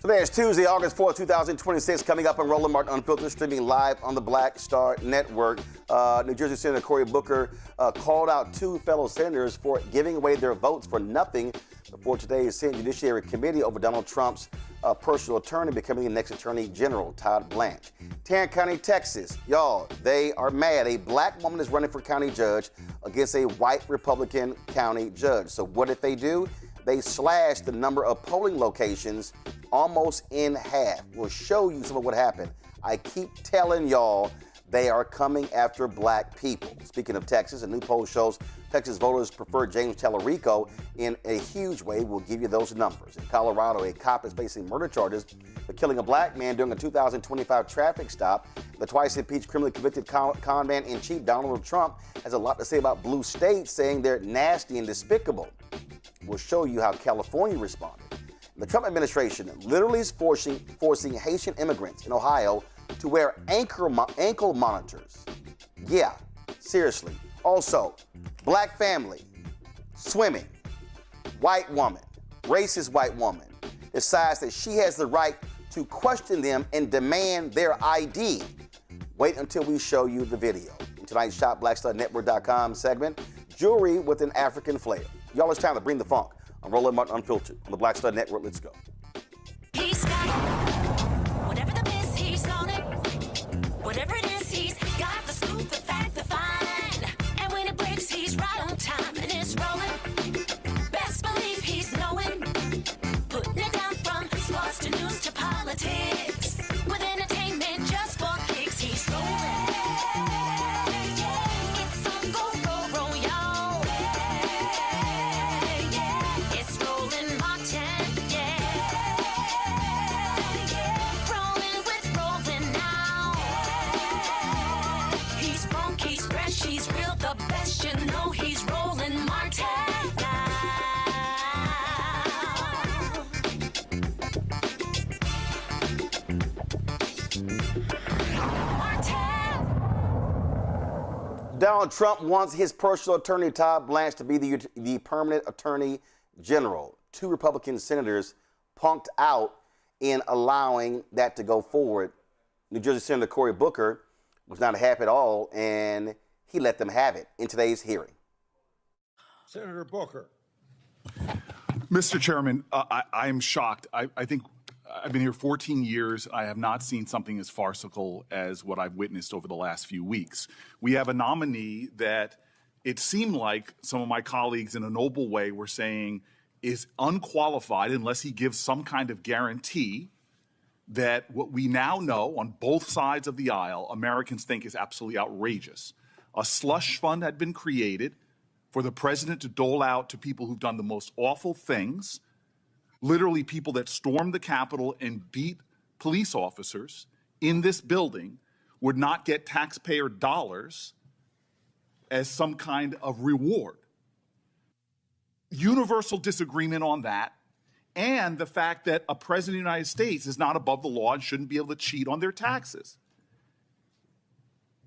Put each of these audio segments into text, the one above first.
Today is Tuesday, August 4th, 2026. Coming up on Roland Martin Unfiltered, streaming live on the Black Star Network. New Jersey Senator Cory Booker called out two fellow senators for giving away their votes for nothing before today's Senate Judiciary Committee over Donald Trump's personal attorney becoming the next Attorney General, Todd Blanche. Tarrant County, Texas. Y'all, they are mad. A black woman is running for county judge against a white Republican county judge. So what did they do? They slashed the number of polling locations almost in half. We'll show you some of what happened. I keep telling y'all they are coming after black people. Speaking of Texas, a new poll shows Texas voters prefer James Talarico in a huge way. We'll give you those numbers. In Colorado, a cop is facing murder charges for killing a black man during a 2025 traffic stop. The twice-impeached criminally convicted con man-in-chief, Donald Trump, has a lot to say about blue states, saying they're nasty and despicable. We'll show you how California responded. The Trump administration literally is forcing Haitian immigrants in Ohio to wear ankle monitors. Yeah, seriously. Also, black family, swimming, white woman, racist white woman, decides that she has the right to question them and demand their ID. Wait until we show you the video. In tonight's ShopBlackStarNetwork.com segment, jewelry with an African flair. Y'all, it's time to bring the funk on Roland Martin Unfiltered on the Black Star Network. Let's go. He's got it. Whatever the miss, he's on it. Whatever it is, he's got the scoop, the fact, the fine. And when it breaks, he's right on time and it's rolling. Best believe he's knowing. Putting it down from sports to news to politics. With entertainment just for kicks, he's rolling. It's on go, roll, y'all. It's Roland Martin, rolling with Roland now. He's funky, he's fresh, he's real, the best, you know he's Roland Martin now. Donald Trump wants his personal attorney, Todd Blanche, to be the permanent attorney general. Two Republican senators punked out in allowing that to go forward. New Jersey Senator Cory Booker was not happy at all, and he let them have it in today's hearing. Senator Booker. Mr. Chairman, I'm shocked. I think I've been here 14 years. I have not seen something as farcical as what I've witnessed over the last few weeks. We have a nominee that it seemed like some of my colleagues in a noble way were saying is unqualified unless he gives some kind of guarantee that what we now know on both sides of the aisle, Americans think is absolutely outrageous. A slush fund had been created for the president to dole out to people who've done the most awful things, literally people that stormed the Capitol and beat police officers in this building would not get taxpayer dollars as some kind of reward. Universal disagreement on that, and the fact that a president of the United States is not above the law and shouldn't be able to cheat on their taxes.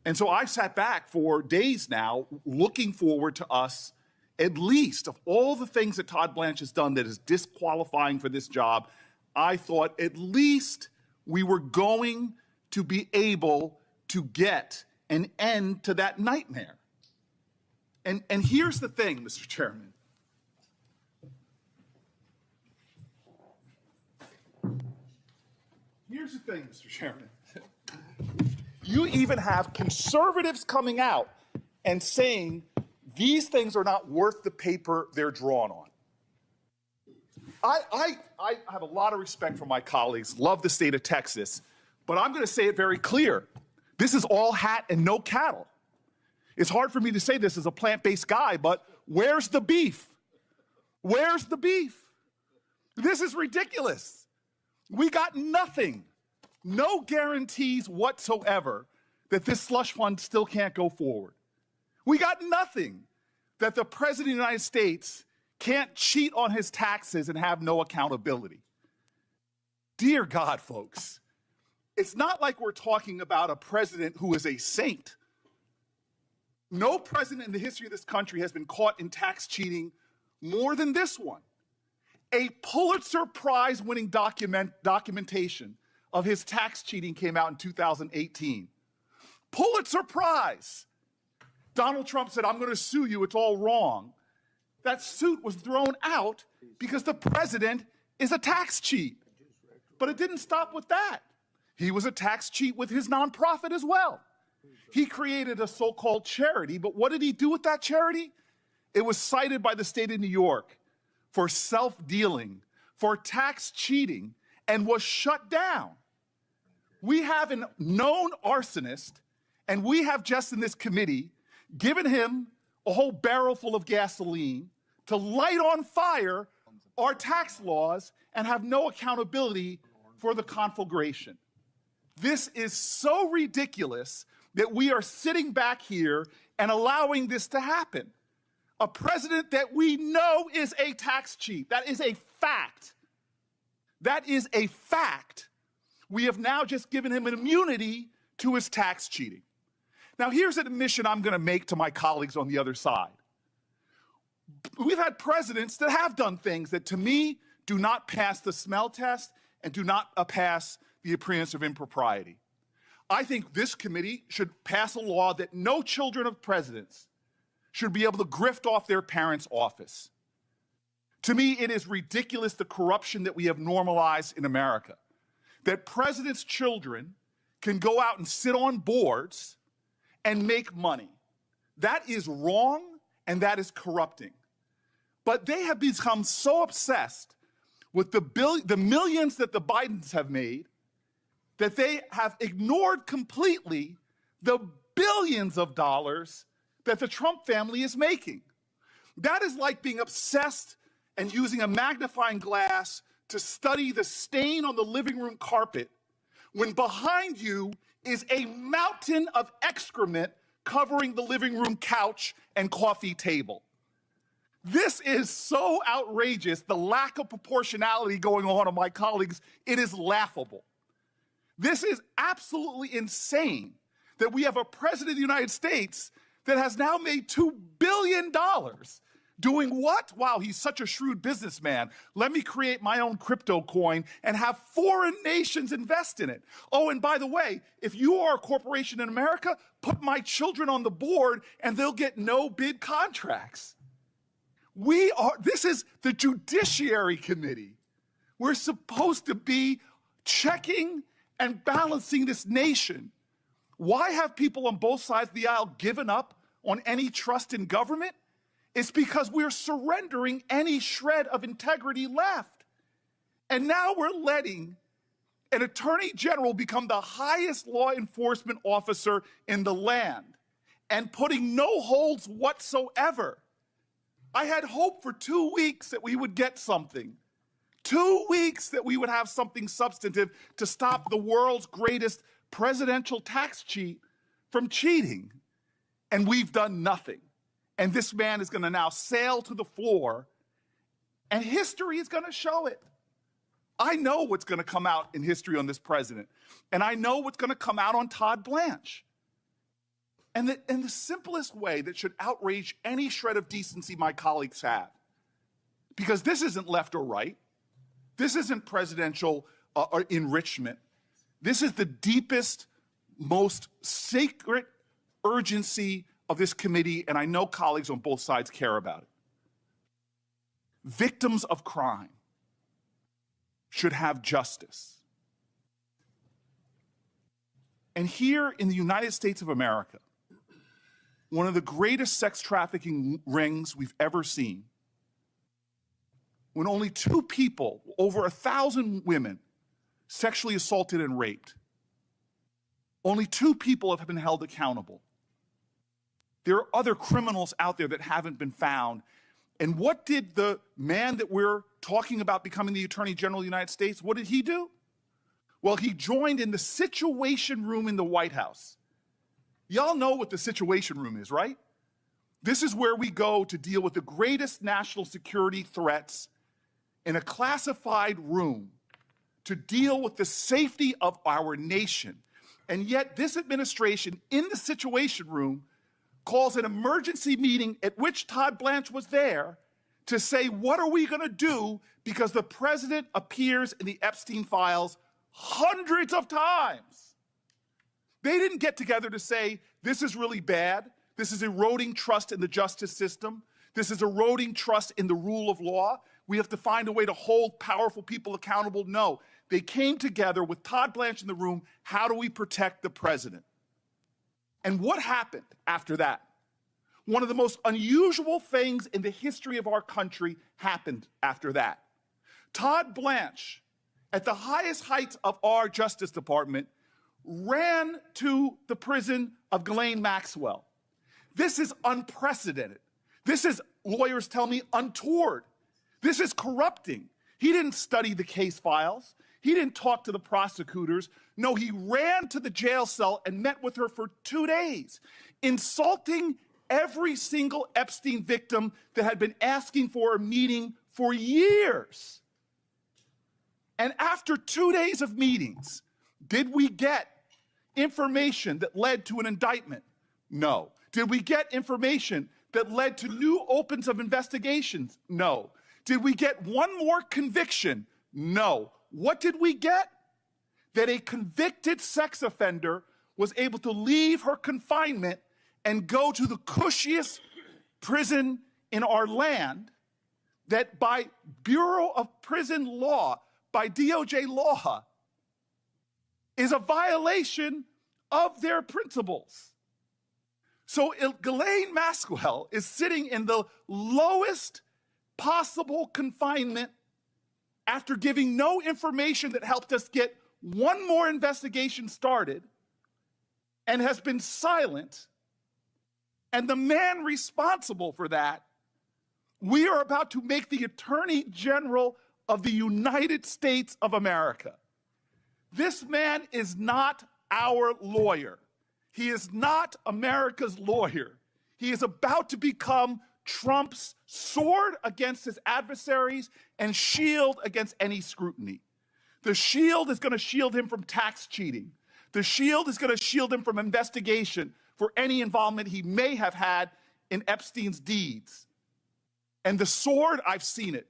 And so I've sat back for days now looking forward to us, at least of all the things that Todd Blanche has done that is disqualifying for this job, I thought at least we were going to be able to get an end to that nightmare. And here's the thing, Mr. Chairman. Here's the thing, Mr. Chairman. You even have conservatives coming out and saying these things are not worth the paper they're drawn on. I have a lot of respect for my colleagues, love the state of Texas, but I'm going to say it very clear. This is all hat and no cattle. It's hard for me to say this as a plant-based guy, but where's the beef? Where's the beef? This is ridiculous. We got nothing, no guarantees whatsoever that this slush fund still can't go forward. We got nothing that the president of the United States can't cheat on his taxes and have no accountability. Dear God, folks, it's not like we're talking about a president who is a saint. No president in the history of this country has been caught in tax cheating more than this one. A Pulitzer Prize winning documentation of his tax cheating came out in 2018. Pulitzer Prize. Donald Trump said, I'm going to sue you, it's all wrong. That suit was thrown out because the president is a tax cheat. But it didn't stop with that. He was a tax cheat with his nonprofit as well. He created a so-called charity, but what did he do with that charity? It was cited by the state of New York for self-dealing, for tax cheating, and was shut down. We have a known arsonist, and we have just in this committee given him a whole barrel full of gasoline to light on fire our tax laws and have no accountability for the conflagration. This is so ridiculous that we are sitting back here and allowing this to happen. A president that we know is a tax cheat. That is a fact. That is a fact. We have now just given him an immunity to his tax cheating. Now, here's an admission I'm going to make to my colleagues on the other side. We've had presidents that have done things that, to me, do not pass the smell test and do not pass the appearance of impropriety. I think this committee should pass a law that no children of presidents should be able to grift off their parents' office. To me, it is ridiculous the corruption that we have normalized in America, that presidents' children can go out and sit on boards and make money. That is wrong and that is corrupting. But they have become so obsessed with the millions that the Bidens have made that they have ignored completely the billions of dollars that the Trump family is making. That is like being obsessed and using a magnifying glass to study the stain on the living room carpet when behind you is a mountain of excrement covering the living room couch and coffee table. This is so outrageous, the lack of proportionality going on of my colleagues, it is laughable. This is absolutely insane that we have a president of the United States that has now made $2 billion doing what? Wow, he's such a shrewd businessman. Let me create my own crypto coin and have foreign nations invest in it. Oh, and by the way, if you are a corporation in America, put my children on the board and they'll get no bid contracts. This is the Judiciary Committee. We're supposed to be checking and balancing this nation. Why have people on both sides of the aisle given up on any trust in government? It's because we're surrendering any shred of integrity left. And now we're letting an attorney general become the highest law enforcement officer in the land and putting no holds whatsoever. I had hope for 2 weeks that we would get something. 2 weeks that we would have something substantive to stop the world's greatest presidential tax cheat from cheating. And we've done nothing. And this man is going to now sail to the floor, and history is going to show it. I know what's going to come out in history on this president, and I know what's going to come out on Todd Blanche. And the simplest way that should outrage any shred of decency my colleagues have, because this isn't left or right, this isn't presidential enrichment, this is the deepest, most sacred urgency of this committee, and I know colleagues on both sides care about it. Victims of crime should have justice. And here in the United States of America, one of the greatest sex trafficking rings we've ever seen, when only 2 people, over 1,000 women, sexually assaulted and raped, only 2 people have been held accountable. There are other criminals out there that haven't been found. And what did the man that we're talking about becoming the Attorney General of the United States, what did he do? Well, he joined in the Situation Room in the White House. Y'all know what the Situation Room is, right? This is where we go to deal with the greatest national security threats in a classified room to deal with the safety of our nation. And yet this administration in the Situation Room calls an emergency meeting at which Todd Blanche was there to say, what are we going to do? Because the president appears in the Epstein files hundreds of times. They didn't get together to say, this is really bad. This is eroding trust in the justice system. This is eroding trust in the rule of law. We have to find a way to hold powerful people accountable. No, they came together with Todd Blanche in the room. How do we protect the president? And what happened after that? One of the most unusual things in the history of our country happened after that. Todd Blanche, at the highest heights of our Justice Department, ran to the prison of Ghislaine Maxwell. This is unprecedented. This is, lawyers tell me, untoward. This is corrupting. He didn't study the case files. He didn't talk to the prosecutors. No, he ran to the jail cell and met with her for 2 days, insulting every single Epstein victim that had been asking for a meeting for years. And after 2 days of meetings, did we get information that led to an indictment? No. Did we get information that led to new opens of investigations? No. Did we get one more conviction? No. What did we get? That a convicted sex offender was able to leave her confinement and go to the cushiest prison in our land, that by Bureau of Prison Law, by DOJ law, is a violation of their principles. So Ghislaine Maxwell is sitting in the lowest possible confinement after giving no information that helped us get one more investigation started, and has been silent. And the man responsible for that, we are about to make the Attorney General of the United States of America. This man is not our lawyer. He is not America's lawyer. He is about to become Trump's sword against his adversaries and shield against any scrutiny. The shield is going to shield him from tax cheating. The shield is going to shield him from investigation for any involvement he may have had in Epstein's deeds. And the sword, I've seen it.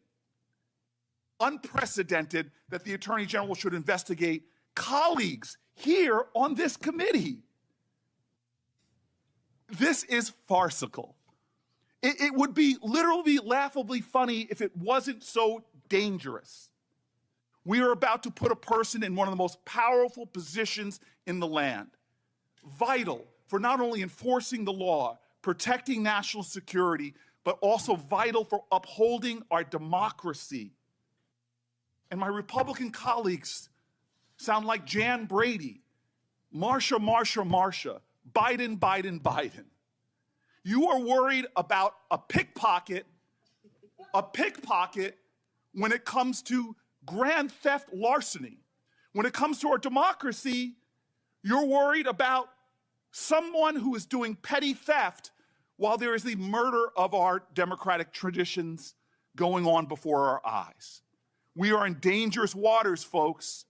Unprecedented that the Attorney General should investigate colleagues here on this committee. This is farcical. It would be literally laughably funny if it wasn't so dangerous. We are about to put a person in one of the most powerful positions in the land, vital for not only enforcing the law, protecting national security, but also vital for upholding our democracy. And my Republican colleagues sound like Jan Brady, Marsha, Marsha, Marsha, Biden, Biden, Biden. You are worried about a pickpocket when it comes to grand theft larceny. When it comes to our democracy, you're worried about someone who is doing petty theft while there is the murder of our democratic traditions going on before our eyes. We are in dangerous waters, folks.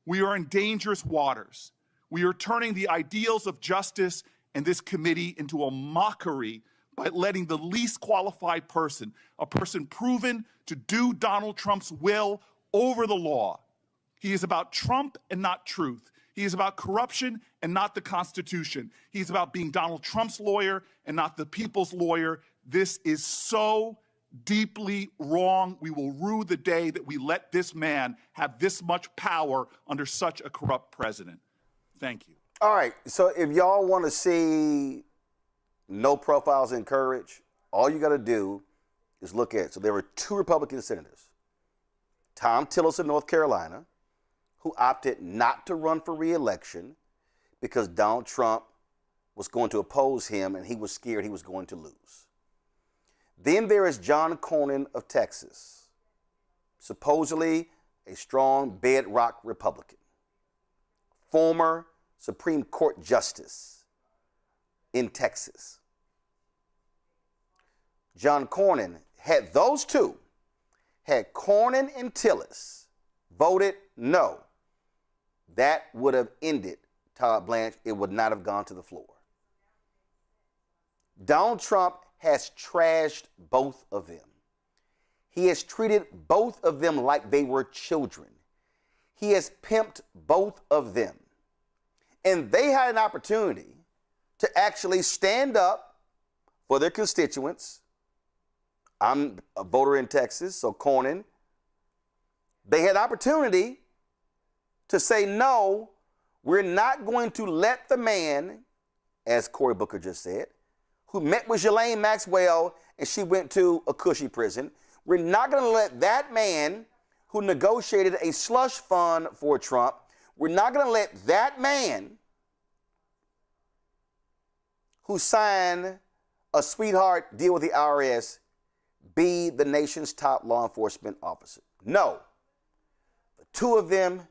We are in dangerous waters. We are turning the ideals of justice and this committee into a mockery by letting the least qualified person, a person proven to do Donald Trump's will, over the law. He is about Trump and not truth. He is about corruption and not the Constitution. He's about being Donald Trump's lawyer and not the people's lawyer. This is so deeply wrong. We will rue the day that we let this man have this much power under such a corrupt president. Thank you. All right, so if y'all want to see no profiles in courage, all you got to do is look at, so there were 2 Republican senators, Tom Tillis of North Carolina, who opted not to run for re-election because Donald Trump was going to oppose him and he was scared he was going to lose. Then there is John Cornyn of Texas, supposedly a strong bedrock Republican, former Supreme Court Justice in Texas. John Cornyn, had those 2, had Cornyn and Tillis voted no, that would have ended Todd Blanche. It would not have gone to the floor. Donald Trump has trashed both of them. He has treated both of them like they were children. He has pimped both of them. And they had an opportunity to actually stand up for their constituents. I'm a voter in Texas, so Cornyn. They had opportunity to say, no, we're not going to let the man, as Cory Booker just said, who met with Ghislaine Maxwell and she went to a cushy prison. We're not going to let that man who negotiated a slush fund for Trump, we're not going to let that man who signed a sweetheart deal with the IRS be the nation's top law enforcement officer. No. The two of them,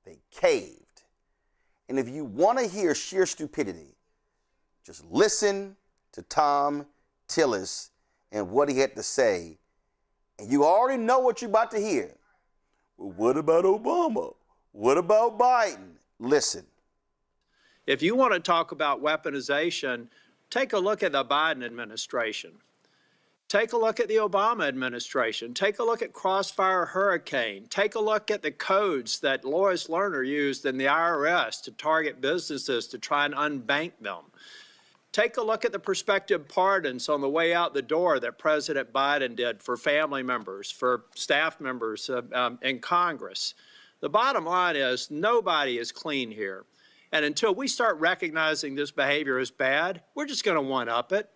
they caved. And if you want to hear sheer stupidity, just listen to Tom Tillis and what he had to say. And you already know what you're about to hear. Well, what about Obama? What about Biden? Listen. If you want to talk about weaponization, take a look at the Biden administration. Take a look at the Obama administration. Take a look at Crossfire Hurricane. Take a look at the codes that Lois Lerner used in the IRS to target businesses to try and unbank them. Take a look at the prospective pardons on the way out the door that President Biden did for family members, for staff members in Congress. The bottom line is nobody is clean here. And until we start recognizing this behavior as bad, we're just going to one-up it.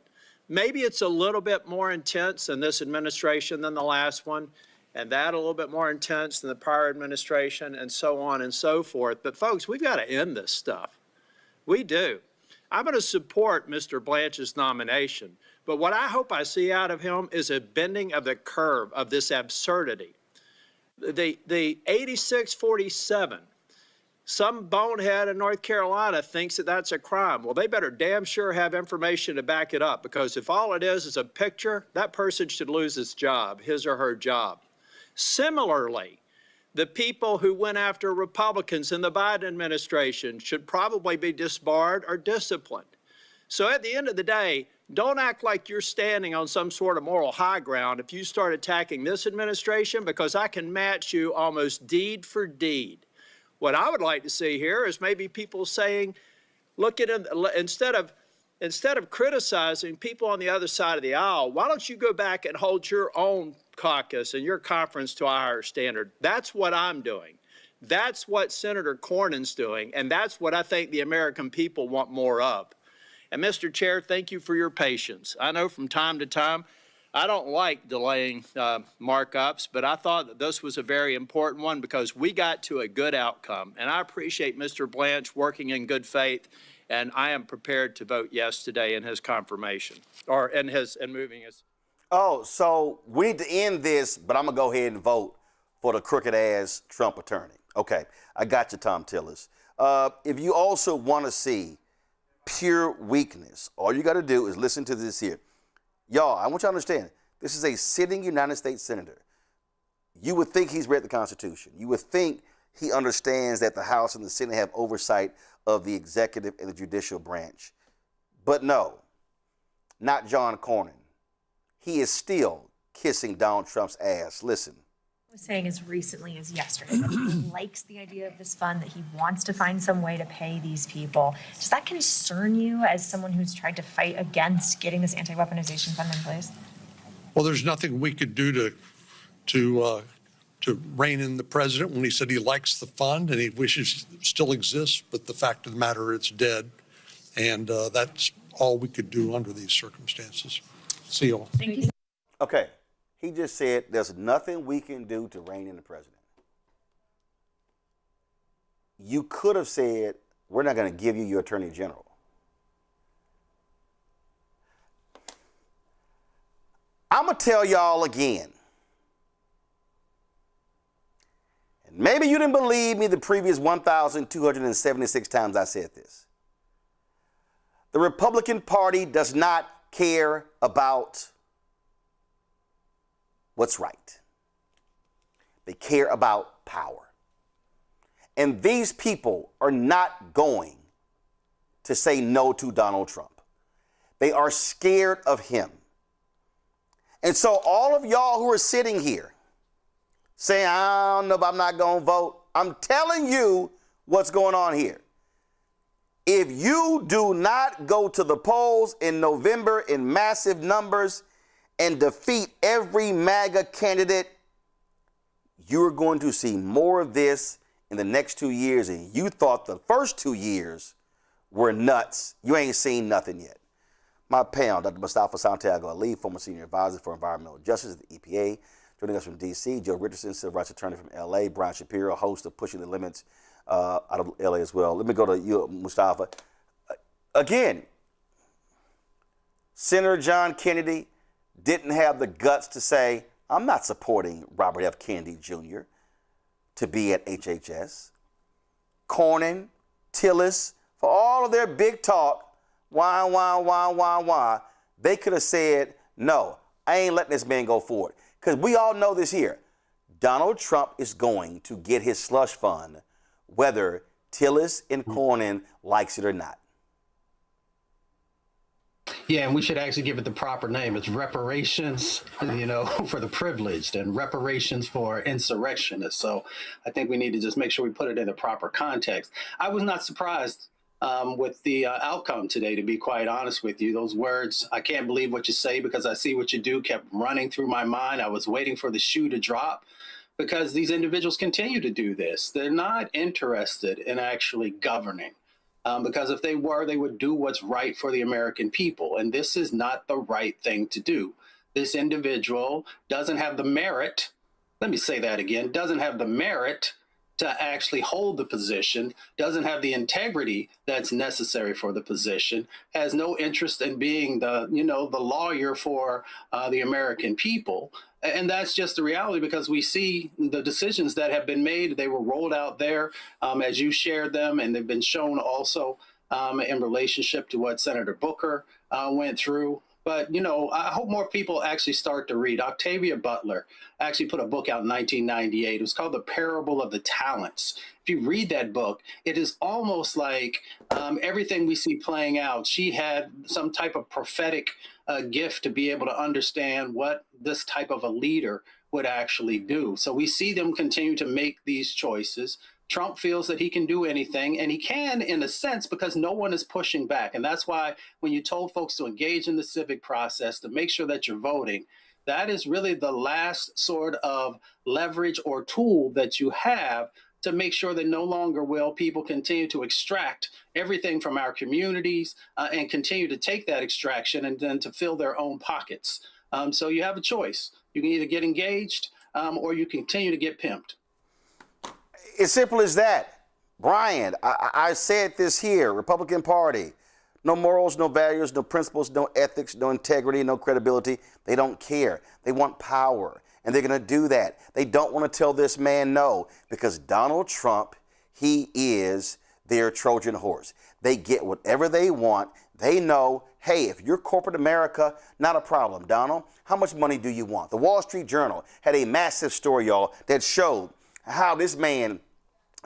Maybe it's a little bit more intense in this administration than the last one, and that a little bit more intense than the prior administration, and so on and so forth. But folks, we've got to end this stuff. We do. I'm going to support Mr. Blanche's nomination, but what I hope I see out of him is a bending of the curve of this absurdity. The 86-47, some bonehead in North Carolina thinks that that's a crime. Well, they better damn sure have information to back it up, because if all it is a picture, that person should lose his job, his or her job. Similarly, the people who went after Republicans in the Biden administration should probably be disbarred or disciplined. So at the end of the day, don't act like you're standing on some sort of moral high ground if you start attacking this administration, because I can match you almost deed for deed. What I would like to see here is maybe people saying, look at it, instead of criticizing people on the other side of the aisle, why don't you go back and hold your own caucus and your conference to a higher standard? That's what I'm doing. That's what Senator Cornyn's doing, and that's what I think the American people want more of. And Mr. Chair, thank you for your patience. I know from time to time, I don't like delaying markups, but I thought that this was a very important one because we got to a good outcome. And I appreciate Mr. Blanche working in good faith, and I am prepared to vote yes today in his confirmation, or in moving his. Oh, so we need to end this, but I'm going to go ahead and vote for the crooked-ass Trump attorney. Okay, I got you, Tom Tillis. If you also want to see pure weakness, all you got to do is listen to this here. Y'all, I want you to understand, this is a sitting United States senator. You would think he's read the Constitution. You would think he understands that the House and the Senate have oversight of the executive and the judicial branch. But no, not John Cornyn. He is still kissing Donald Trump's ass. Listen. Was saying as recently as yesterday that he likes the idea of this fund, that he wants to find some way to pay these people. Does that concern you as someone who's tried to fight against getting this anti-weaponization fund in place? Well, there's nothing we could do to rein in the president when he said he likes the fund and he wishes it still exists, but the fact of the matter, it's dead. And that's all we could do under these circumstances. See you all. Thank you. Okay. He just said there's nothing we can do to rein in the president. You could have said, we're not going to give you your attorney general. I'm going to tell y'all again. And maybe you didn't believe me the previous 1,276 times I said this. The Republican Party does not care about what's right. They care about power. And these people are not going to say no to Donald Trump. They are scared of him. And so all of y'all who are sitting here saying, I don't know if I'm not going to vote, I'm telling you what's going on here. If you do not go to the polls in November in massive numbers and defeat every MAGA candidate, you're going to see more of this in the next 2 years. And you thought the first 2 years were nuts. You ain't seen nothing yet. My panel, Dr. Mustafa Santiago Ali, former senior advisor for environmental justice at the EPA. Joining us from D.C., Joe Richardson, civil rights attorney from L.A., Brian Shapiro, host of Pushing the Limits out of L.A. as well. Let me go to you, Mustafa. Again, Senator John Kennedy didn't have the guts to say, I'm not supporting Robert F. Kennedy Jr. to be at HHS. Cornyn, Tillis, for all of their big talk, why, they could have said, no, I ain't letting this man go forward. Because we all know this here. Donald Trump is going to get his slush fund, whether Tillis and Cornyn likes it or not. Yeah, and we should actually give it the proper name. It's reparations, for the privileged and reparations for insurrectionists. So I think we need to just make sure we put it in the proper context. I was not surprised with the outcome today, to be quite honest with you. Those words, I can't believe what you say because I see what you do, kept running through my mind. I was waiting for the shoe to drop because these individuals continue to do this. They're not interested in actually governing. Because if they were, they would do what's right for the American people. And this is not the right thing to do. This individual doesn't have the merit, let me say that again, doesn't have the merit to actually hold the position, doesn't have the integrity that's necessary for the position, has no interest in being the lawyer for the American people. And that's just the reality because we see the decisions that have been made. They were rolled out there as you shared them, and they've been shown also in relationship to what Senator Booker went through. But, I hope more people actually start to read. Octavia Butler actually put a book out in 1998. It was called The Parable of the Talents. If you read that book, it is almost like everything we see playing out. She had some type of prophetic gift to be able to understand what this type of a leader would actually do. So we see them continue to make these choices. Trump feels that he can do anything, and he can in a sense because no one is pushing back. And that's why when you told folks to engage in the civic process, to make sure that you're voting, that is really the last sort of leverage or tool that you have to make sure that no longer will people continue to extract everything from our communities and continue to take that extraction and then to fill their own pockets. So you have a choice. You can either get engaged or you continue to get pimped. It's simple as that. Brian, I said this here, Republican Party, no morals, no values, no principles, no ethics, no integrity, no credibility. They don't care. They want power, and they're going to do that. They don't want to tell this man no because Donald Trump, he is their Trojan horse. They get whatever they want. They know, hey, if you're corporate America, not a problem, Donald. How much money do you want? The Wall Street Journal had a massive story, y'all, that showed how this man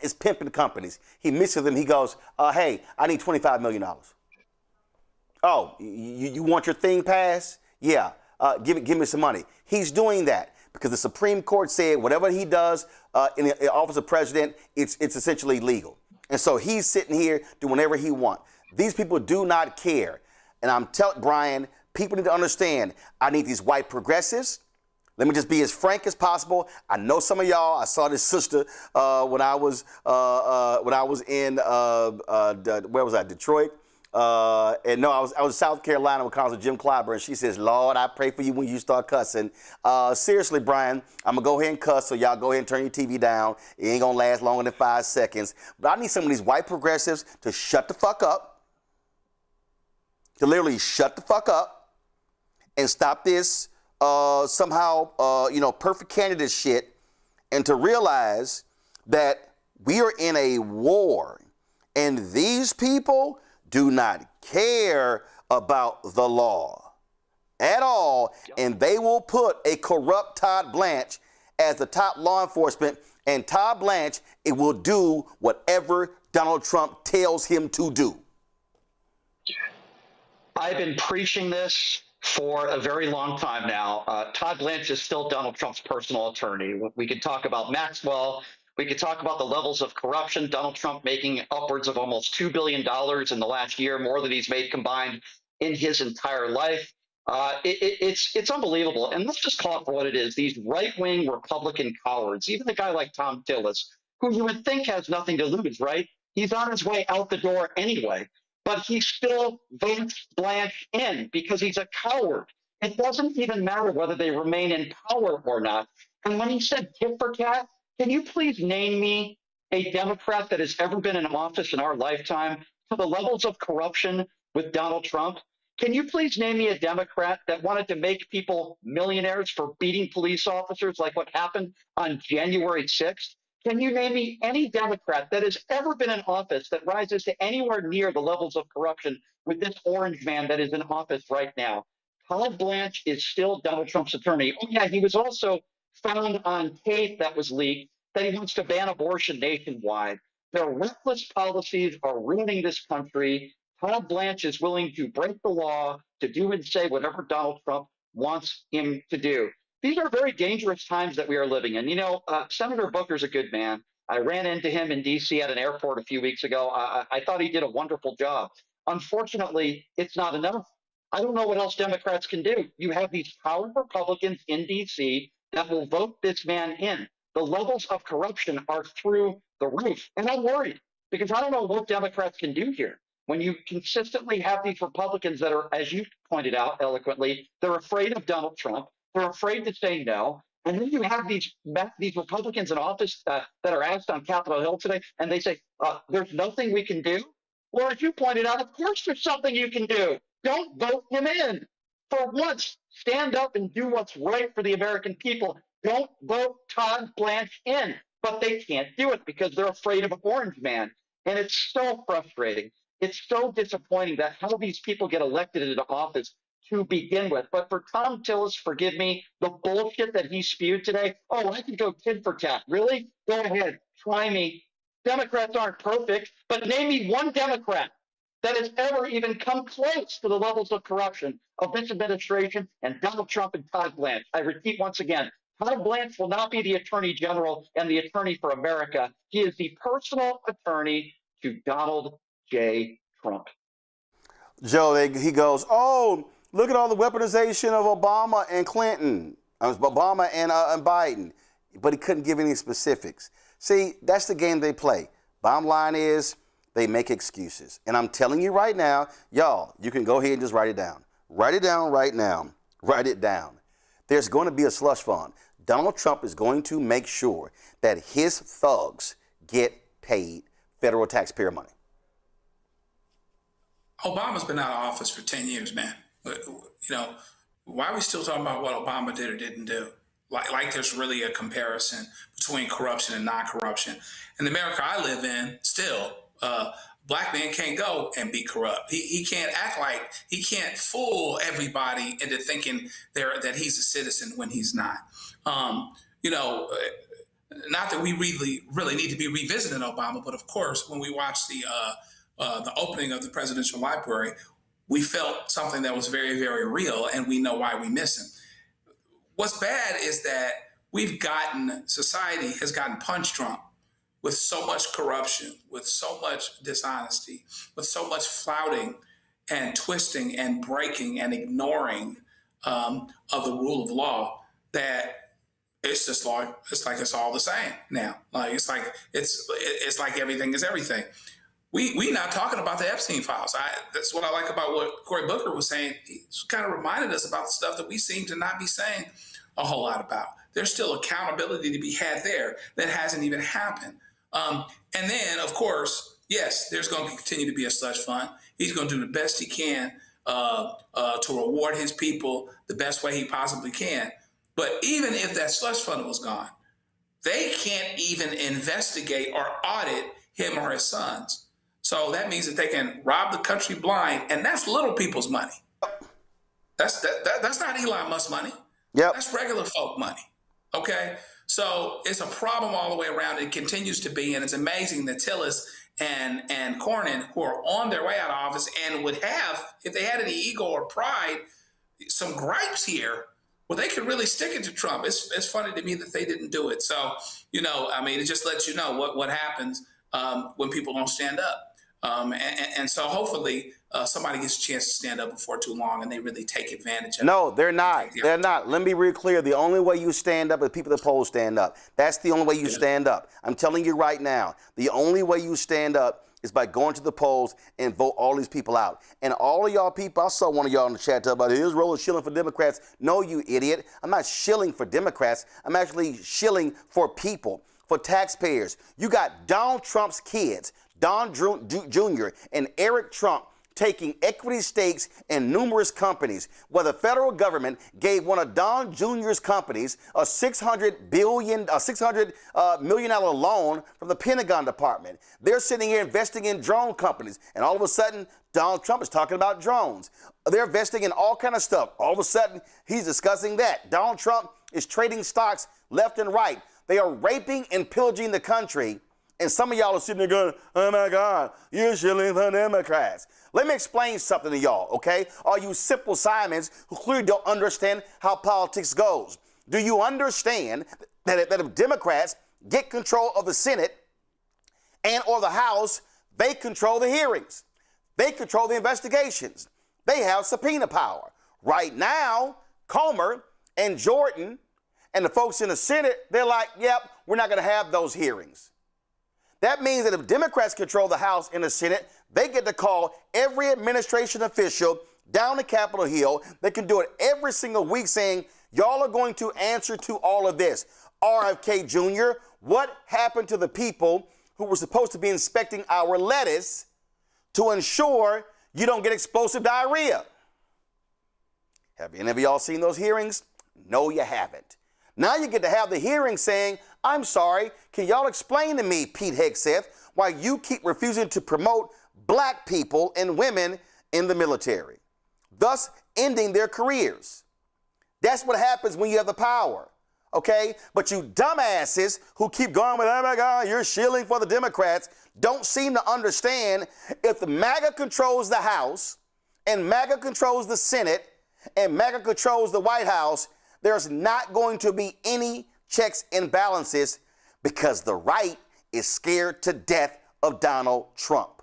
is pimping companies. He misses them. He goes, hey, I need $25 million. Oh, you want your thing passed? Yeah, give me some money. He's doing that because the Supreme Court said whatever he does in the office of president, it's essentially legal. And so he's sitting here doing whatever he wants. These people do not care. And I'm telling Brian, people need to understand, I need these white progressives. Let me just be as frank as possible. I know some of y'all. I saw this sister when I was in where was I? Detroit. And no, I was in South Carolina with Congressman Jim Clyburn. And she says, "Lord, I pray for you when you start cussing." Seriously, Brian, I'm gonna go ahead and cuss. So y'all go ahead and turn your TV down. It ain't gonna last longer than 5 seconds. But I need some of these white progressives to shut the fuck up. To literally shut the fuck up and stop this. Somehow, perfect candidate shit, and to realize that we are in a war, and these people do not care about the law at all, and they will put a corrupt Todd Blanche as the top law enforcement, and Todd Blanche, it will do whatever Donald Trump tells him to do. I've been preaching this for a very long time now. Todd Blanche is still Donald Trump's personal attorney. We could talk about Maxwell. We could talk about the levels of corruption. Donald Trump making upwards of almost $2 billion in the last year, more than he's made combined in his entire life. It's unbelievable. And let's just call it for what it is. These right-wing Republican cowards, even the guy like Tom Tillis, who you would think has nothing to lose, right? He's on his way out the door anyway, but he still votes Blanche in because he's a coward. It doesn't even matter whether they remain in power or not. And when he said tit for tat, can you please name me a Democrat that has ever been in office in our lifetime to the levels of corruption with Donald Trump? Can you please name me a Democrat that wanted to make people millionaires for beating police officers like what happened on January 6th? Can you name me any Democrat that has ever been in office that rises to anywhere near the levels of corruption with this orange man that is in office right now? Todd Blanche is still Donald Trump's attorney. Oh, yeah, he was also found on tape that was leaked that he wants to ban abortion nationwide. Their reckless policies are ruining this country. Todd Blanche is willing to break the law to do and say whatever Donald Trump wants him to do. These are very dangerous times that we are living in. You know, Senator Booker's a good man. I ran into him in D.C. at an airport a few weeks ago. I thought he did a wonderful job. Unfortunately, it's not enough. I don't know what else Democrats can do. You have these coward Republicans in D.C. that will vote this man in. The levels of corruption are through the roof. And I'm worried because I don't know what Democrats can do here. When you consistently have these Republicans that are, as you pointed out eloquently, they're afraid of Donald Trump. They're afraid to say no. And then you have these Republicans in office that are asked on Capitol Hill today, and they say, there's nothing we can do. Well, as you pointed out, of course there's something you can do. Don't vote him in. For once, stand up and do what's right for the American people. Don't vote Todd Blanche in. But they can't do it because they're afraid of an orange man. And it's so frustrating. It's so disappointing that how these people get elected into office to begin with. But for Tom Tillis, forgive me, the bullshit that he spewed today, oh, I can go tit for tat. Really? Go ahead. Try me. Democrats aren't perfect, but name me one Democrat that has ever even come close to the levels of corruption of this administration and Donald Trump and Todd Blanche. I repeat once again, Todd Blanche will not be the Attorney General and the Attorney for America. He is the personal attorney to Donald J. Trump. Joe, he goes, oh, look at all the weaponization of Obama and Clinton, Obama and Biden. But he couldn't give any specifics. See, that's the game they play. Bottom line is they make excuses. And I'm telling you right now, y'all, you can go ahead and just write it down. Write it down right now. Write it down. There's going to be a slush fund. Donald Trump is going to make sure that his thugs get paid federal taxpayer money. Obama's been out of office for 10 years, man. You know, why are we still talking about what Obama did or didn't do? Like there's really a comparison between corruption and non-corruption. In the America I live in, still, black man can't go and be corrupt. He can't act like, he can't fool everybody into thinking that he's a citizen when he's not. You know, not that we really need to be revisiting Obama, but of course, when we watch the opening of the presidential library, we felt something that was very, very real, and we know why we miss him. What's bad is that society has gotten punch drunk with so much corruption, with so much dishonesty, with so much flouting and twisting and breaking and ignoring of the rule of law that it's just like it's all the same now. Like it's like everything is everything. We not talking about the Epstein files. That's what I like about what Cory Booker was saying. He's kind of reminded us about the stuff that we seem to not be saying a whole lot about. There's still accountability to be had there that hasn't even happened. And then, of course, yes, there's going to continue to be a slush fund. He's going to do the best he can to reward his people the best way he possibly can. But even if that slush fund was gone, they can't even investigate or audit him or his sons. So that means that they can rob the country blind, and that's little people's money. That's not Elon Musk's money. Yep. That's regular folk money. Okay? So it's a problem all the way around. It continues to be, and it's amazing that Tillis and Cornyn, who are on their way out of office and would have, if they had any ego or pride, some gripes here, well, they could really stick it to Trump. It's funny to me that they didn't do it. So, I mean, it just lets you know what happens when people don't stand up. And so hopefully somebody gets a chance to stand up before too long and they really take advantage of it. No, they're not. They're not. Let me be real clear. The only way you stand up is people at the polls stand up. That's the only way you stand up. I'm telling you right now, the only way you stand up is by going to the polls and vote all these people out. And all of y'all people, I saw one of y'all in the chat talk about here's Roland shilling for Democrats. No, you idiot. I'm not shilling for Democrats. I'm actually shilling for people, for taxpayers. You got Donald Trump's kids, Don Jr. and Eric Trump, taking equity stakes in numerous companies, where the federal government gave one of Don Jr.'s companies a $600 million loan from the Pentagon Department. They're sitting here investing in drone companies, and all of a sudden, Donald Trump is talking about drones. They're investing in all kind of stuff. All of a sudden, he's discussing that. Donald Trump is trading stocks left and right. They are raping and pillaging the country. And some of y'all are sitting there going, oh my God, you're shilling for Democrats. Let me explain something to y'all, okay? All you simple Simons who clearly don't understand how politics goes. Do you understand that if Democrats get control of the Senate and or the House, they control the hearings. They control the investigations. They have subpoena power. Right now, Comer and Jordan and the folks in the Senate, they're like, yep, we're not going to have those hearings. That means that if Democrats control the House and the Senate, they get to call every administration official down to Capitol Hill. They can do it every single week saying, y'all are going to answer to all of this. RFK Jr., what happened to the people who were supposed to be inspecting our lettuce to ensure you don't get explosive diarrhea? Have any of y'all seen those hearings? No, you haven't. Now you get to have the hearing saying, I'm sorry, can y'all explain to me, Pete Hegseth, why you keep refusing to promote black people and women in the military, thus ending their careers? That's what happens when you have the power, okay? But you dumbasses who keep going with, oh my God, you're shilling for the Democrats, don't seem to understand if the MAGA controls the House and MAGA controls the Senate and MAGA controls the White House, there's not going to be any checks and balances because the right is scared to death of Donald Trump.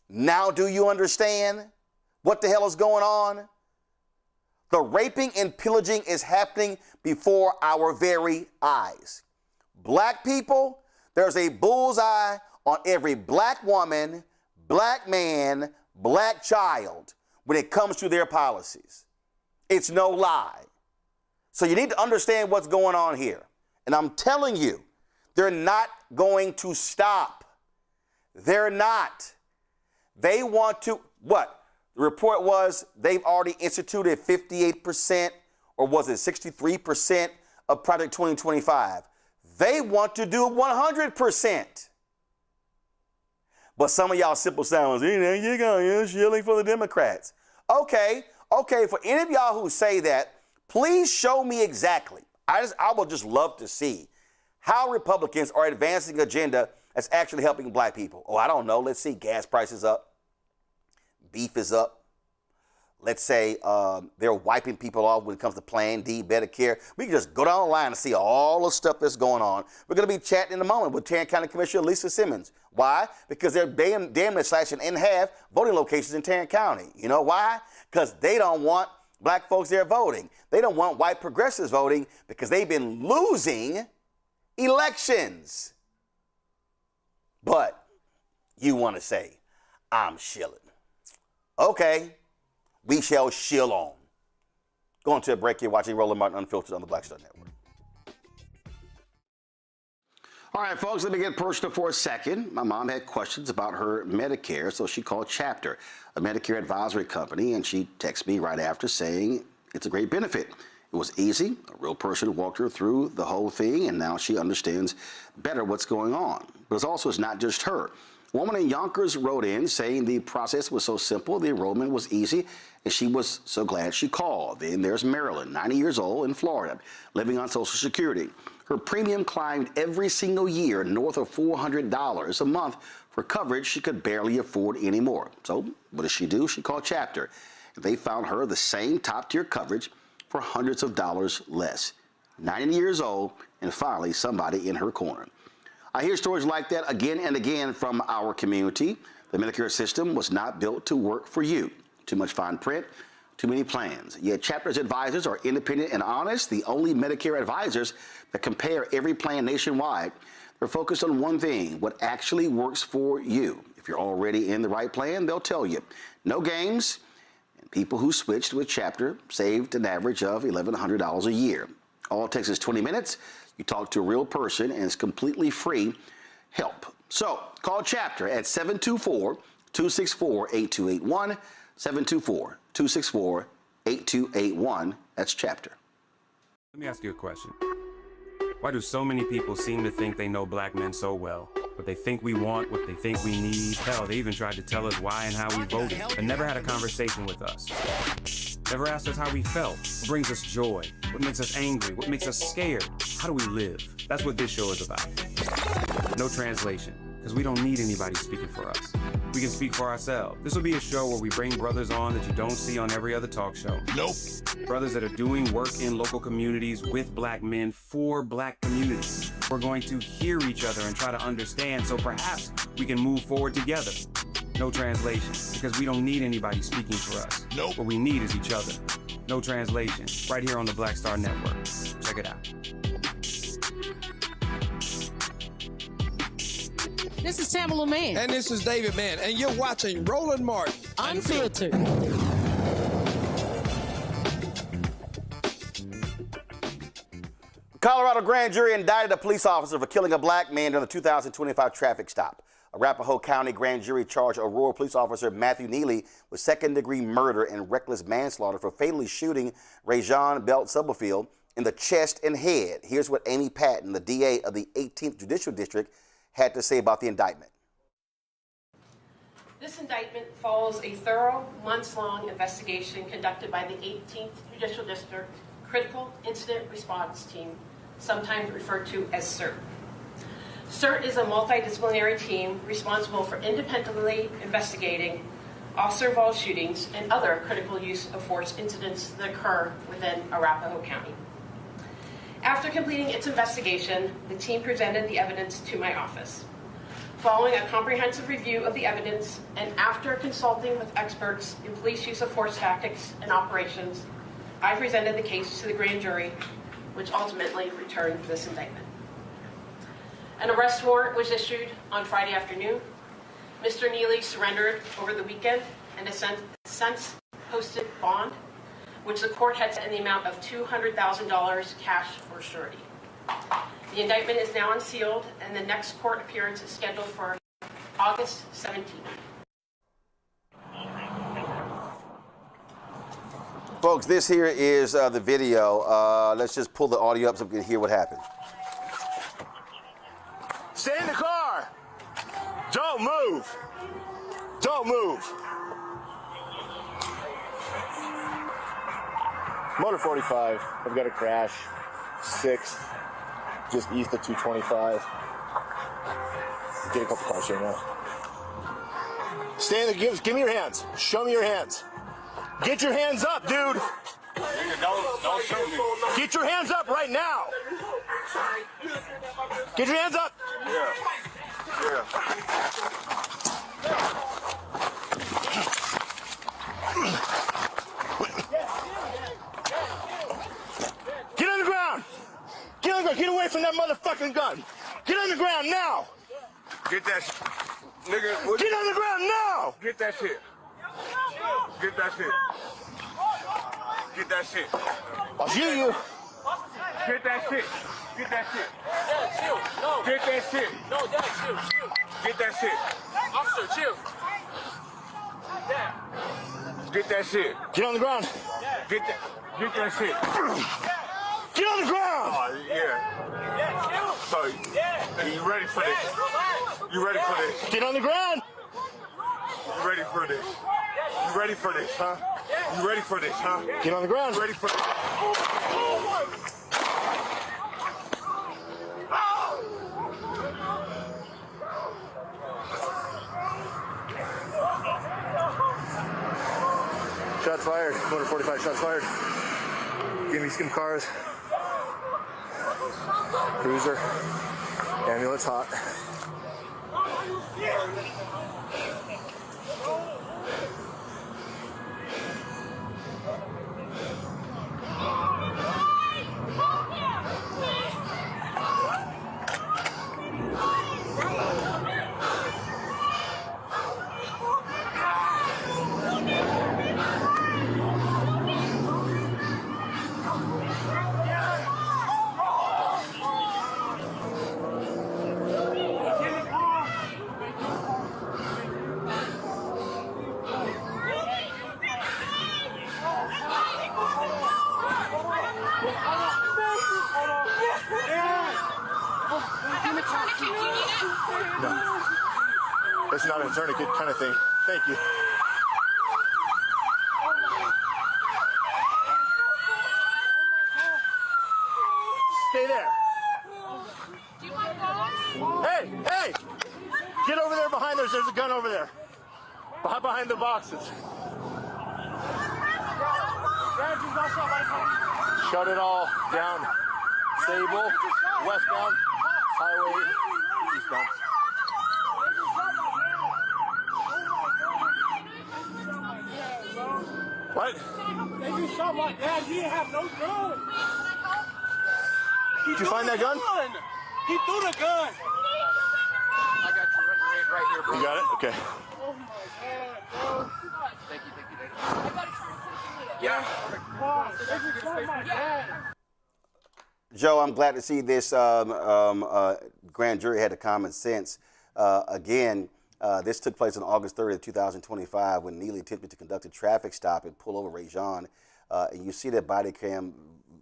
Now do you understand what the hell is going on? The raping and pillaging is happening before our very eyes. Black people, there's a bullseye on every black woman, black man, black child when it comes to their policies. It's no lie. So you need to understand what's going on here. And I'm telling you, they're not going to stop. They're not. They want to, what? The report was they've already instituted 58%, or was it 63% of Project 2025. They want to do 100%. But some of y'all simple sounds, you're shilling for the Democrats. Okay, for any of y'all who say that, please show me exactly. I would just love to see how Republicans are advancing an agenda that's actually helping black people. Oh, I don't know. Let's see. Gas prices up. Beef is up. Let's say they're wiping people off when it comes to Plan D, Medicare. We can just go down the line and see all the stuff that's going on. We're going to be chatting in a moment with Tarrant County Commissioner Lisa Simmons. Why? Because they're damn near slashing in half voting locations in Tarrant County. You know why? Because they don't want black folks there voting. They don't want white progressives voting because they've been losing elections. But you want to say, I'm shilling. Okay, we shall shill on. Going to a break here, watching Roland Martin Unfiltered on the Black Star Network. All right, folks, let me get personal for a second. My mom had questions about her Medicare, so she called Chapter, a Medicare advisory company, and she texted me right after saying it's a great benefit. It was easy. A real person walked her through the whole thing, and now she understands better what's going on. But it's not just her. A woman in Yonkers wrote in saying the process was so simple, the enrollment was easy, and she was so glad she called. Then there's Marilyn, 90 years old, in Florida, living on Social Security. Her premium climbed every single year north of $400 a month for coverage she could barely afford anymore. So what does she do? She called Chapter. They found her the same top-tier coverage for hundreds of dollars less. 90 years old, and finally somebody in her corner. I hear stories like that again and again from our community. The Medicare system was not built to work for you. Too much fine print, too many plans. Yet Chapter's advisors are independent and honest, the only Medicare advisors that compare every plan nationwide. They're focused on one thing, what actually works for you. If you're already in the right plan, they'll tell you. No games, and people who switched with Chapter saved an average of $1,100 a year. All it takes is 20 minutes. You talk to a real person, and it's completely free help. So call Chapter at 724-264-8281, 724-264-8281. That's Chapter. Let me ask you a question. Why do so many people seem to think they know black men so well? What they think we want, what they think we need. Hell, they even tried to tell us why and how we voted, but never had a conversation with us. Never asked us how we felt, what brings us joy, what makes us angry, what makes us scared. How do we live? That's what this show is about. No translation, because we don't need anybody speaking for us. We can speak for ourselves. This will be a show where we bring brothers on that you don't see on every other talk show. Nope. Brothers that are doing work in local communities with black men for black communities. We're going to hear each other and try to understand so perhaps we can move forward together. No translation, because we don't need anybody speaking for us. Nope. What we need is each other. No translation, right here on the Black Star Network. Check it out. This is Tamala Mann. And this is David Mann. And you're watching Roland Martin Unfiltered. Colorado grand jury indicted a police officer for killing a black man during the 2025 traffic stop. Arapahoe County grand jury charged Aurora police officer Matthew Neely with second-degree murder and reckless manslaughter for fatally shooting Rajon Belt Stubblefield in the chest and head. Here's what Amy Patton, the DA of the 18th Judicial District, had to say about the indictment. This indictment follows a thorough, months-long investigation conducted by the 18th Judicial District Critical Incident Response Team, sometimes referred to as CIRT. CIRT is a multidisciplinary team responsible for independently investigating officer-involved shootings and other critical use of force incidents that occur within Arapahoe County. After completing its investigation, the team presented the evidence to my office. Following a comprehensive review of the evidence and after consulting with experts in police use of force tactics and operations, I presented the case to the grand jury, which ultimately returned this indictment. An arrest warrant was issued on Friday afternoon. Mr. Neely surrendered over the weekend and has since posted bond, which the court had set in the amount of $200,000 cash or surety. The indictment is now unsealed, and the next court appearance is scheduled for August 17th. Folks, this here is the video. Let's just pull the audio up so we can hear what happened. Stay in the car. Don't move. Don't move. Motor 45. I've got a crash. 6th, just east of 225. Get a couple cars here now. Stay in the give me your hands. Show me your hands. Get your hands up, dude. Don't show me. Get your hands up right now. Get your hands up. Yeah. Get on the ground. Get on the ground. Get away from that motherfucking gun. Get on the ground now. Get that nigga. Get on the ground now. Get that shit. Get that shit. Get that shit. I'll shoot you. Get that shit. Get that shit. Chill. No. Get that shit. No, Dad, chill. Get that shit. Officer, chill. Dad. Get that shit. Get on the ground. Get that shit. Get on the ground. Oh, yeah. Chill. So, you ready for this? You ready for this? Get on the ground. You ready for this? You ready for this, huh? You ready for this, huh? Get on the ground. You ready for this? Shut Shots fired. 245 shots fired. Give me some cars. Cruiser. Ambulance hot. No. It's not a tourniquet kind of thing. Thank you. Stay there. Hey, hey! Get over there behind us. There's a gun over there. Behind the boxes. Shut it all down. Sable, westbound, highway, eastbound. What? They just shot my dad. He didn't have no gun. Did you find that gun? He threw the gun. I got you right here, bro. You got it? Okay. Oh my God, bro. Thank you. Yeah. They just shot my dad. Joe, I'm glad to see this grand jury had the common sense. Again, this took place on August 30th, 2025, when Neely attempted to conduct a traffic stop and pull over Rajon. And you see that body cam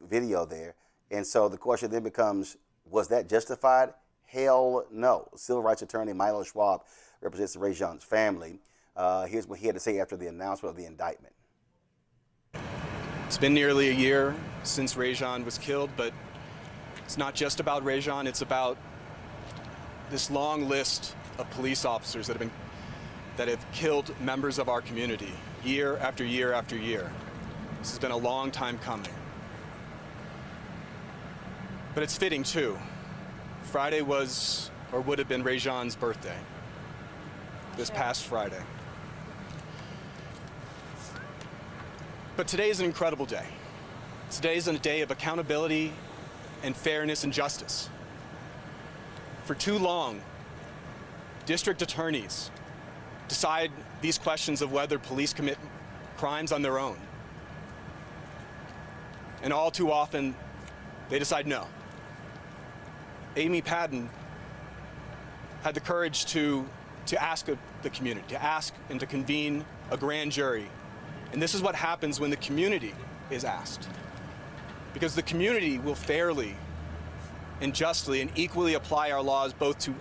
video there. And so the question then becomes, was that justified? Hell no. Civil rights attorney Milo Schwab represents Rajon's family. Here's what he had to say after the announcement of the indictment. It's been nearly a year since Rajon was killed, but it's not just about Rajon. It's about this long list of police officers that have killed members of our community year after year after year. This has been a long time coming. But it's fitting too. Friday was, or would have been, Rajon's birthday. This past Friday. But today is an incredible day. Today is a day of accountability and fairness and justice. For too long, district attorneys decide these questions of whether police commit crimes on their own. And all too often, they decide no. Amy Padden had the courage to ask the community, to ask and to convene a grand jury. And this is what happens when the community is asked. Because the community will fairly and justly and equally apply our laws both to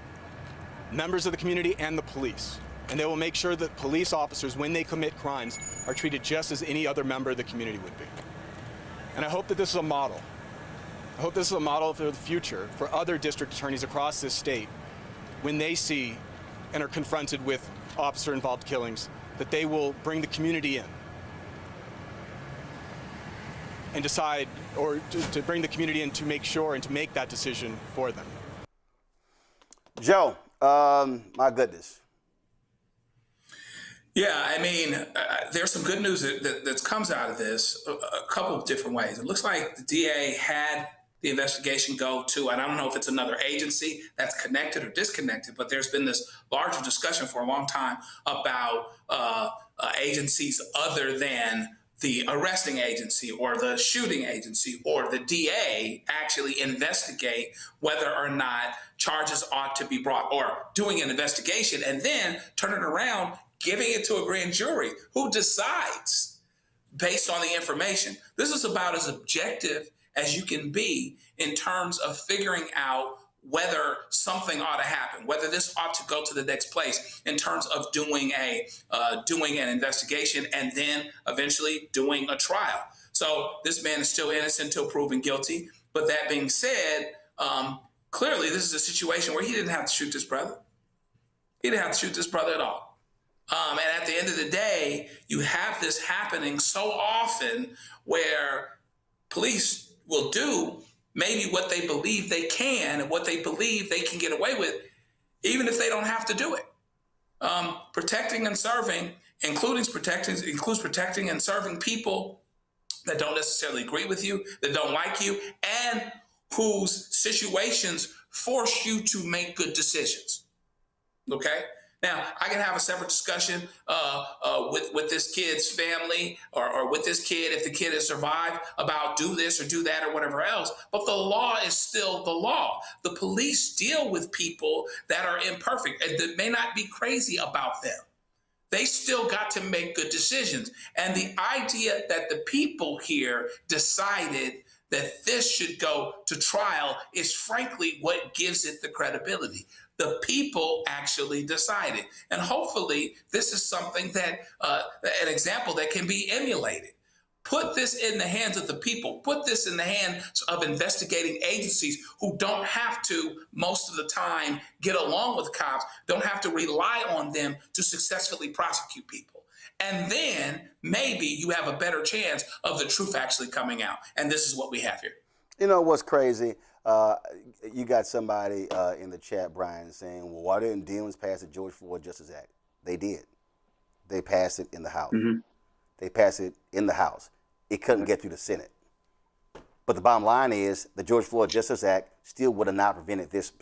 members of the community and the police. And they will make sure that police officers, when they commit crimes, are treated just as any other member of the community would be. And I hope that this is a model. I hope this is a model for the future for other district attorneys across this state when they see and are confronted with officer-involved killings, that they will bring the community in and decide, or to bring the community in to make sure and to make that decision for them. Joe, my goodness. Yeah, I mean, there's some good news that comes out of this a couple of different ways. It looks like the DA had the investigation go to, and I don't know if it's another agency that's connected or disconnected, but there's been this larger discussion for a long time about agencies other than the arresting agency or the shooting agency or the DA actually investigate whether or not charges ought to be brought, or doing an investigation and then turn it around, giving it to a grand jury who decides based on the information. This is about as objective as you can be in terms of figuring out whether something ought to happen, whether this ought to go to the next place in terms of doing an investigation and then eventually doing a trial. So this man is still innocent until proven guilty. But that being said, clearly this is a situation where he didn't have to shoot this brother. He didn't have to shoot this brother at all. And at the end of the day, you have this happening so often where police will do maybe what they believe they can and what they believe they can get away with, even if they don't have to do it. Protecting and serving includes protecting and serving people that don't necessarily agree with you, that don't like you, and whose situations force you to make good decisions. Okay? Now, I can have a separate discussion with this kid's family or with this kid, if the kid has survived, about do this or do that or whatever else. But the law is still the law. The police deal with people that are imperfect and that may not be crazy about them. They still got to make good decisions. And the idea that the people here decided that this should go to trial is frankly what gives it the credibility. The people actually decided. And hopefully this is something that, an example that can be emulated. Put this in the hands of the people. Put this in the hands of investigating agencies who don't have to, most of the time, get along with cops, don't have to rely on them to successfully prosecute people. And then maybe you have a better chance of the truth actually coming out. And this is what we have here. You know what's crazy? You got somebody in the chat, Brian, saying, well, why didn't demons pass the George Floyd Justice Act? They did. They passed it in the House. Mm-hmm. They passed it in the House. It couldn't get through the Senate. But the bottom line is the George Floyd Justice Act still would have not prevented this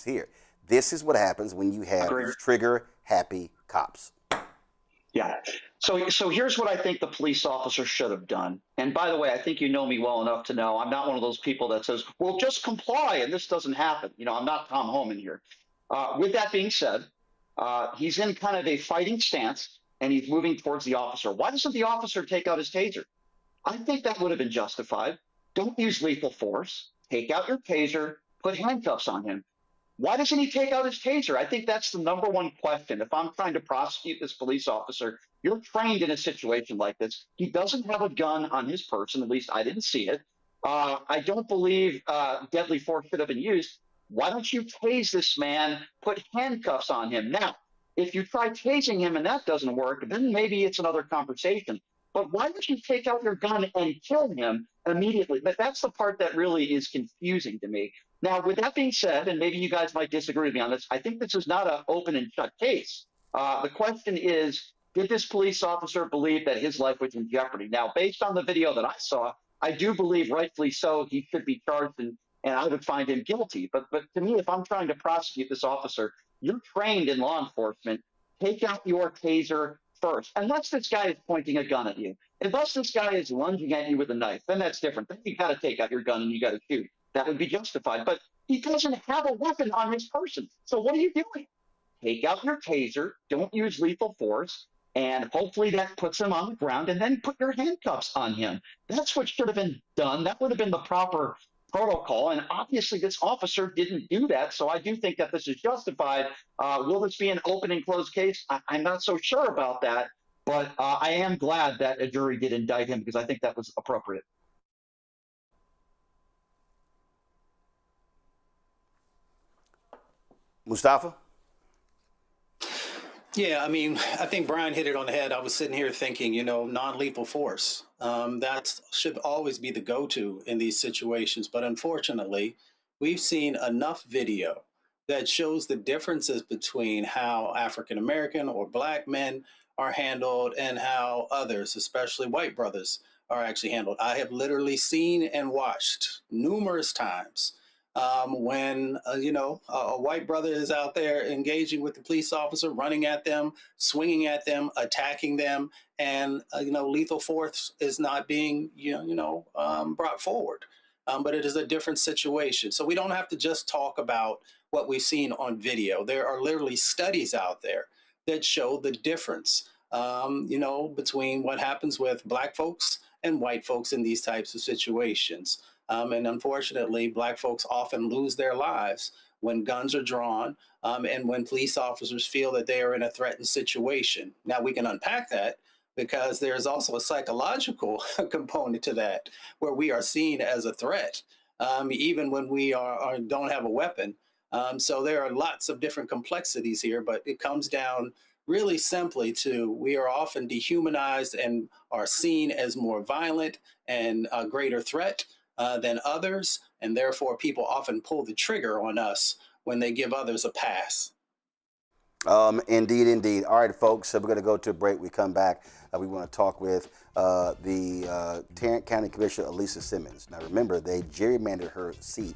here. This is what happens when you have trigger-happy cops. Yeah. So here's what I think the police officer should have done. And by the way, I think you know me well enough to know I'm not one of those people that says, well, just comply and this doesn't happen. You know, I'm not Tom Homan here. With that being said, he's in kind of a fighting stance and he's moving towards the officer. Why doesn't the officer take out his taser? I think that would have been justified. Don't use lethal force. Take out your taser, put handcuffs on him. Why doesn't he take out his taser? I think that's the number one question. If I'm trying to prosecute this police officer, you're trained in a situation like this. He doesn't have a gun on his person. At least I didn't see it. I don't believe deadly force should have been used. Why don't you tase this man, put handcuffs on him? Now, if you try tasing him and that doesn't work, then maybe it's another conversation. But why don't you take out your gun and kill him immediately? But that's the part that really is confusing to me. Now, with that being said, and maybe you guys might disagree with me on this, I think this is not an open and shut case. The question is, did this police officer believe that his life was in jeopardy? Now, based on the video that I saw, I do believe rightfully so he should be charged and I would find him guilty. But to me, if I'm trying to prosecute this officer, you're trained in law enforcement. Take out your taser first, unless this guy is pointing a gun at you. Unless this guy is lunging at you with a knife, then that's different. Then you got to take out your gun and you got to shoot. That would be justified. But he doesn't have a weapon on his person. So what are you doing? Take out your taser. Don't use lethal force. And hopefully that puts him on the ground, and then put your handcuffs on him. That's what should have been done. That would have been the proper protocol. And obviously this officer didn't do that. So I do think that this is justified. Will this be an open and closed case? I'm not so sure about that. But I am glad that a jury did indict him because I think that was appropriate. Mustafa? Yeah, I mean, I think Brian hit it on the head. I was sitting here thinking, you know, non-lethal force. That should always be the go-to in these situations. But unfortunately, we've seen enough video that shows the differences between how African-American or Black men are handled and how others, especially white brothers, are actually handled. I have literally seen and watched numerous times when, a white brother is out there engaging with the police officer, running at them, swinging at them, attacking them, and, lethal force is not being, brought forward. But it is a different situation. So we don't have to just talk about what we've seen on video. There are literally studies out there that show the difference, between what happens with Black folks and white folks in these types of situations. And unfortunately, Black folks often lose their lives when guns are drawn and when police officers feel that they are in a threatened situation. Now, we can unpack that because there's also a psychological component to that where we are seen as a threat, even when we don't have a weapon. So there are lots of different complexities here, but it comes down really simply to, we are often dehumanized and are seen as more violent and a greater threat than others. And therefore, people often pull the trigger on us when they give others a pass. Indeed, indeed. All right, folks, so we're going to go to a break. We come back. We want to talk with the Tarrant County Commissioner, Elisa Simmons. Now, remember, they gerrymandered her seat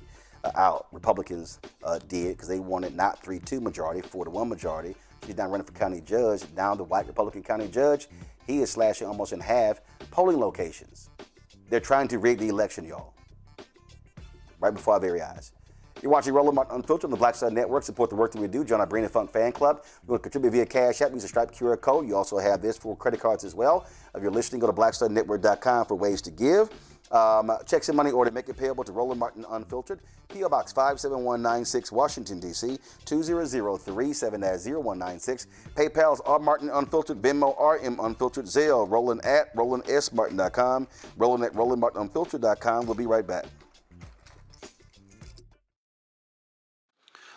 out. Republicans did, because they wanted not 3-2 majority, 4-1 majority. She's now running for county judge. Now the white Republican county judge, he is slashing almost in half polling locations. They're trying to rig the election, y'all, right before our very eyes. You're watching Roland Martin Unfiltered on the Black Star Network. Support the work that we do. Join our Brain and Funk fan club. You want to contribute via Cash App, use a Stripe QR code. You also have this for credit cards as well. If you're listening, go to blackstarnetwork.com for ways to give. Checks and money order, make it payable to Roland Martin Unfiltered. P.O. Box 57196, Washington, D.C. 20037-0196. PayPal's R Martin Unfiltered, Venmo RM Unfiltered, Zelle, Roland at RolandSMartin.com, Roland at RolandMartinUnfiltered.com. We'll be right back.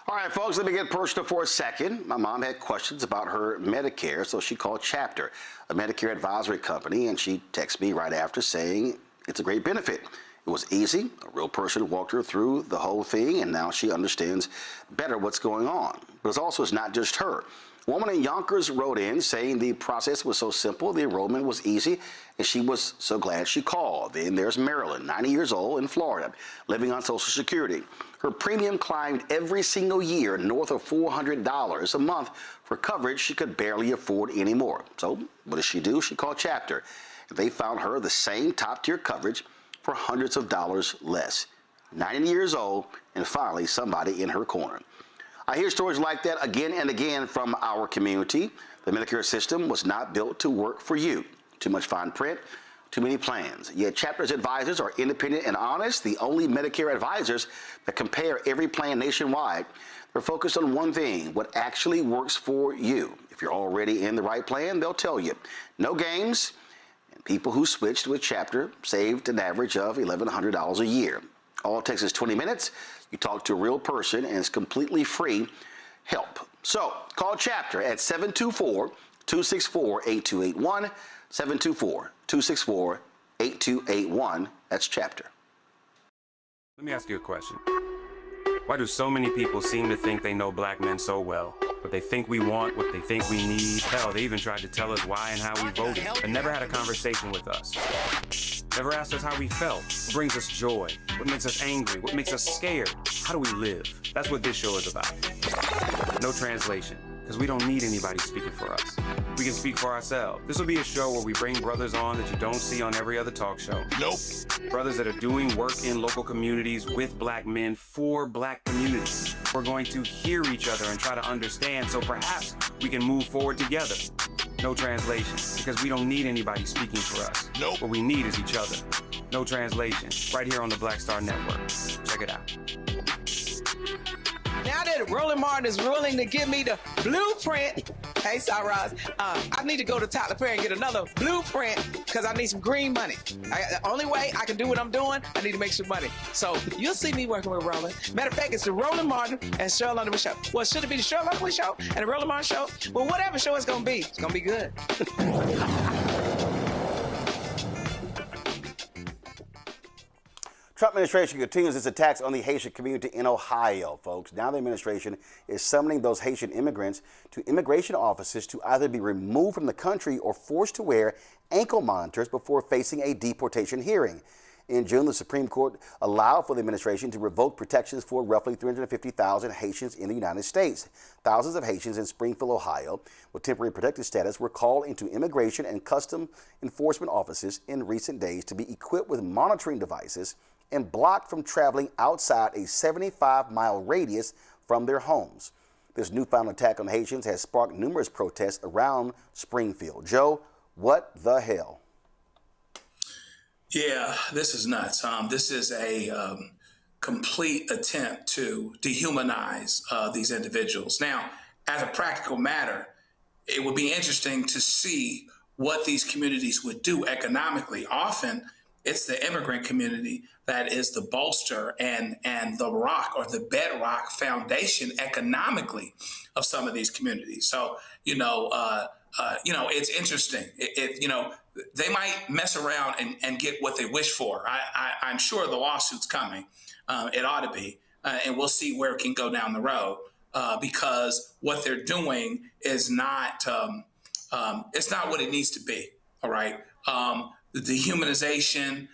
All right, folks, let me get personal for a second. My mom had questions about her Medicare, so she called Chapter, a Medicare advisory company, and she texted me right after saying it's a great benefit. It was easy. A real person walked her through the whole thing, and now she understands better what's going on. But it's not just her. A woman in Yonkers wrote in saying the process was so simple, the enrollment was easy, and she was so glad she called. Then there's Marilyn, 90 years old, in Florida, living on Social Security. Her premium climbed every single year north of $400 a month for coverage she could barely afford anymore. So what does she do? She called Chapter. They found her the same top-tier coverage for hundreds of dollars less. 90 years old, and finally somebody in her corner. I hear stories like that again and again from our community. The Medicare system was not built to work for you. Too much fine print, too many plans. Yet Chapter's advisors are independent and honest, the only Medicare advisors that compare every plan nationwide. They're focused on one thing, what actually works for you. If you're already in the right plan, they'll tell you. No games, and people who switched with Chapter saved an average of $1,100 a year. All it takes is 20 minutes. You talk to a real person, and it's completely free help. So call Chapter at 724-264-8281, 724-264-8281. That's Chapter. Let me ask you a question. Why do so many people seem to think they know black men so well? What they think we want, what they think we need. Hell, they even tried to tell us why and how we voted, and never had a conversation with us. Never asked us how we felt, what brings us joy, what makes us angry, what makes us scared. How do we live? That's what this show is about. No translation, because we don't need anybody speaking for us. We can speak for ourselves. This will be a show where we bring brothers on that you don't see on every other talk show. Nope. Brothers that are doing work in local communities with black men for black communities. We're going to hear each other and try to understand, so perhaps we can move forward together. No translation, because we don't need anybody speaking for us. Nope. What we need is each other. No translation, right here on the Black Star Network. Check it out. Now that Roland Martin is willing to give me the blueprint, hey, Cyrus, I need to go to Tyler Perry and get another blueprint because I need some green money. The only way I can do what I'm doing, I need to make some money. So you'll see me working with Roland. Matter of fact, it's the Roland Martin and Cheryl Underwood show. Well, should it be the Cheryl Underwood show and the Roland Martin show? Well, whatever show it's going to be good. Trump administration continues its attacks on the Haitian community in Ohio, folks. Now the administration is summoning those Haitian immigrants to immigration offices to either be removed from the country or forced to wear ankle monitors before facing a deportation hearing. In June, the Supreme Court allowed for the administration to revoke protections for roughly 350,000 Haitians in the United States. Thousands of Haitians in Springfield, Ohio, with temporary protected status were called into immigration and custom enforcement offices in recent days to be equipped with monitoring devices and blocked from traveling outside a 75-mile radius from their homes. This newfound attack on Haitians has sparked numerous protests around Springfield. Joe, what the hell? Yeah, this is nuts. This is a complete attempt to dehumanize these individuals. Now, as a practical matter, it would be interesting to see what these communities would do economically. Often, it's the immigrant community that is the bolster and the rock or the bedrock foundation economically of some of these communities. So, it's interesting. They might mess around and get what they wish for. I'm sure the lawsuit's coming. It ought to be. And we'll see where it can go down the road because what they're doing is not, it's not what it needs to be. All right. The dehumanization,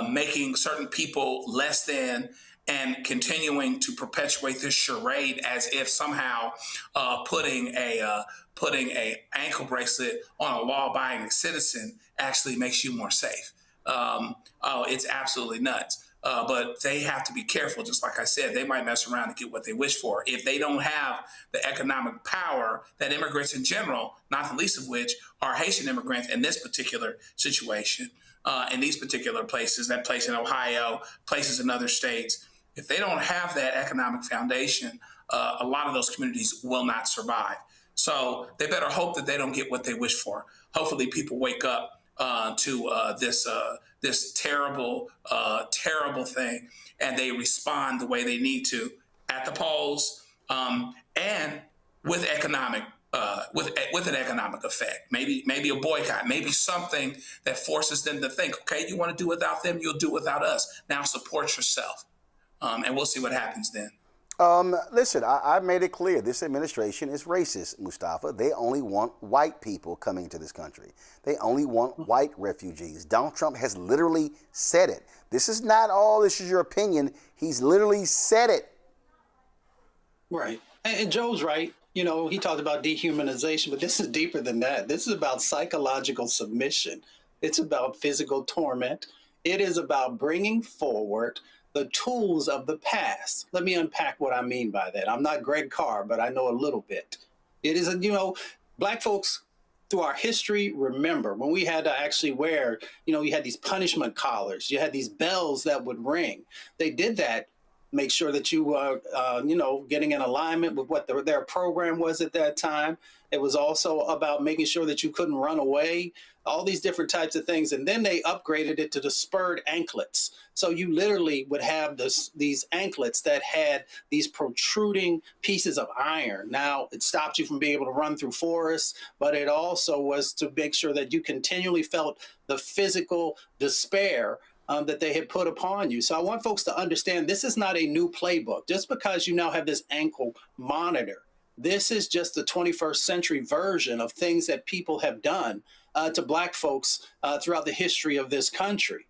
making certain people less than, and continuing to perpetuate this charade as if somehow putting a ankle bracelet on a law-abiding citizen actually makes you more safe. It's absolutely nuts. But they have to be careful. Just like I said, they might mess around and get what they wish for. If they don't have the economic power that immigrants in general, not the least of which are Haitian immigrants in this particular situation, in these particular places, that place in Ohio, places in other states, if they don't have that economic foundation, a lot of those communities will not survive. So they better hope that they don't get what they wish for. Hopefully people wake up to this terrible, terrible thing, and they respond the way they need to at the polls, and with economic, with an economic effect. Maybe a boycott, maybe something that forces them to think, okay, you want to do without them, you'll do without us. Now support yourself, and we'll see what happens then. Listen, I made it clear this administration is racist, Mustafa. They only want white people coming into this country. They only want white refugees. Donald Trump has literally said it. This is not all, this is your opinion. He's literally said it. Right. And Joe's right. He talked about dehumanization, but this is deeper than that. This is about psychological submission. It's about physical torment. It is about bringing forward the tools of the past. Let me unpack what I mean by that. I'm not Greg Carr, but I know a little bit. It is, Black folks through our history, remember when we had to actually wear, you had these punishment collars, you had these bells that would ring. They did that, make sure that you were, getting in alignment with what their program was at that time. It was also about making sure that you couldn't run away, all these different types of things. And then they upgraded it to the spurred anklets. So you literally would have these anklets that had these protruding pieces of iron. Now, it stopped you from being able to run through forests, but it also was to make sure that you continually felt the physical despair that they had put upon you. So I want folks to understand this is not a new playbook. Just because you now have this ankle monitor, this is just the 21st century version of things that people have done to Black folks throughout the history of this country.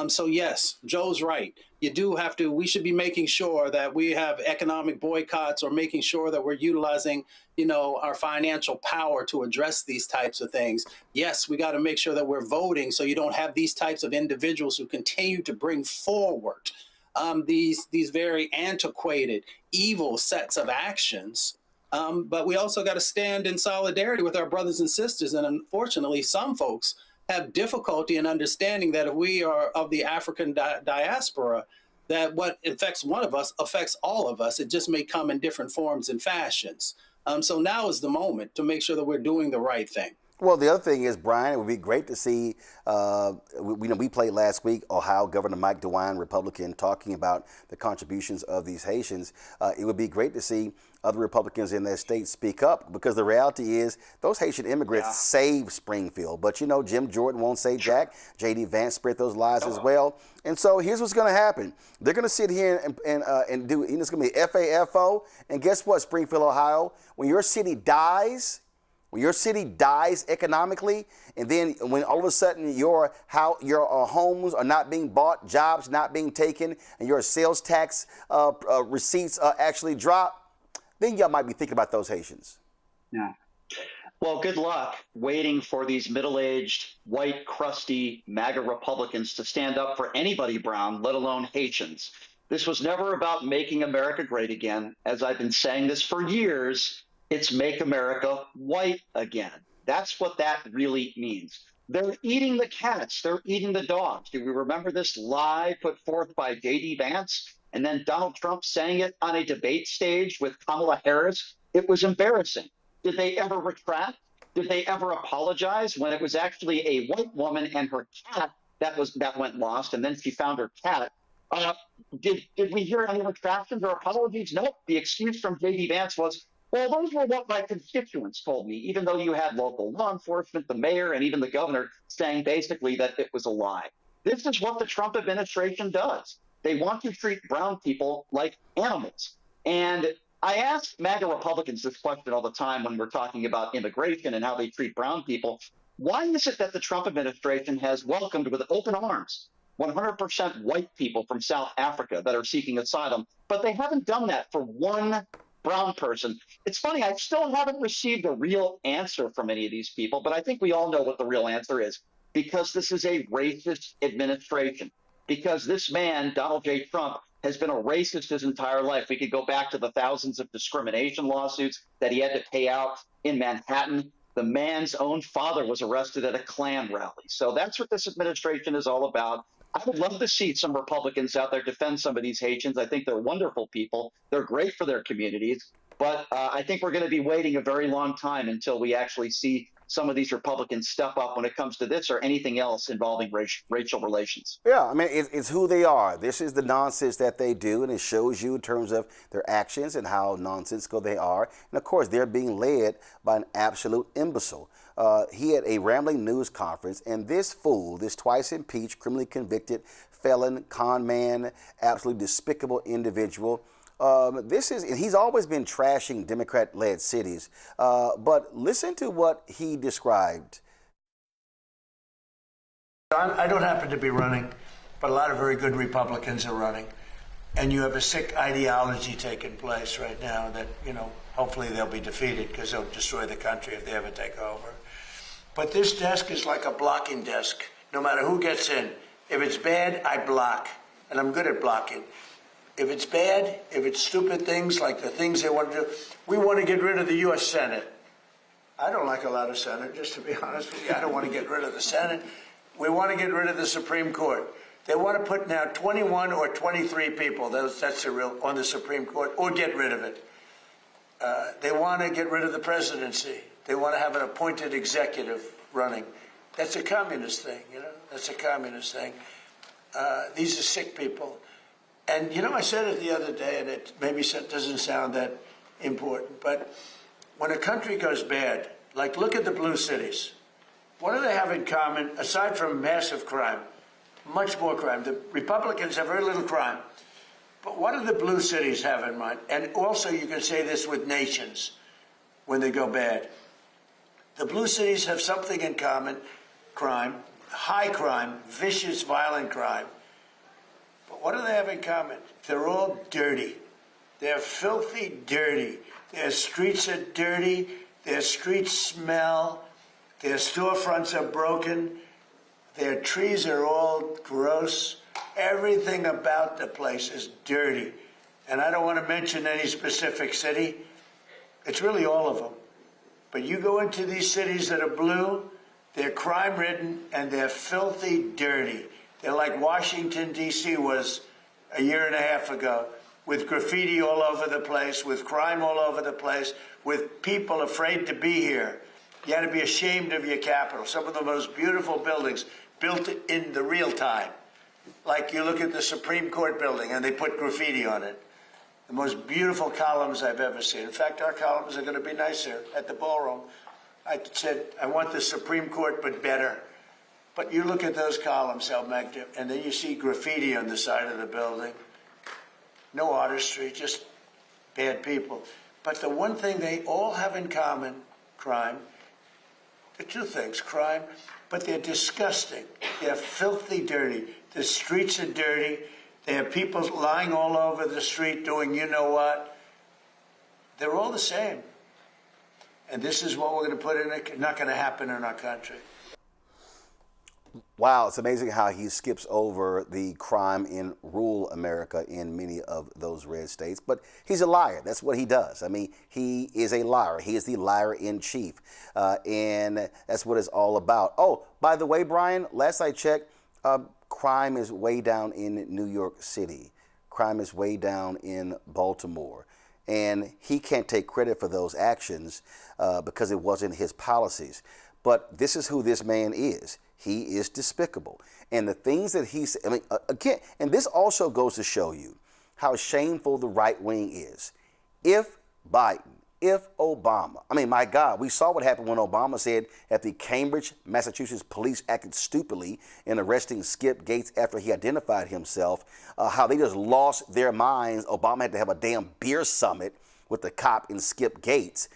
So yes, Joe's right. We should be making sure that we have economic boycotts or making sure that we're utilizing, our financial power to address these types of things. Yes, we got to make sure that we're voting so you don't have these types of individuals who continue to bring forward these very antiquated, evil sets of actions. But we also got to stand in solidarity with our brothers and sisters. And unfortunately, some folks have difficulty in understanding that if we are of the African diaspora, that what affects one of us affects all of us. It just may come in different forms and fashions. So now is the moment to make sure that we're doing the right thing. Well, the other thing is, Brian, it would be great to see, we played last week Ohio Governor Mike DeWine, Republican, talking about the contributions of these Haitians. It would be great to see other Republicans in that state speak up, because the reality is those Haitian immigrants saved Springfield. But, Jim Jordan won't say jack. J.D. Vance spread those lies as well. And so here's what's going to happen. They're going to sit here and do, it's going to be FAFO. And guess what, Springfield, Ohio? When your city dies economically, and then when all of a sudden your homes are not being bought, jobs not being taken, and your sales tax receipts actually drop, then y'all might be thinking about those Haitians. Yeah. Well, good luck waiting for these middle-aged, white, crusty MAGA Republicans to stand up for anybody brown, let alone Haitians. This was never about making America great again. As I've been saying this for years, it's make America white again. That's what that really means. They're eating the cats. They're eating the dogs. Do we remember this lie put forth by J.D. Vance and then Donald Trump saying it on a debate stage with Kamala Harris? It was embarrassing. Did they ever retract? Did they ever apologize when it was actually a white woman and her cat that went lost, and then she found her cat. Did we hear any retractions or apologies? Nope. The excuse from J.D. Vance was, well, those were what my constituents told me, even though you had local law enforcement, the mayor, and even the governor saying basically that it was a lie. This is what the Trump administration does. They want to treat brown people like animals. And I ask MAGA Republicans this question all the time when we're talking about immigration and how they treat brown people. Why is it that the Trump administration has welcomed with open arms 100% white people from South Africa that are seeking asylum, but they haven't done that for one brown person? It's funny, I still haven't received a real answer from any of these people, but I think we all know what the real answer is, because this is a racist administration, because this man, Donald J. Trump, has been a racist his entire life. We could go back to the thousands of discrimination lawsuits that he had to pay out in Manhattan. The man's own father was arrested at a Klan rally. So that's what this administration is all about. I would love to see some Republicans out there defend some of these Haitians. I think they're wonderful people. They're great for their communities. But I think we're going to be waiting a very long time until we actually see some of these Republicans step up when it comes to this or anything else involving racial relations. Yeah, I mean, it's who they are. This is the nonsense that they do, and it shows you in terms of their actions and how nonsensical they are. And of course, they're being led by an absolute imbecile. He had a rambling news conference, and this fool, this twice impeached, criminally convicted felon, con man, absolutely despicable individual, he's always been trashing Democrat-led cities, but listen to what he described. I don't happen to be running, but a lot of very good Republicans are running. And you have a sick ideology taking place right now that, hopefully they'll be defeated because they'll destroy the country if they ever take over. But this desk is like a blocking desk, no matter who gets in. If it's bad, I block, and I'm good at blocking. If it's bad, if it's stupid things like the things they want to do, we want to get rid of the U.S. Senate. I don't like a lot of Senate, just to be honest with you. I don't want to get rid of the Senate. We want to get rid of the Supreme Court. They want to put now 21 or 23 people, that's the real, on the Supreme Court, or get rid of it. They want to get rid of the presidency. They want to have an appointed executive running. That's a communist thing, That's a communist thing. These are sick people. And, I said it the other day, and it maybe doesn't sound that important, but when a country goes bad, like look at the blue cities, what do they have in common, aside from massive crime? Much more crime. The Republicans have very little crime. But what do the blue cities have in mind? And also you can say this with nations when they go bad. The blue cities have something in common, crime, high crime, vicious, violent crime. But what do they have in common? They're all dirty. They're filthy dirty. Their streets are dirty. Their streets smell. Their storefronts are broken. Their trees are all gross. Everything about the place is dirty. And I don't want to mention any specific city. It's really all of them. But you go into these cities that are blue, they're crime-ridden, and they're filthy dirty. They're like Washington, D.C. was a year and a half ago, with graffiti all over the place, with crime all over the place, with people afraid to be here. You had to be ashamed of your capital. Some of the most beautiful buildings built in the real time. Like you look at the Supreme Court building and they put graffiti on it. The most beautiful columns I've ever seen. In fact, our columns are going to be nicer at the ballroom. I said, I want the Supreme Court, but better. But you look at those columns, how magnificent, and then you see graffiti on the side of the building. No artistry, just bad people. But the one thing they all have in common, crime, the two things, crime, but they're disgusting. They're filthy dirty. The streets are dirty. They have people lying all over the street doing you know what. They're all the same. And this is what we're going to put in it. Not going to happen in our country. Wow, it's amazing how he skips over the crime in rural America in many of those red states. But he's a liar. That's what he does. I mean, he is a liar. He is the liar in chief. And that's what it's all about. Oh, by the way, Brian, last I checked, crime is way down in New York City. Crime is way down in Baltimore. And he can't take credit for those actions because it wasn't his policies. But this is who this man is. He is despicable. And the things that he's, I mean, again, and this also goes to show you how shameful the right wing is. If Biden, if Obama, I mean, my God, we saw what happened when Obama said that the Cambridge, Massachusetts police acted stupidly in arresting Skip Gates after he identified himself, how they just lost their minds. Obama had to have a damn beer summit with the cop and Skip Gates.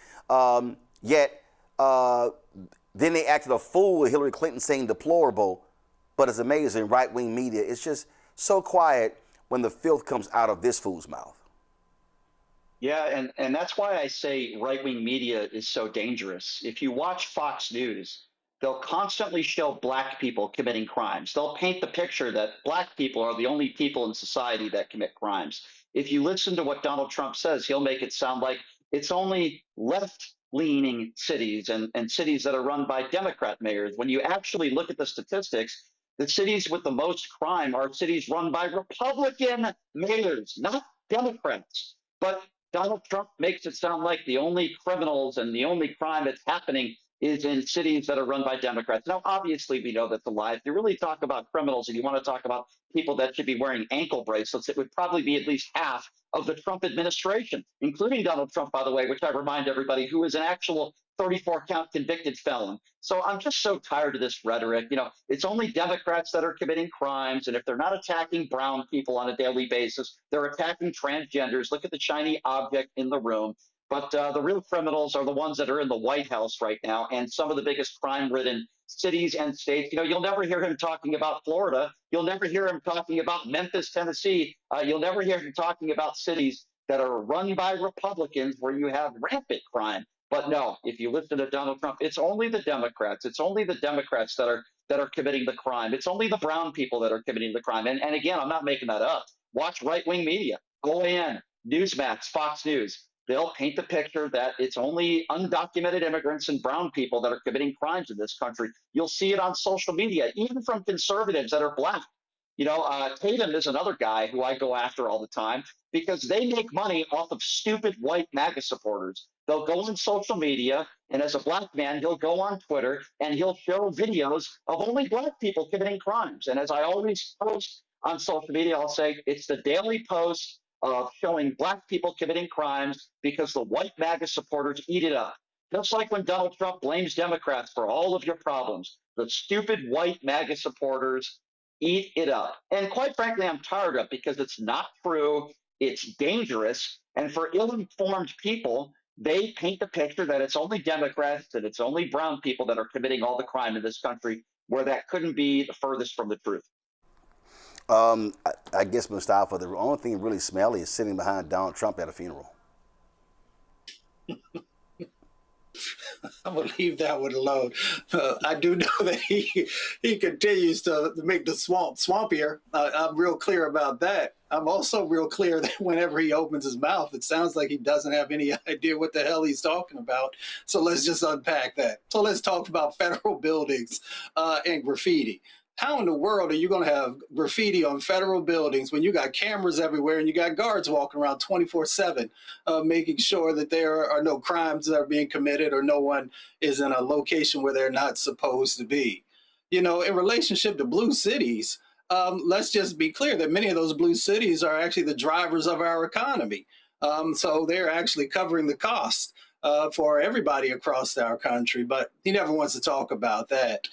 Yet, then they acted a fool with Hillary Clinton saying deplorable, but it's amazing, right-wing media, it's just so quiet when the filth comes out of this fool's mouth. Yeah, and that's why I say right-wing media is so dangerous. If you watch Fox News, they'll constantly show black people committing crimes. They'll paint the picture that black people are the only people in society that commit crimes. If you listen to what Donald Trump says, he'll make it sound like it's only left-leaning cities and cities that are run by Democrat mayors. When you actually look at the statistics, the cities with the most crime are cities run by Republican mayors, not Democrats. But Donald Trump makes it sound like the only criminals and the only crime that's happening is in cities that are run by Democrats. Now, obviously, we know that's a lie. If you really talk about criminals and you want to talk about people that should be wearing ankle bracelets, it would probably be at least half of the Trump administration, including Donald Trump, by the way, which I remind everybody, who is an actual 34-count convicted felon. So I'm just so tired of this rhetoric. You know, it's only Democrats that are committing crimes. And if they're not attacking brown people on a daily basis, they're attacking transgenders. Look at the shiny object in the room. But the real criminals are the ones that are in the White House right now and some of the biggest crime-ridden cities and states. You know, you'll never hear him talking about Florida. You'll never hear him talking about Memphis, Tennessee. You'll never hear him talking about cities that are run by Republicans where you have rampant crime. But no, if you listen to Donald Trump, it's only the Democrats. It's only the Democrats that are committing the crime. It's only the brown people that are committing the crime. And again, I'm not making that up. Watch right-wing media, OAN, Newsmax, Fox News. They'll paint the picture that it's only undocumented immigrants and brown people that are committing crimes in this country. You'll see it on social media, even from conservatives that are black. You know, Tatum is another guy who I go after all the time because they make money off of stupid white MAGA supporters. They'll go on social media, and as a black man, he'll go on Twitter and he'll show videos of only black people committing crimes. And as I always post on social media, I'll say it's the daily post of showing black people committing crimes because the white MAGA supporters eat it up. Just like when Donald Trump blames Democrats for all of your problems, the stupid white MAGA supporters eat it up. And quite frankly, I'm tired of it because it's not true. It's dangerous. And for ill-informed people, they paint the picture that it's only Democrats and it's only brown people that are committing all the crime in this country, where that couldn't be the furthest from the truth. I guess, Mustafa, the only thing really smelly is sitting behind Donald Trump at a funeral. I'm gonna leave that one alone. I do know that he continues to make the swamp swampier. I'm real clear about that. I'm also real clear that whenever he opens his mouth, it sounds like he doesn't have any idea what the hell he's talking about. So let's just unpack that. So let's talk about federal buildings and graffiti. How in the world are you going to have graffiti on federal buildings when you got cameras everywhere and you got guards walking around 24/7, making sure that there are no crimes that are being committed or no one is in a location where they're not supposed to be? You know, in relationship to blue cities, let's just be clear that many of those blue cities are actually the drivers of our economy. So they're actually covering the cost for everybody across our country, but he never wants to talk about that.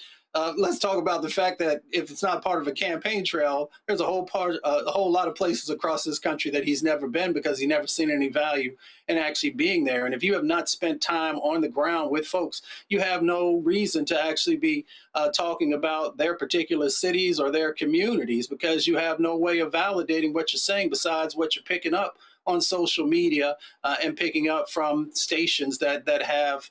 Let's talk about the fact that if it's not part of a campaign trail, there's a whole lot of places across this country that he's never been because he's never seen any value in actually being there. And if you have not spent time on the ground with folks, you have no reason to actually be talking about their particular cities or their communities because you have no way of validating what you're saying besides what you're picking up on social media and picking up from stations that have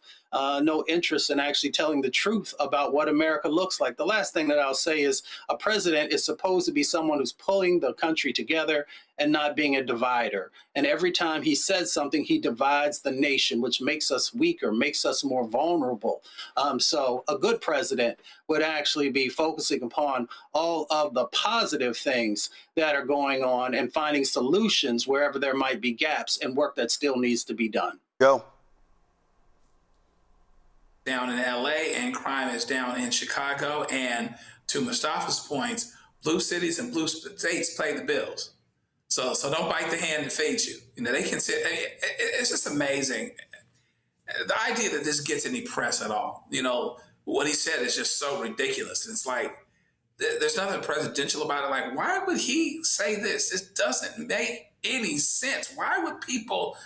no interest in actually telling the truth about what America looks like. The last thing that I'll say is a president is supposed to be someone who's pulling the country together and not being a divider. And every time he says something, he divides the nation, which makes us weaker, makes us more vulnerable. So a good president would actually be focusing upon all of the positive things that are going on and finding solutions wherever there might be gaps and work that still needs to be done. Joe. down in LA and crime is down in Chicago. And to Mustafa's points, blue cities and blue states pay the bills. So don't bite the hand that feeds you. You know, they can sit, it's just amazing. The idea that this gets any press at all, you know, what he said is just so ridiculous. It's like, there's nothing presidential about it. Like, why would he say this? This doesn't make any sense. Why would people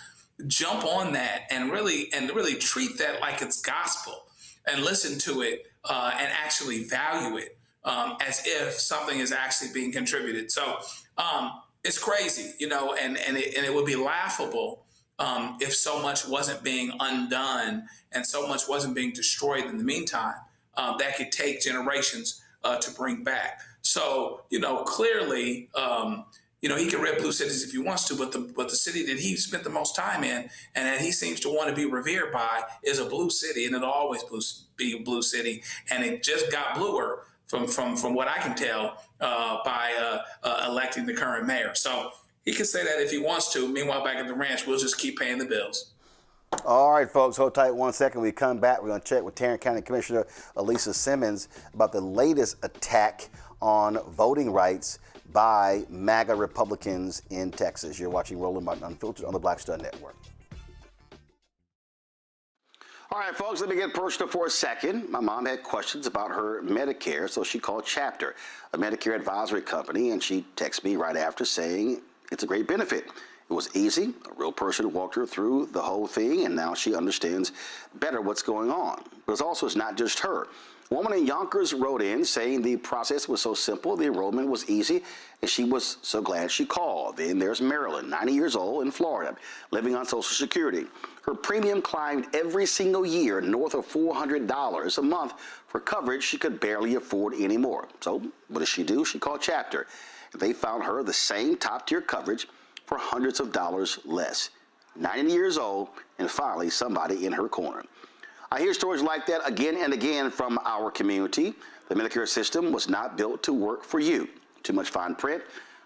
jump on that and really treat that like it's gospel and listen to it and actually value it as if something is actually being contributed? So it's crazy, you know, and it would be laughable if so much wasn't being undone and so much wasn't being destroyed in the meantime that could take generations to bring back. So, you know, clearly, you know, he can red blue cities if he wants to, but the city that he spent the most time in and that he seems to want to be revered by is a blue city, and it'll always be a blue city. And it just got bluer from what I can tell by electing the current mayor. So he can say that if he wants to. Meanwhile, back at the ranch, we'll just keep paying the bills. All right, folks, hold tight 1 second. We come back. We're going to check with Tarrant County Commissioner Elisa Simmons about the latest attack on voting rights by MAGA Republicans in Texas. You're watching Roland Martin Unfiltered on the Black Star Network. All right, folks, let me get personal for a second. My mom had questions about her Medicare, so she called Chapter, a Medicare advisory company, and she texted me right after saying it's a great benefit. It was easy. A real person walked her through the whole thing, and now she understands better what's going on. But it's not just her. A woman in Yonkers wrote in saying the process was so simple, the enrollment was easy, and she was so glad she called. Then there's Marilyn, 90 years old, in Florida, living on Social Security. Her premium climbed every single year north of $400 a month for coverage she could barely afford anymore. So what does she do? She called Chapter. They found her the same top-tier coverage for hundreds of dollars less. 90 years old, and finally somebody in her corner. I hear stories like that again and again from our community. The Medicare system was not built to work for you. Too much fine print,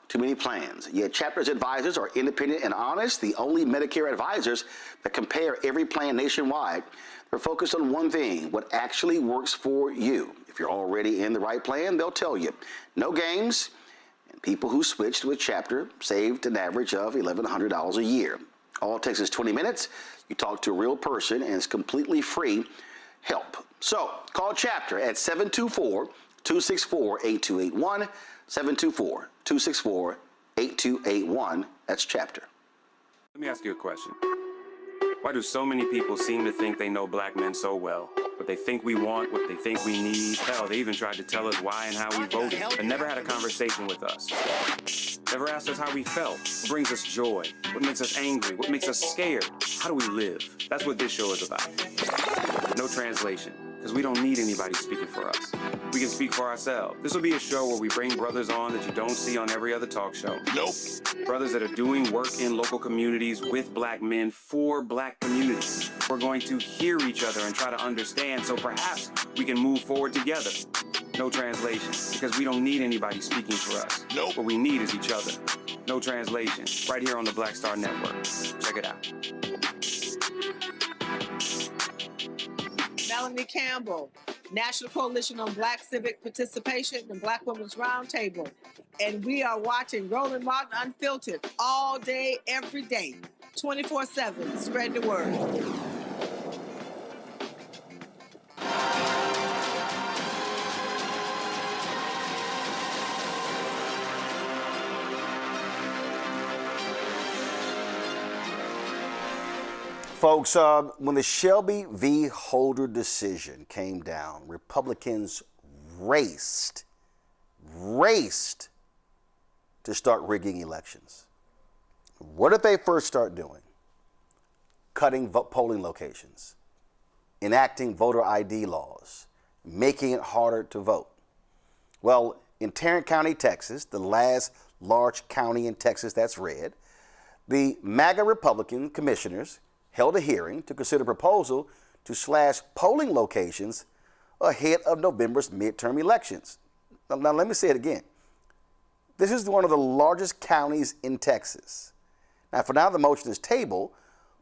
too many plans. Yet Chapter's advisors are independent and honest, the only Medicare advisors that compare every plan nationwide. They're focused on one thing, what actually works for you. If you're already in the right plan, they'll tell you. No games. People who switched with Chapter saved an average of $1,100 a year. All it takes is 20 minutes. You talk to a real person, and it's completely free help. So call Chapter at 724-264-8281, 724-264-8281. That's Chapter. Let me ask you a question. Why do so many people seem to think they know black men so well? What they think we want, what they think we need. Hell, they even tried to tell us why and how we voted, but never had a conversation with us. Never asked us how we felt, what brings us joy, what makes us angry, what makes us scared. How do we live? That's what this show is about. No translation, because we don't need anybody speaking for us. We can speak for ourselves. This will be a show where we bring brothers on that you don't see on every other talk show. Nope. Brothers that are doing work in local communities with black men for black communities. We're going to hear each other and try to understand so perhaps we can move forward together. No translation, because we don't need anybody speaking for us. Nope. What we need is each other. No translation, right here on the Black Star Network. Check it out. Melanie Campbell, National Coalition on Black Civic Participation and Black Women's Roundtable. And we are watching Roland Martin Unfiltered all day, every day, 24/7. Spread the word. Folks, when the Shelby v. Holder decision came down, Republicans raced to start rigging elections. What did they first start doing? Cutting polling locations, enacting voter ID laws, making it harder to vote. Well, in Tarrant County, Texas, the last large county in Texas that's red, the MAGA Republican commissioners held a hearing to consider a proposal to slash polling locations ahead of November's midterm elections. Now let me say it again. This is one of the largest counties in Texas. Now, for now, the motion is tabled,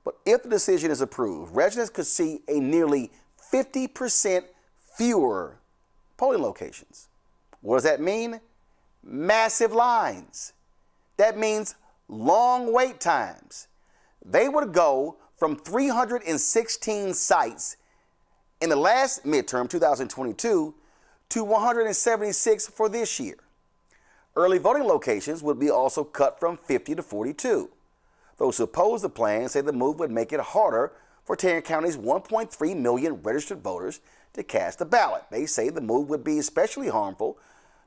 but if the decision is approved, residents could see a nearly 50% fewer polling locations. What does that mean? Massive lines. That means long wait times. They would go from 316 sites in the last midterm, 2022, to 176 for this year. Early voting locations would be also cut from 50 to 42. Those who oppose the plan say the move would make it harder for Tarrant County's 1.3 million registered voters to cast a ballot. They say the move would be especially harmful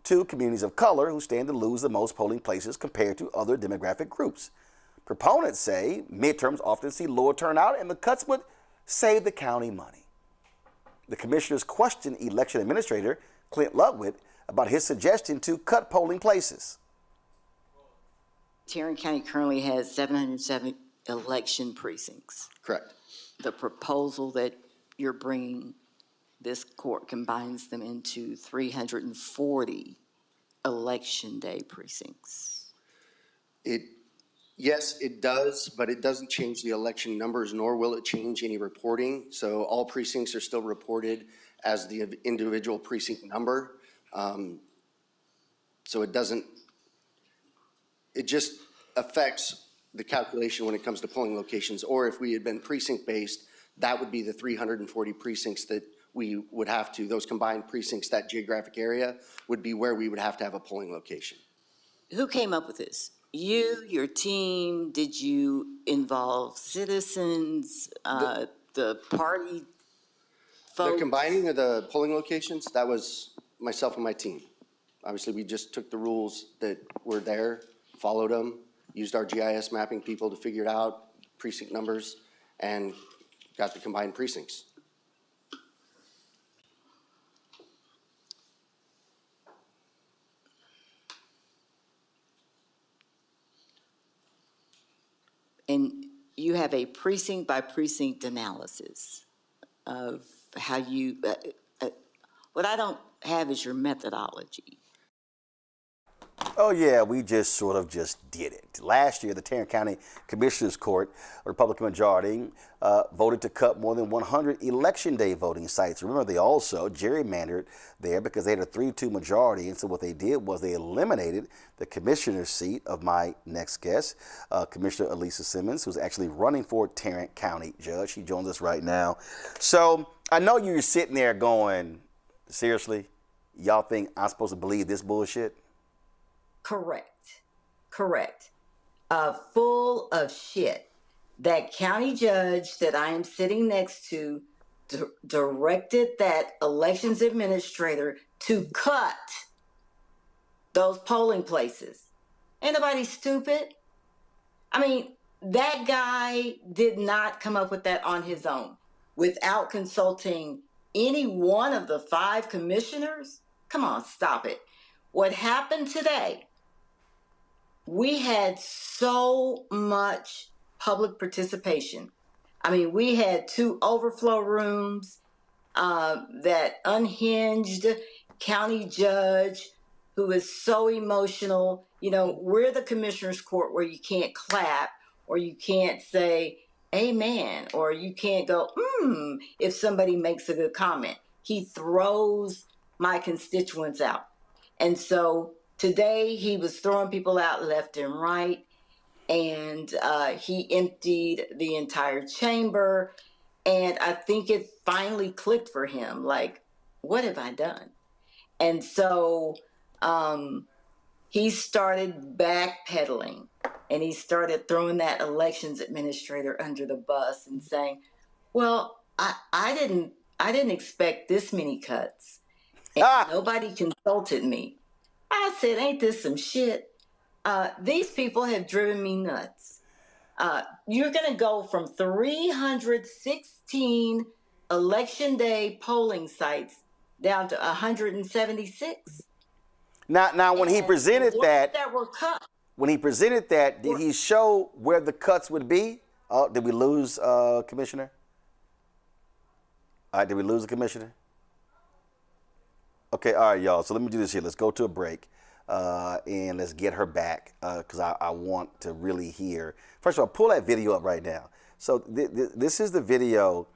to communities of color who stand to lose the most polling places compared to other demographic groups. Proponents say midterms often see lower turnout and the cuts would save the county money. The commissioners questioned election administrator Clint Ludwig about his suggestion to cut polling places. Tarrant County currently has 707 election precincts. Correct. The proposal that you're bringing, this court combines them into 340 election day precincts. Yes, it does, but it doesn't change the election numbers, nor will it change any reporting. So all precincts are still reported as the individual precinct number. So it just affects the calculation when it comes to polling locations. Or if we had been precinct-based, that would be the 340 precincts that we would have to, those combined precincts, that geographic area would be where we would have to have a polling location. Who came up with this? You, your team? Did you involve citizens, the party folks? The combining of the polling locations, that was myself and my team. Obviously, we just took the rules that were there, followed them, used our GIS mapping people to figure it out, precinct numbers, and got the combined precincts. And you have a precinct by precinct analysis of how you, what I don't have is your methodology. Oh yeah, we just sort of just did it. Last year, the Tarrant County Commissioners Court, a Republican majority, voted to cut more than 100 election day voting sites. Remember, they also gerrymandered there because they had a 3-2 majority, and so what they did was they eliminated the commissioner's seat of my next guest, Commissioner Elisa Simmons, who's actually running for Tarrant County judge. She joins us right now. So I know you're sitting there going, seriously, y'all think I'm supposed to believe this bullshit? Correct. Full of shit. That county judge that I am sitting next to directed that elections administrator to cut those polling places. Ain't nobody stupid. I mean, that guy did not come up with that on his own without consulting any one of the 5 commissioners. Come on, stop it. What happened today, we had so much public participation. I mean, we had 2 overflow rooms, that unhinged county judge who is so emotional. You know, we're the commissioner's court where you can't clap or you can't say amen or you can't go, if somebody makes a good comment. He throws my constituents out. And so today he was throwing people out left and right, and he emptied the entire chamber. And I think it finally clicked for him, like, what have I done? And so he started backpedaling, and he started throwing that elections administrator under the bus and saying, well, I didn't expect this many cuts, and nobody consulted me. I said, ain't this some shit? These people have driven me nuts. You're going to go from 316 election day polling sites down to 176. Now, when he presented that, were cut. When he presented that, did he show where the cuts would be? Oh, did we lose Commissioner? All right, did we lose the Commissioner? Okay, all right, y'all. So let me do this here. Let's go to a break and let's get her back because I want to really hear. First of all, pull that video up right now. So this is the video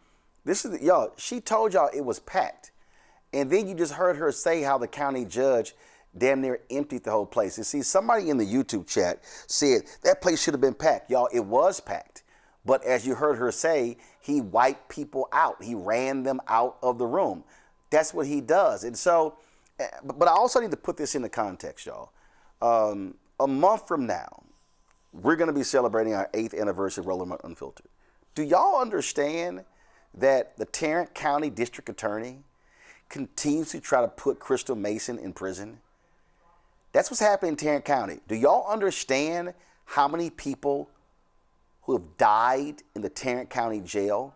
y'all, she told y'all it was packed. And then you just heard her say how the county judge damn near emptied the whole place. And see, somebody in the YouTube chat said that place should have been packed. Y'all, it was packed. But as you heard her say, he wiped people out. He ran them out of the room. That's what he does. And so, but I also need to put this into context, y'all. A month from now, we're going to be celebrating our 8th anniversary of Rolling Martin Unfiltered. Do y'all understand that the Tarrant County District Attorney continues to try to put Crystal Mason in prison? That's what's happening in Tarrant County. Do y'all understand how many people who have died in the Tarrant County jail?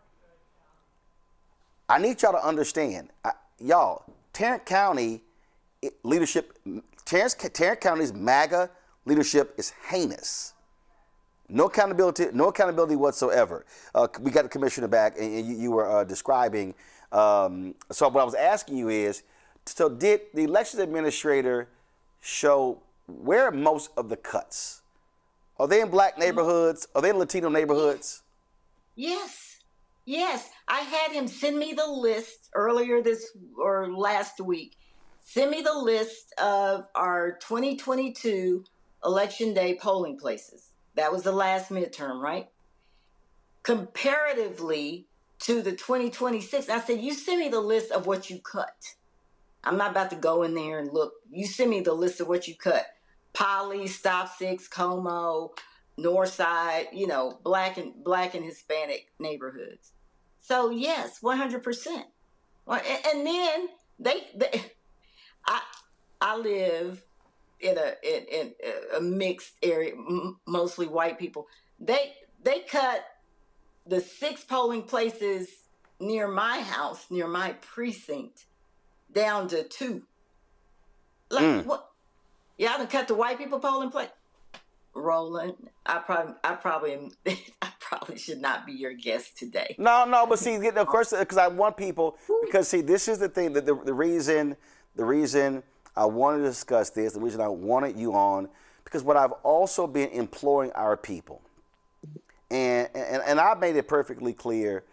I need y'all to understand. Y'all, Tarrant County leadership, Tarrant County's MAGA leadership is heinous. No accountability whatsoever. We got the commissioner back, and you were describing. So what I was asking you is, so did the elections administrator show where are most of the cuts? Are they in black neighborhoods? Are they in Latino neighborhoods? Yes. Yes. I had him send me the list earlier last week. Send me the list of our 2022 election day polling places. That was the last midterm, right? Comparatively to the 2026, I said, you send me the list of what you cut. I'm not about to go in there and look. You send me the list of what you cut. Poly, Stop Six, Como, Northside, black and Hispanic neighborhoods. So yes, 100%. And then I live in a mixed area, mostly white people. They cut the 6 polling places near my house, near my precinct, down to 2. What? Y'all done cut the white people polling place. Roland, I probably should not be your guest today. No, but see, of course, because I want people, because see, this is the thing, that the reason I wanted to discuss this, the reason I wanted you on, because what I've also been imploring our people, and I've made it perfectly clear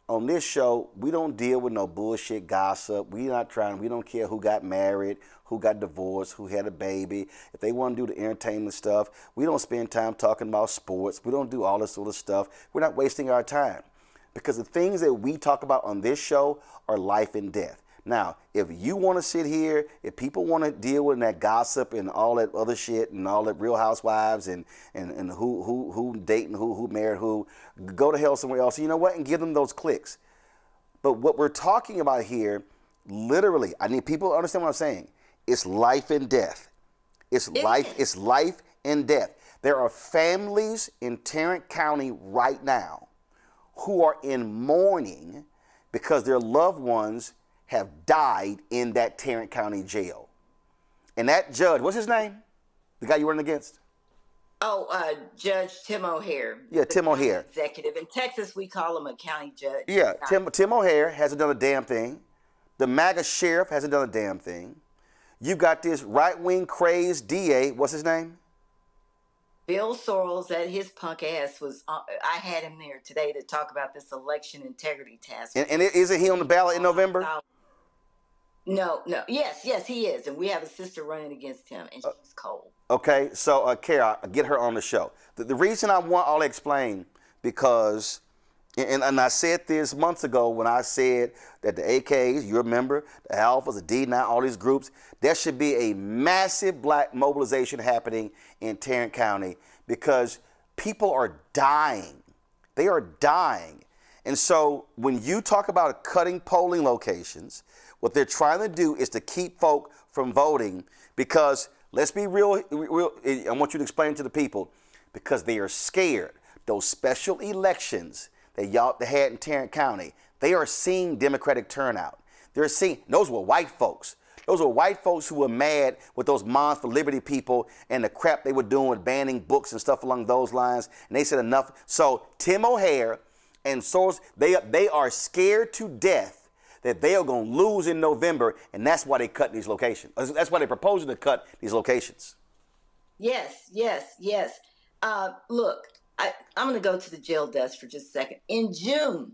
on this show, we don't deal with no bullshit gossip. We don't care who got married, who got divorced, who had a baby. If they want to do the entertainment stuff, we don't spend time talking about sports. We don't do all this sort of stuff. We're not wasting our time, because the things that we talk about on this show are life and death. Now, if you want to sit here, if people want to deal with that gossip and all that other shit and all that Real Housewives and who dating who married who, go to hell somewhere else. You know what? And give them those clicks. But what we're talking about here, literally, I need people to understand what I'm saying. It's life and death. It's life and death. There are families in Tarrant County right now who are in mourning because their loved ones have died in that Tarrant County jail. And that judge, what's his name? The guy you running against? Oh, Judge Tim O'Hare. Yeah, Tim O'Hare. Executive. In Texas, we call him a county judge. Yeah, Tim O'Hare hasn't done a damn thing. The MAGA sheriff hasn't done a damn thing. You got this right-wing crazed DA, what's his name? Bill Sorrells, that his punk ass was, I had him there today to talk about this election integrity task. And isn't he on the ballot in November? No. Yes, he is. And we have a sister running against him, and she's cold. Okay, so Kara, get her on the show. The reason I want all to explain, because, and I said this months ago when I said that the AKs, you remember, the Alphas, the D9, all these groups, there should be a massive black mobilization happening in Tarrant County, because people are dying. They are dying. And so when you talk about cutting polling locations, what they're trying to do is to keep folk from voting, because let's be real, I want you to explain to the people, because they are scared. Those special elections that y'all had in Tarrant County, they are seeing Democratic turnout. They're seeing, those were white folks. Those were white folks who were mad with those Moms for Liberty people and the crap they were doing with banning books and stuff along those lines. And they said enough. So Tim O'Hare and Soros, they are scared to death that they are going to lose in November, and that's why they cut these locations. That's why they're proposing to cut these locations. Yes. Look, I'm going to go to the jail desk for just a second. In June,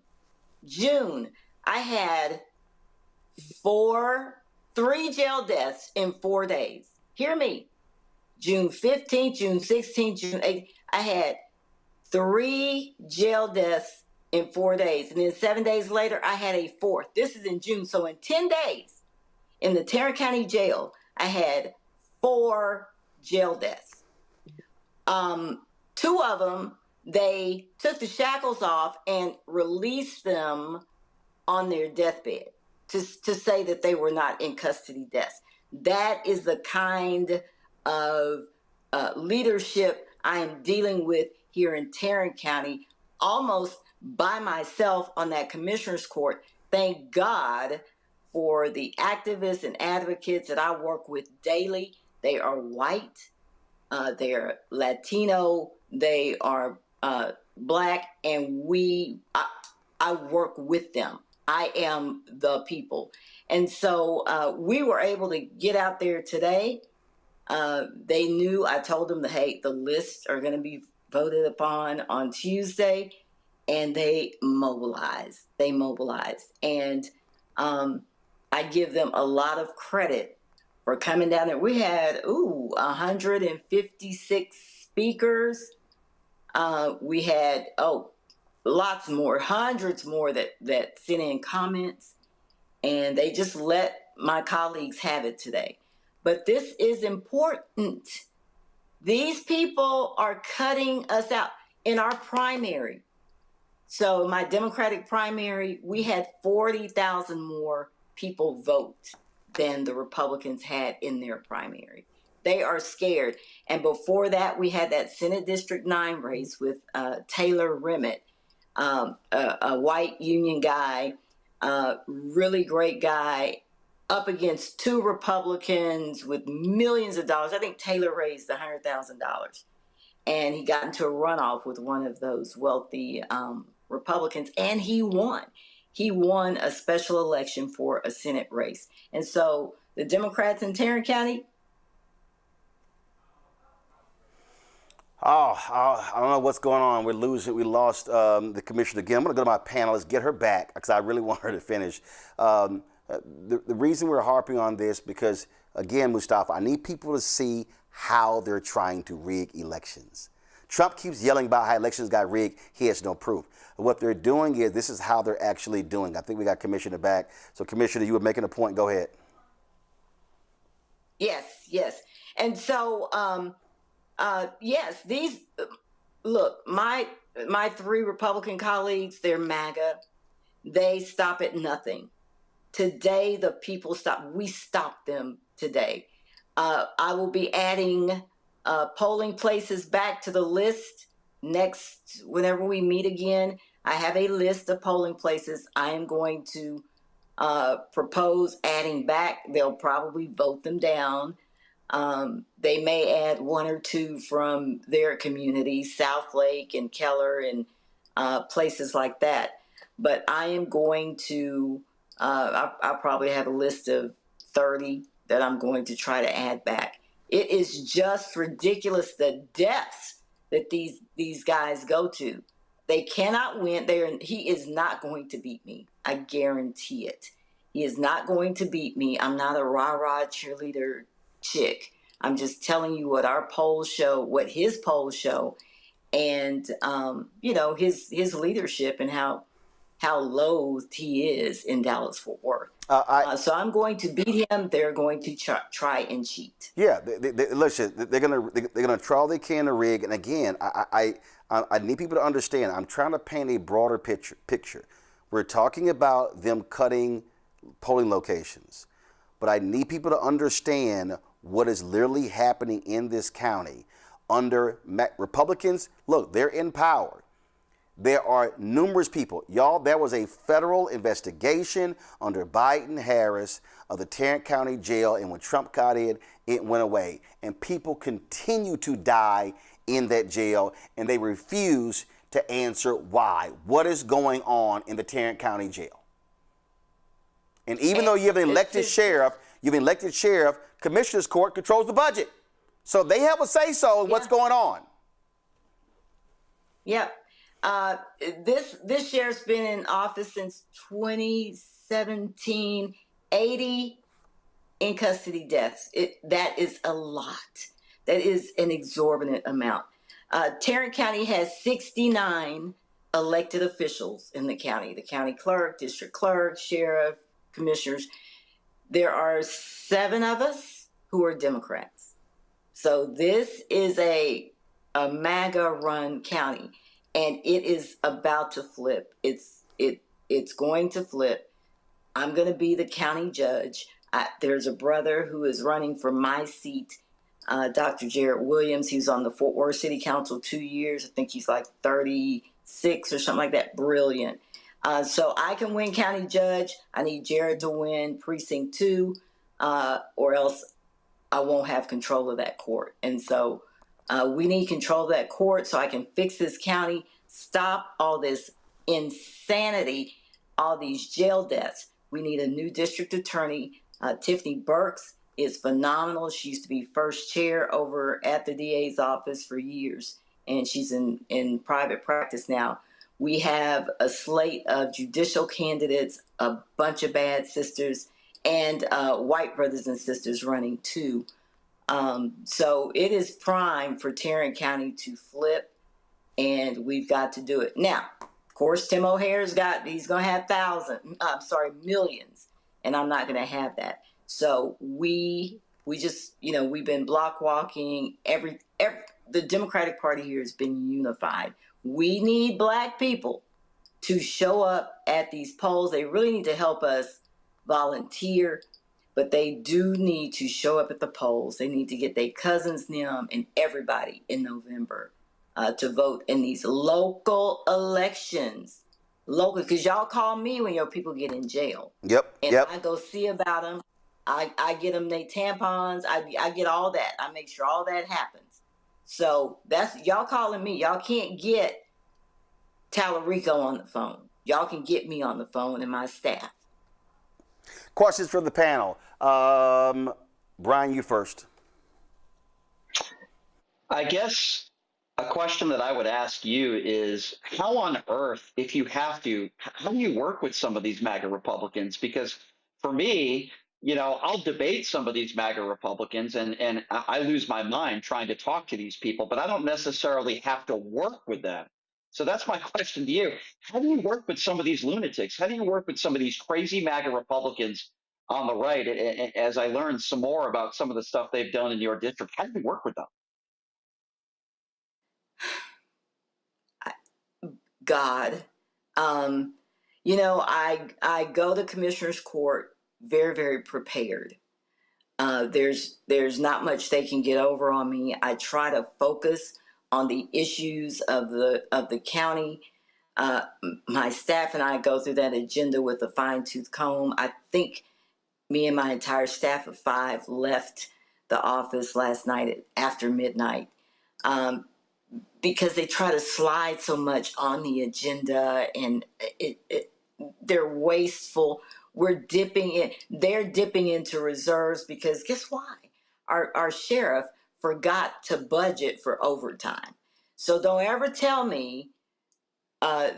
June, I had 3 jail deaths in 4 days. Hear me. June 15th, June 16th, June 8th, I had 3 jail deaths in 4 days. And then 7 days later, I had a 4th. This is in June. So in 10 days, in the Tarrant County Jail, I had 4 jail deaths. 2 of them, they took the shackles off and released them on their deathbed to say that they were not in custody deaths. That is the kind of leadership I am dealing with here in Tarrant County, almost by myself on that commissioner's court. Thank God for the activists and advocates that I work with daily. They are white, they're Latino, they are Black, and I work with them. I am the people. And so we were able to get out there today. They knew, I told them that, hey, the lists are going to be voted upon on Tuesday, and they mobilized. And I give them a lot of credit for coming down there. We had, 156 speakers. We had, lots more, hundreds more that sent in comments, and they just let my colleagues have it today. But this is important. These people are cutting us out in our primary. So my Democratic primary, we had 40,000 more people vote than the Republicans had in their primary. They are scared. And before that, we had that Senate District 9 race with Taylor Rimmet, a white union guy, really great guy, up against 2 Republicans with millions of dollars. I think Taylor raised $100,000. And he got into a runoff with one of those wealthy Republicans, and he won. He won a special election for a Senate race. And so the Democrats in Tarrant County, I don't know what's going on. We're losing. We lost the commissioner again. I'm going to go to my panelist, get her back, because I really want her to finish. The reason we're harping on this, because, again, Mustafa, I need people to see how they're trying to rig elections. Trump keeps yelling about how elections got rigged. He has no proof. What they're doing is, this is how they're actually doing. I think we got Commissioner back. So, Commissioner, you were making a point. Go ahead. Yes. And so, yes, look, my 3 Republican colleagues, they're MAGA. They stop at nothing. Today, the people we stopped them today. I will be adding polling places back to the list next, whenever we meet again. I have a list of polling places I am going to propose adding back. They'll probably vote them down. They may add 1 or 2 from their communities, Southlake and Keller and places like that. But I am going to, I'll probably have a list of 30 that I'm going to try to add back. It is just ridiculous, the depths that these guys go to. They cannot win. He is not going to beat me. I guarantee it. He is not going to beat me. I'm not a rah-rah cheerleader chick. I'm just telling you what our polls show, what his polls show, and his leadership and how loathed he is in Dallas-Fort Worth. So I'm going to beat him. They're going to try and cheat. Yeah, listen, they're gonna try all they can to rig. And again, I need people to understand. I'm trying to paint a broader picture. We're talking about them cutting polling locations, but I need people to understand what is literally happening in this county under Republicans. Look, they're in power. There are numerous people. Y'all, there was a federal investigation under Biden-Harris of the Tarrant County Jail, and when Trump got in, it went away. And people continue to die in that jail, and they refuse to answer why. What is going on in the Tarrant County Jail? And even though you have an elected sheriff, Commissioner's Court controls the budget. So they have a say-so in what's going on. Yep. This sheriff's been in office since 2017. 80 in custody deaths. That is a lot. That is an exorbitant amount. Tarrant County has 69 elected officials in the county clerk, district clerk, sheriff, commissioners. There are 7 of us who are Democrats. So this is a MAGA-run county, and it is about to flip. It's going to flip. I'm going to be the county judge. There's a brother who is running for my seat, Dr. Jarrett Williams. He was on the Fort Worth City Council 2 years. I think he's like 36 or something like that. Brilliant. So I can win county judge. I need Jarrett to win precinct 2, or else I won't have control of that court. And so we need control of that court so I can fix this county, stop all this insanity, all these jail deaths. We need a new district attorney. Tiffany Burks is phenomenal. She used to be first chair over at the DA's office for years, and she's in private practice now. We have a slate of judicial candidates, a bunch of bad sisters, and white brothers and sisters running too. So it is prime for Tarrant County to flip, and we've got to do it. Now, of course, Tim O'Hare's he's going to have millions, and I'm not going to have that. So we just, we've been block walking. The Democratic Party here has been unified. We need Black people to show up at these polls. They really need to help us volunteer, but they do need to show up at the polls. They need to get their cousins, them, and everybody in November to vote in these local elections. Local, because y'all call me when your people get in jail. Yep. And I go see about them. I get them their tampons. I get all that. I make sure all that happens. So that's y'all calling me. Y'all can't get Talarico on the phone. Y'all can get me on the phone and my staff. Questions from the panel. Brian, you first. I guess a question that I would ask you is, how on earth, if you have to, how do you work with some of these MAGA Republicans? Because for me, I'll debate some of these MAGA Republicans and I lose my mind trying to talk to these people, but I don't necessarily have to work with them. So that's my question to you. How do you work with some of these lunatics? How do you work with some of these crazy MAGA Republicans on the right? And as I learned some more about some of the stuff they've done in your district, how do you work with them? God. I go to Commissioner's Court very, very prepared. There's not much they can get over on me. I try to focus on the issues of the county. My staff and I go through that agenda with a fine-tooth comb. I think me and my entire staff of 5 left the office last night after midnight. Because they try to slide so much on the agenda, and they're wasteful. They're dipping into reserves because guess why? Our sheriff forgot to budget for overtime. So don't ever tell me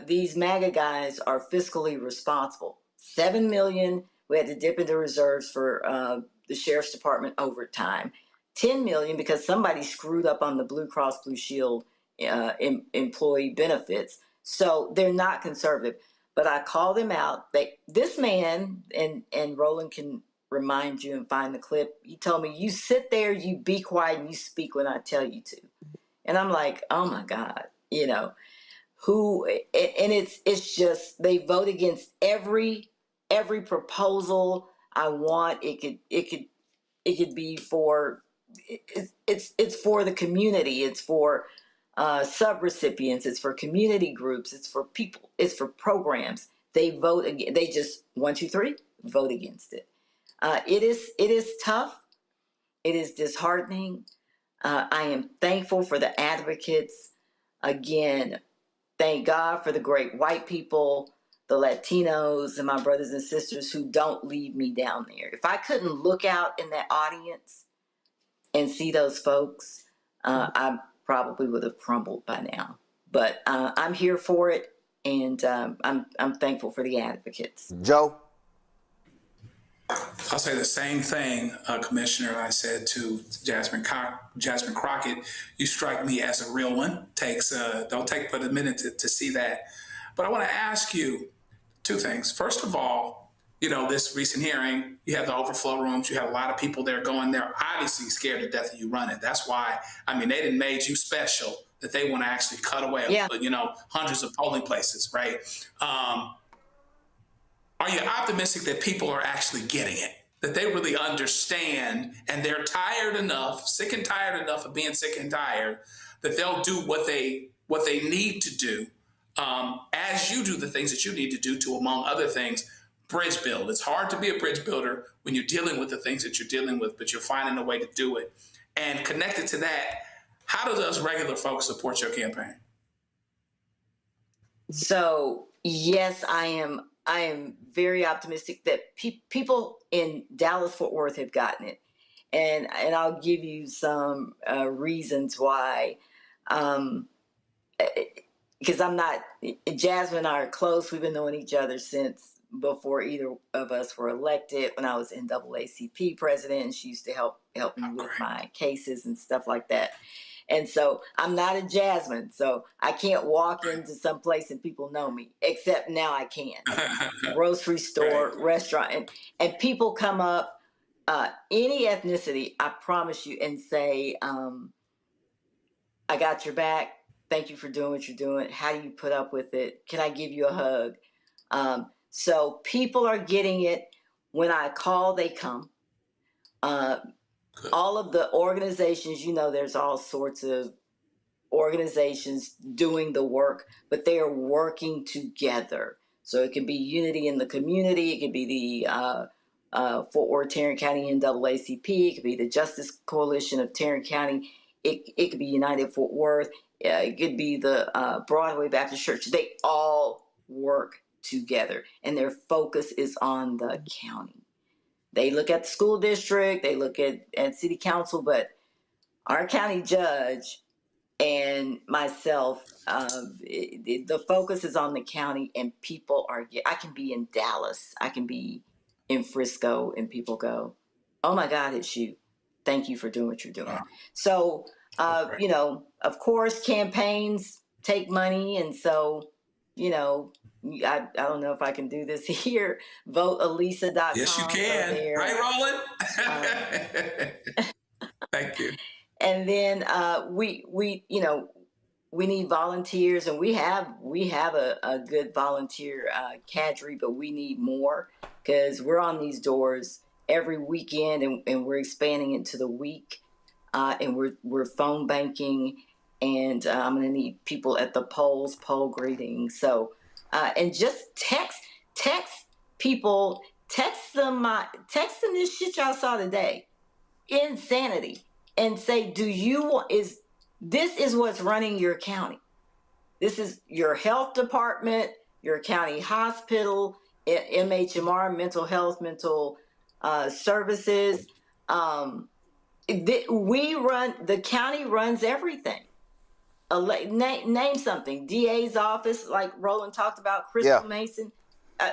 these MAGA guys are fiscally responsible. $7 million, we had to dip into reserves for the sheriff's department overtime. $10 million because somebody screwed up on the Blue Cross Blue Shield employee benefits. So they're not conservative. But I call them out. This man, and Roland can remind you and find the clip, he told me, you sit there, you be quiet, and you speak when I tell you to. And I'm like, oh my God, who, and it's just, they vote against every proposal I want. It could be for, it's for the community. It's for sub-recipients. It's for community groups. It's for people. It's for programs. They vote again. They just 1, 2, 3 vote against it. It is tough. It is disheartening. I am thankful for the advocates. Again, thank God for the great white people, the Latinos, and my brothers and sisters who don't leave me down there. If I couldn't look out in that audience and see those folks, I probably would have crumbled by now. But I'm here for it, and I'm thankful for the advocates. Joe? I'll say the same thing, Commissioner. I said to Jasmine Crockett, you strike me as a real one. Don't take but a minute to see that. But I want to ask you two things. First of all, this recent hearing, you have the overflow rooms. You have a lot of people there going there, obviously scared to death of you running. That's why, they didn't made you special, that they want to actually cut away, hundreds of polling places, right? Are you optimistic that people are actually getting it, that they really understand and they're sick and tired enough of being sick and tired, that they'll do what they need to do as you do the things that you need to do to, among other things, bridge build? It's hard to be a bridge builder when you're dealing with the things that you're dealing with, but you're finding a way to do it. And connected to that, how do those regular folks support your campaign? So, yes, I am very optimistic that people in Dallas-Fort Worth have gotten it. And I'll give you some reasons why. Because Jasmine and I are close. We've been knowing each other since before either of us were elected. When I was NAACP president, and she used to help me with my cases and stuff like that. And so I'm not a Jasmine, so I can't walk into some place and people know me, except now I can. Grocery store, restaurant, and people come up, any ethnicity, I promise you, and say, I got your back. Thank you for doing what you're doing. How do you put up with it? Can I give you a hug? So people are getting it. When I call, they come. All of the organizations, there's all sorts of organizations doing the work, but they are working together. So it can be unity in the community. It could be the Fort Worth Tarrant County NAACP. It could be the Justice Coalition of Tarrant County. It could be United Fort Worth. It could be the Broadway Baptist Church. They all work together, and their focus is on the county. They look at the school district, they look at city council, but our county judge and myself, the focus is on the county, and people I can be in Dallas, I can be in Frisco, and people go, oh my God, it's you. Thank you for doing what you're doing. So, of course, campaigns take money, and so, I don't know if I can do this here. VoteAlisa.com. Yes, you can. Right, Roland? Thank you. And then we need volunteers, and we have a good volunteer cadre, but we need more, because we're on these doors every weekend, and we're expanding into the week, and we're phone banking, and I'm going to need people at the polls, poll greeting. So. And just text people, text them this shit y'all saw today, insanity, and say, this is what's running your county. This is your health department, your county hospital, MHMR, mental health, mental services. The county runs everything. Name something. DA's office, like Roland talked about, Crystal Mason. I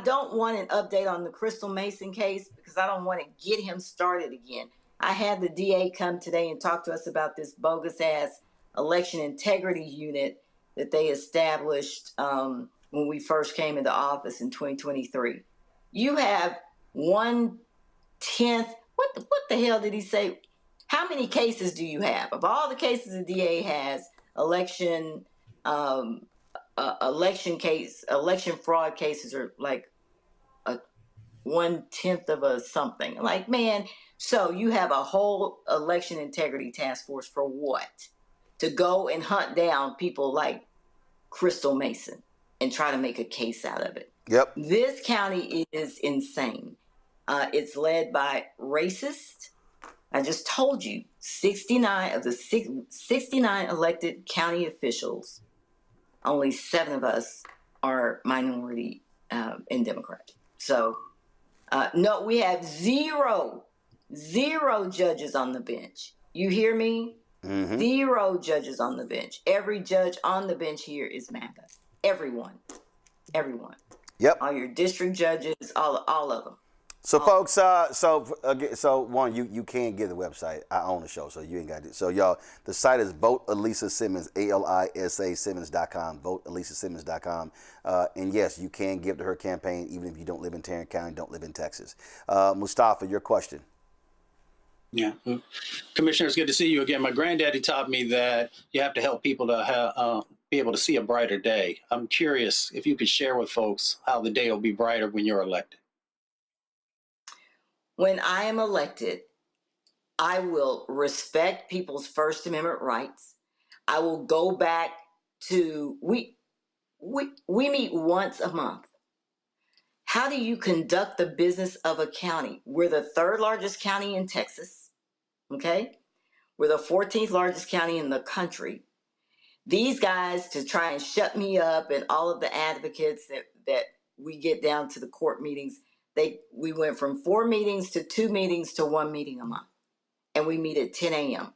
don't want an update on the Crystal Mason case, because I don't want to get him started again. I had the DA come today and talk to us about this bogus ass election integrity unit that they established when we first came into office in 2023. You have 1/10. What the hell did he say? How many cases do you have? Of all the cases the DA has, election fraud cases are like 1/10 of a something. Like, man, so you have a whole election integrity task force for what? To go and hunt down people like Crystal Mason and try to make a case out of it. Yep. This county is insane. It's led by racists. I just told you, 69 of the 69 elected county officials, only 7 of us are minority and Democrat. So, no, we have zero judges on the bench. You hear me? Mm-hmm. 0 judges on the bench. Every judge on the bench here is MAGA. Everyone. Yep. All your district judges, all of them. So, folks, so one, you can get the website. I own the show, so you ain't got it. So, y'all, the site is Vote Alisa Simmons, ALISA Simmons.com, VoteAlisaSimmons.com. And yes, you can give to her campaign, even if you don't live in Tarrant County, don't live in Texas. Mustafa, your question. Yeah. Commissioner, it's good to see you again. My granddaddy taught me that you have to help people to be able to see a brighter day. I'm curious if you could share with folks how the day will be brighter when you're elected. When I am elected, I will respect people's First Amendment rights. I will go back to, we meet once a month. How do you conduct the business of a county? We're the 3rd largest county in Texas, okay? We're the 14th largest county in the country. These guys, to try and shut me up, and all of the advocates that we get down to the court meetings, we went from 4 meetings to 2 meetings to 1 meeting a month. And we meet at 10 a.m.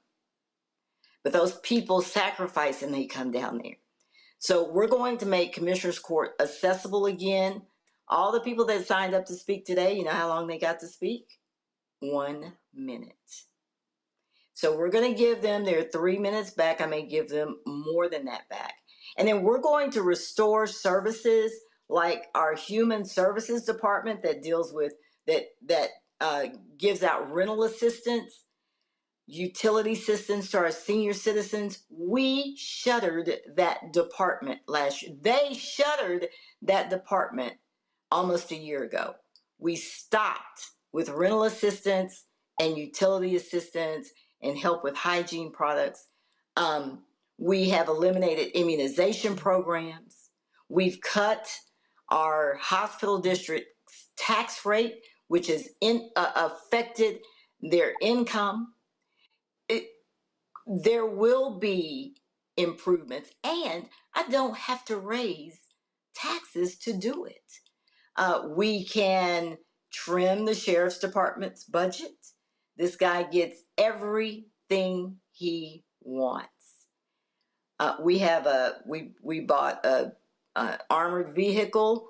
But those people sacrifice and they come down there. So we're going to make Commissioners Court accessible again. All the people that signed up to speak today, you know how long they got to speak? 1 minute. So we're going to give them their 3 minutes back. I may give them more than that back. And then we're going to restore services like our Human Services Department that deals with, that gives out rental assistance, utility assistance to our senior citizens. We shuttered that department last year. They shuttered that department almost a year ago. We stopped with rental assistance and utility assistance and help with hygiene products. We have eliminated immunization programs. We've cut our hospital district tax rate, which has affected their income. There will be improvements, and I don't have to raise taxes to do it. We can trim the sheriff's department's budget. This guy gets everything he wants. We bought a armored vehicle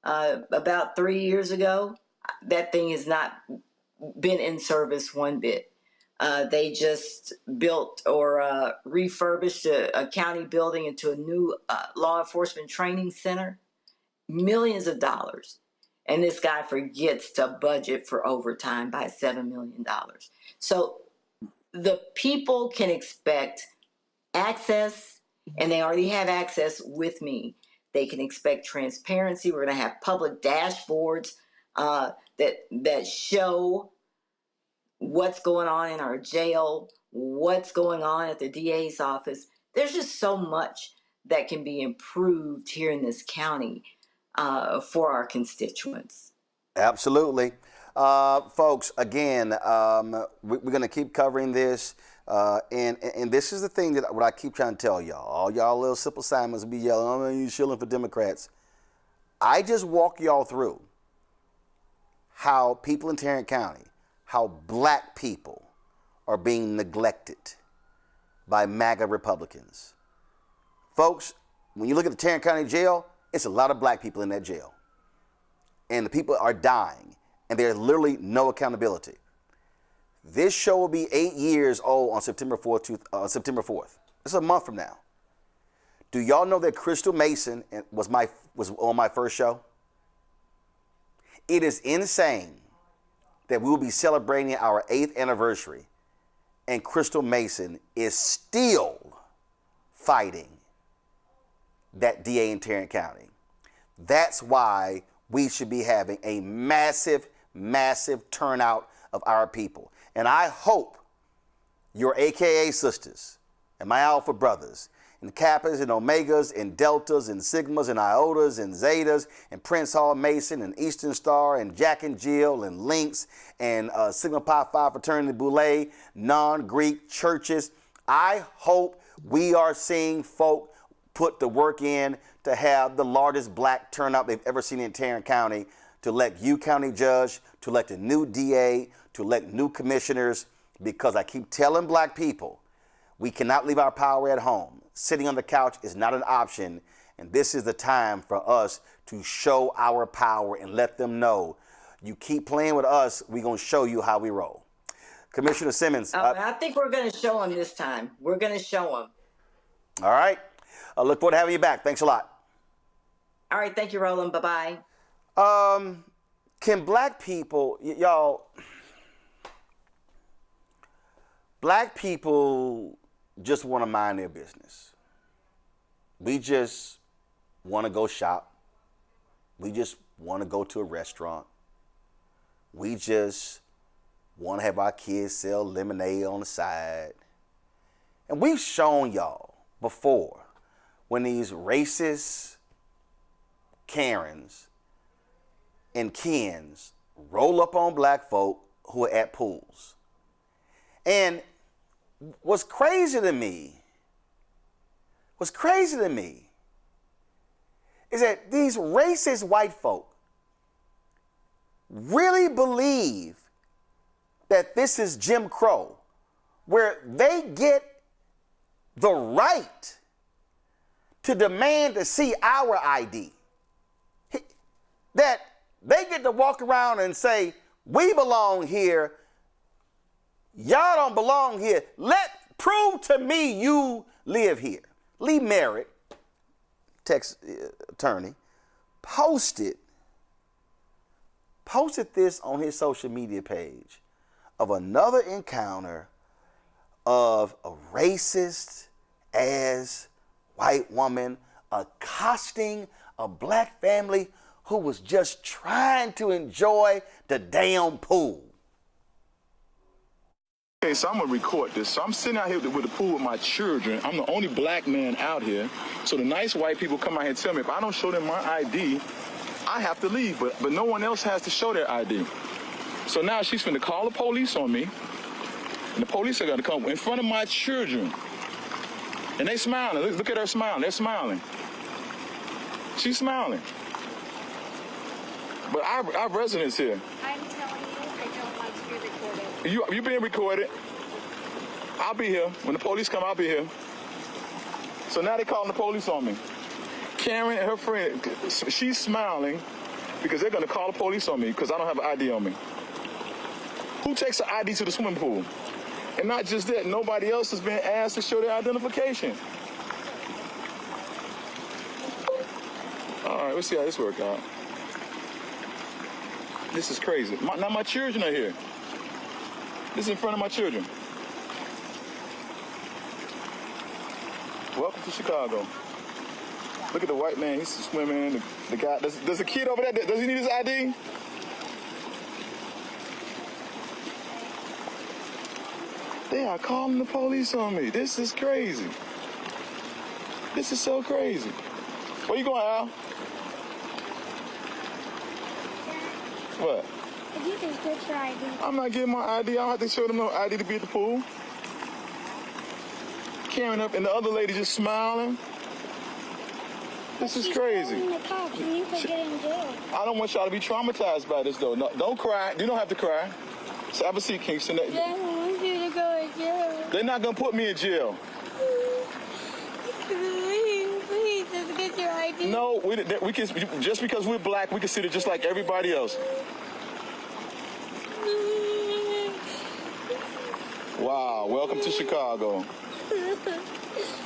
about 3 years ago. That thing has not been in service one bit. They just built or refurbished a county building into a new law enforcement training center. Millions of dollars. And this guy forgets to budget for overtime by $7 million. So the people can expect access, and they already have access with me. They can expect transparency. We're going to have public dashboards that show what's going on in our jail, what's going on at the DA's office. There's just so much that can be improved here in this county for our constituents. Absolutely. Folks, again, we're going to keep covering this. And this is the thing that what I keep trying to tell y'all. All y'all little simple Simons be yelling, oh, man, you shilling for Democrats. I just walk y'all through how people in Tarrant County, how black people are being neglected by MAGA Republicans. Folks, when you look at the Tarrant County jail, it's a lot of black people in that jail. And the people are dying, and there's literally no accountability. This show will be 8 years old on September 4th. It's a month from now. Do y'all know that Crystal Mason was on my first show? It is insane that we will be celebrating our 8th anniversary, and Crystal Mason is still fighting that DA in Tarrant County. That's why we should be having a massive, massive turnout of our people. And I hope your AKA sisters and my Alpha brothers and Kappas and Omegas and Deltas and Sigmas and Iotas and Zetas and Prince Hall Mason and Eastern Star and Jack and Jill and Lynx and Sigma Pi Phi Fraternity Boule, non-Greek churches. I hope we are seeing folk put the work in to have the largest black turnout they've ever seen in Tarrant County, to elect you county judge, to elect a new DA, to elect new commissioners, because I keep telling black people, We cannot leave our power at home. Sitting on the couch is not an option, and this is the time for us to show our power and let them know, you keep playing with us, we're going to show you how we roll. Commissioner Simmons. I think we're going to show them this time. We're going to show them. All right. I look forward to having you back. Thanks a lot. All right. Thank you, Roland. Bye-bye. Can black people, y'all, black people just want to mind their business. We just want to go shop. We just want to go to a restaurant. We just want to have our kids sell lemonade on the side. And we've shown y'all before when these racist Karens and Kens roll up on black folk who are at pools. And what's crazy to me is that these racist white folk really believe that this is Jim Crow, where they get the right to demand to see our ID. That they get to walk around and say, we belong here, y'all don't belong here. Prove to me you live here. Lee Merritt, Texas attorney, posted this on his social media page of another encounter of a racist ass white woman accosting a black family who was just trying to enjoy the damn pool. Okay, so I'm gonna record this. So I'm sitting out here with the pool with my children. I'm the only black man out here. So the nice white people come out here and tell me if I don't show them my ID, I have to leave. But no one else has to show their ID. So now she's finna call the police on me. And the police are gonna come in front of my children. And they smiling. Look at her smiling. They're smiling. She's smiling. But our residents here. I'm telling you, I don't want to be recorded. You being recorded. I'll be here. When the police come, I'll be here. So now they're calling the police on me. Karen and her friend, she's smiling because they're going to call the police on me because I don't have an ID on me. Who takes an ID to the swimming pool? And not just that, nobody else has been asked to show their identification. All right, let's see how this works out. This is crazy. Now my children are here. This is in front of my children. Welcome to Chicago. Look at the white man, he's swimming. The guy, there's a kid over there, does he need his ID? They are calling the police on me. This is crazy. This is so crazy. Where you going, Al? What? If you just get your ID. I'm not getting my ID. I don't have to show them no ID to be at the pool. Karen up and the other lady just smiling. This is crazy. The cops and you could get in jail. I don't want y'all to be traumatized by this, though. No, don't cry. You don't have to cry. So have a seat, Kingston. I want you to go in jail. They're not going to put me in jail. Please, just get your ID. No, we can, just because we're black, we consider just like everybody else. Wow, welcome to Chicago.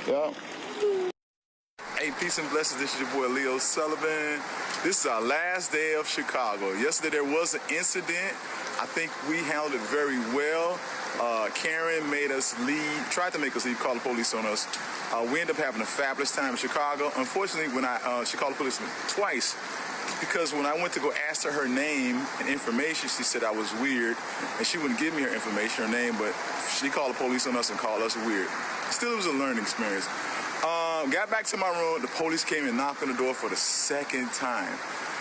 Yeah. Hey, peace and blessings. This is your boy Leo Sullivan. This is our last day of Chicago. Yesterday there was an incident. I think we handled it very well. Karen made us leave, tried to make us leave, called the police on us. We ended up having a fabulous time in Chicago. Unfortunately, when she called the police twice, because when I went to go ask her name and information, she said I was weird, and she wouldn't give me her information, her name, but she called the police on us and called us weird. Still, it was a learning experience. Got back to my room, the police came and knocked on the door for the second time.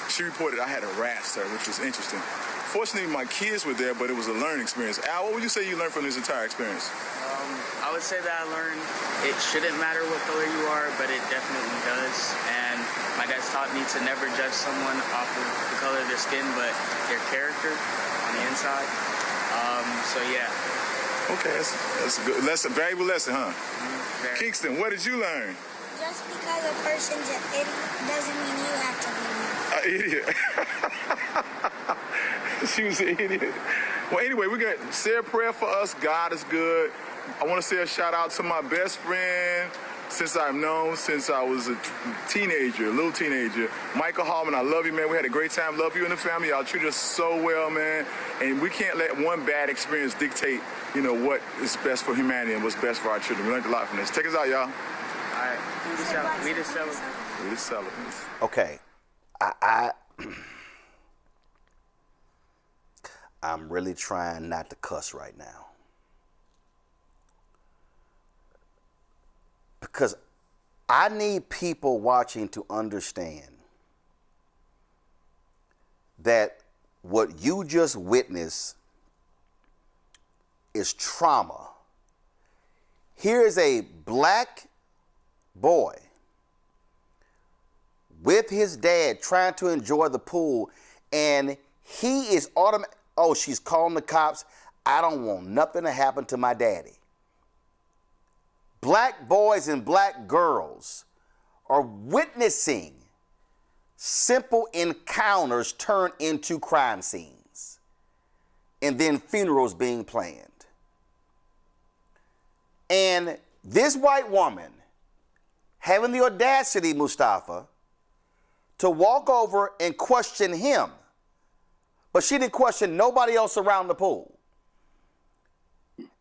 She reported I had harassed her, which was interesting. Fortunately, my kids were there, but it was a learning experience. Al, what would you say you learned from this entire experience? I would say that I learned it shouldn't matter what color you are, but it definitely does. And my guys taught me to never judge someone off of the color of their skin, but their character on the inside. So yeah, Okay, that's a good lesson, valuable lesson, huh? Kingston, what did you learn? Just because a person's an idiot doesn't mean you have to be one. An idiot. She was an idiot. Well, anyway, we're going to say a prayer for us. God is good. I want to say a shout out to my best friend since I've known since I was a teenager, a little teenager. Michael Hallman, I love you, man. We had a great time. Love you and the family. Y'all treat us so well, man. And we can't let one bad experience dictate, you know, what is best for humanity and what's best for our children. We learned a lot from this. Take us out, y'all. All right. We the Sullivans. We the Sullivans. Okay. I'm really trying not to cuss right now. Because I need people watching to understand that what you just witnessed is trauma. Here is a black boy with his dad trying to enjoy the pool, and he is oh, she's calling the cops. I don't want nothing to happen to my daddy. Black boys and black girls are witnessing simple encounters turn into crime scenes and then funerals being planned. And this white woman having the audacity, Mustafa, to walk over and question him, but she didn't question nobody else around the pool.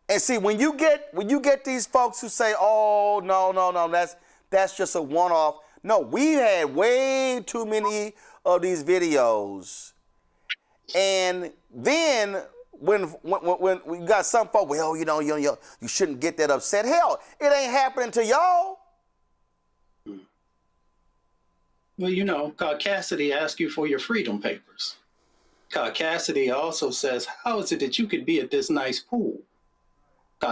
And see, when you get these folks who say, "Oh, no, that's just a one-off." No, we had way too many of these videos. And then when we got some folks, well, you shouldn't get that upset. Hell, it ain't happening to y'all. Well, Cassidy asked you for your freedom papers. Cassidy also says, how is it that you could be at this nice pool?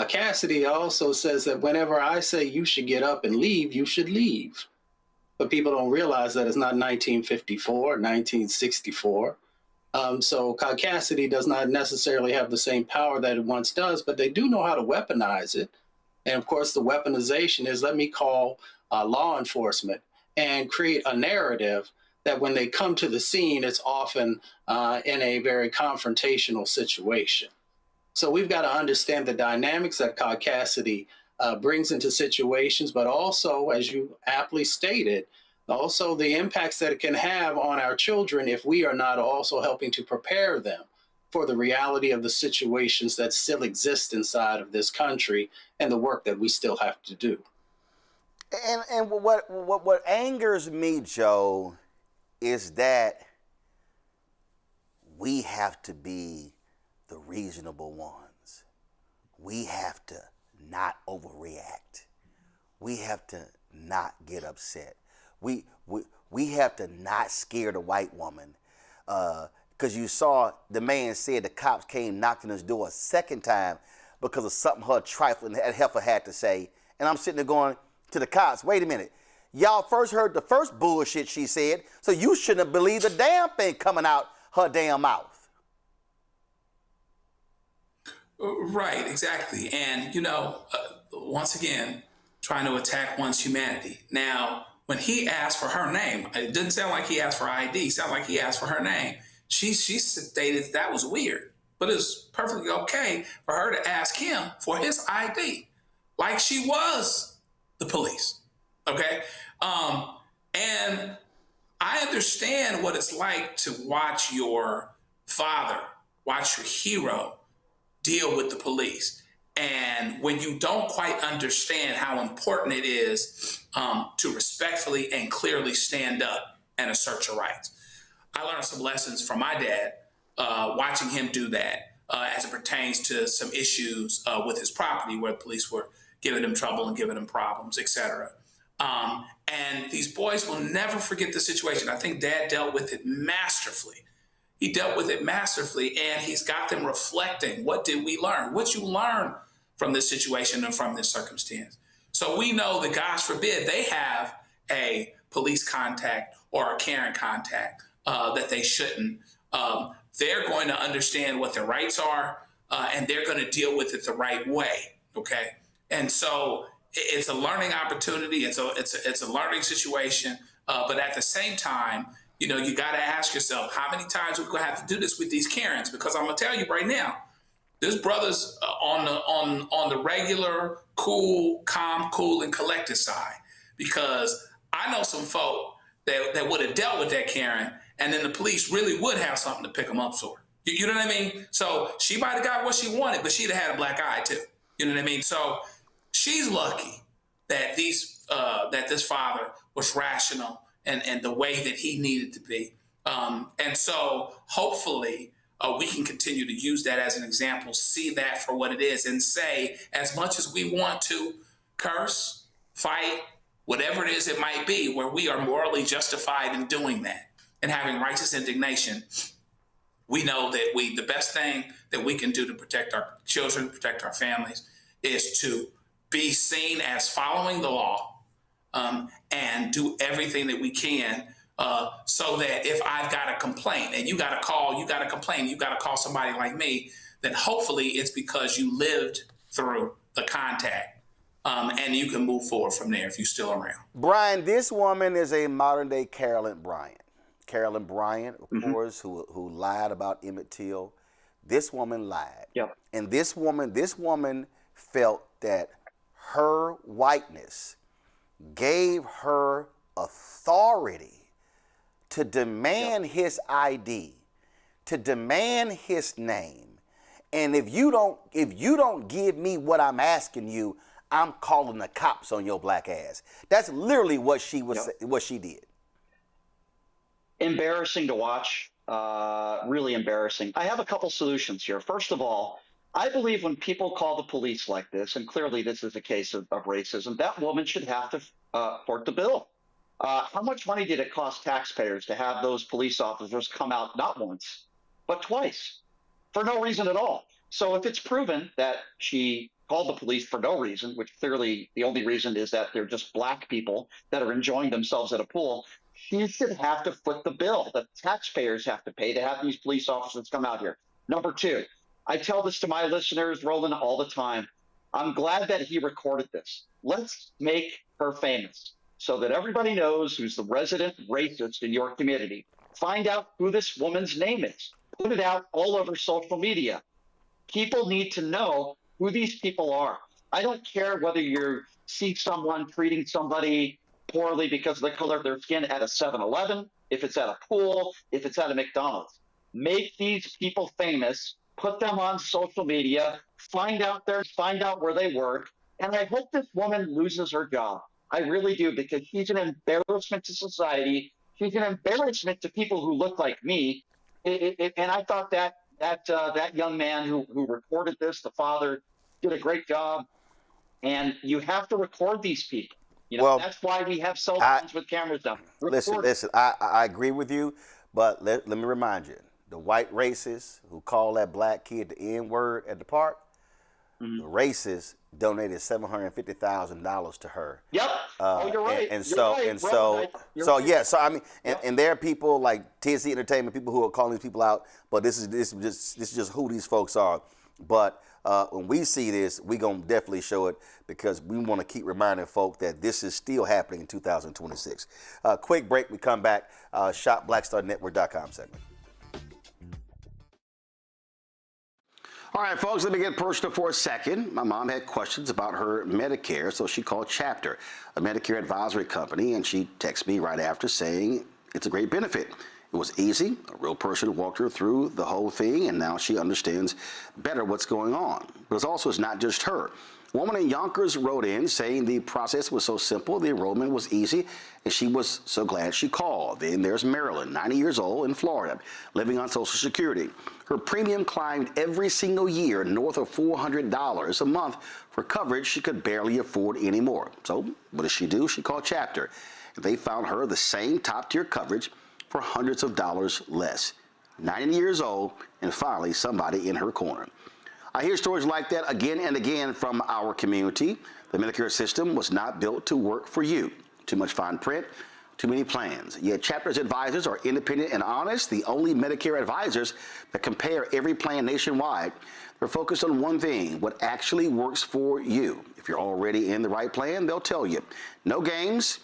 Cassidy also says that whenever I say you should get up and leave, you should leave. But people don't realize that it's not 1954, 1964. So Cassidy does not necessarily have the same power that it once does, but they do know how to weaponize it. And of course, the weaponization is, let me call law enforcement and create a narrative that when they come to the scene, it's often in a very confrontational situation. So we've got to understand the dynamics that Cassidy brings into situations, but also, as you aptly stated, also the impacts that it can have on our children if we are not also helping to prepare them for the reality of the situations that still exist inside of this country and the work that we still have to do. And what angers me, Joe, is that we have to be the reasonable ones. We have to not overreact. We have to not get upset. We have to not scare the white woman. Because you saw the man said the cops came knocking his door a second time because of something her trifling heifer had to say. And I'm sitting there going to the cops, wait a minute. Y'all first heard the first bullshit she said, so you shouldn't have believed a damn thing coming out her damn mouth. Right, exactly. And, once again, trying to attack one's humanity. Now, when he asked for her name, it didn't sound like he asked for ID. It sounded like he asked for her name. She stated that was weird, but it was perfectly okay for her to ask him for his ID, like she was the police. Okay? And I understand what it's like to watch your father, watch your hero deal with the police. And when you don't quite understand how important it is to respectfully and clearly stand up and assert your rights. I learned some lessons from my dad watching him do that as it pertains to some issues with his property where the police were giving him trouble and giving him problems, etc. And these boys will never forget the situation. I think Dad dealt with it masterfully. He dealt with it masterfully, and he's got them reflecting. What did we learn? What you learn from this situation and from this circumstance? So we know that, God forbid, they have a police contact or a Karen contact that they shouldn't. They're going to understand what their rights are. and they're going to deal with it the right way. Okay, and so it's a learning opportunity. It's a learning situation. But at the same time, you know, you got to ask yourself, how many times we're going to have to do this with these Karens? Because I'm going to tell you right now, this brother's on the regular, cool, calm, cool, and collected side. Because I know some folk that would have dealt with that Karen, and then the police really would have something to pick them up for. You know what I mean? So she might have got what she wanted, but she'd have had a black eye too. You know what I mean? So she's lucky that this father was rational and the way that he needed to be. And so hopefully we can continue to use that as an example, see that for what it is, and say, as much as we want to curse, fight, whatever it is it might be, where we are morally justified in doing that and having righteous indignation, we know that the best thing that we can do to protect our children, protect our families, is to be seen as following the law, and do everything that we can so that if I've got a complaint and you got to complain, you got to call somebody like me, then hopefully it's because you lived through the contact, and you can move forward from there if you're still around. Brian, this woman is a modern-day Carolyn Bryant. Carolyn Bryant, of course, who lied about Emmett Till. This woman lied. Yep. And this woman felt that her whiteness gave her authority to demand his ID, to demand his name. And if you don't give me what I'm asking you, I'm calling the cops on your black ass. That's literally what she did. Embarrassing to watch, really embarrassing. I have a couple solutions here. First of all, I believe when people call the police like this, and clearly this is a case of racism, that woman should have to foot the bill. How much money did it cost taxpayers to have those police officers come out not once, but twice, for no reason at all? So if it's proven that she called the police for no reason, which clearly the only reason is that they're just black people that are enjoying themselves at a pool, she should have to foot the bill. The taxpayers have to pay to have these police officers come out here. Number two, I tell this to my listeners, Roland, all the time. I'm glad that he recorded this. Let's make her famous so that everybody knows who's the resident racist in your community. Find out who this woman's name is. Put it out all over social media. People need to know who these people are. I don't care whether you see someone treating somebody poorly because of the color of their skin at a 7-Eleven, if it's at a pool, if it's at a McDonald's. Make these people famous, put them on social media, find out where they work, and I hope this woman loses her job. I really do, because she's an embarrassment to society. She's an embarrassment to people who look like me. And I thought that young man who recorded this, the father, did a great job. And you have to record these people. You know, that's why we have cell phones with cameras down. Listen, I agree with you, but let me remind you, the white racists who call that black kid the N-word at the park, the racists donated $750,000 to her. Yep. You're right. So I mean, and there are people like TNC Entertainment, people who are calling these people out, but this is just who these folks are. But when we see this, we're going to definitely show it, because we want to keep reminding folk that this is still happening in 2026. Quick break. We come back. ShopBlackStarNetwork.com segment. All right, folks, let me get personal for a second. My mom had questions about her Medicare, so she called Chapter, a Medicare advisory company, and she texted me right after saying it's a great benefit. It was easy. A real person walked her through the whole thing, and now she understands better what's going on. But it's not just her. A woman in Yonkers wrote in saying the process was so simple, the enrollment was easy, and she was so glad she called. Then there's Marilyn, 90 years old, in Florida, living on Social Security. Her premium climbed every single year north of $400 a month for coverage she could barely afford anymore. So what does she do? She called Chapter. They found her the same top-tier coverage for hundreds of dollars less. 90 years old, and finally somebody in her corner. I hear stories like that again and again from our community. The Medicare system was not built to work for you. Too much fine print, too many plans. Yet Chapter's advisors are independent and honest, the only Medicare advisors that compare every plan nationwide. We're focused on one thing, what actually works for you. If you're already in the right plan, they'll tell you. No games,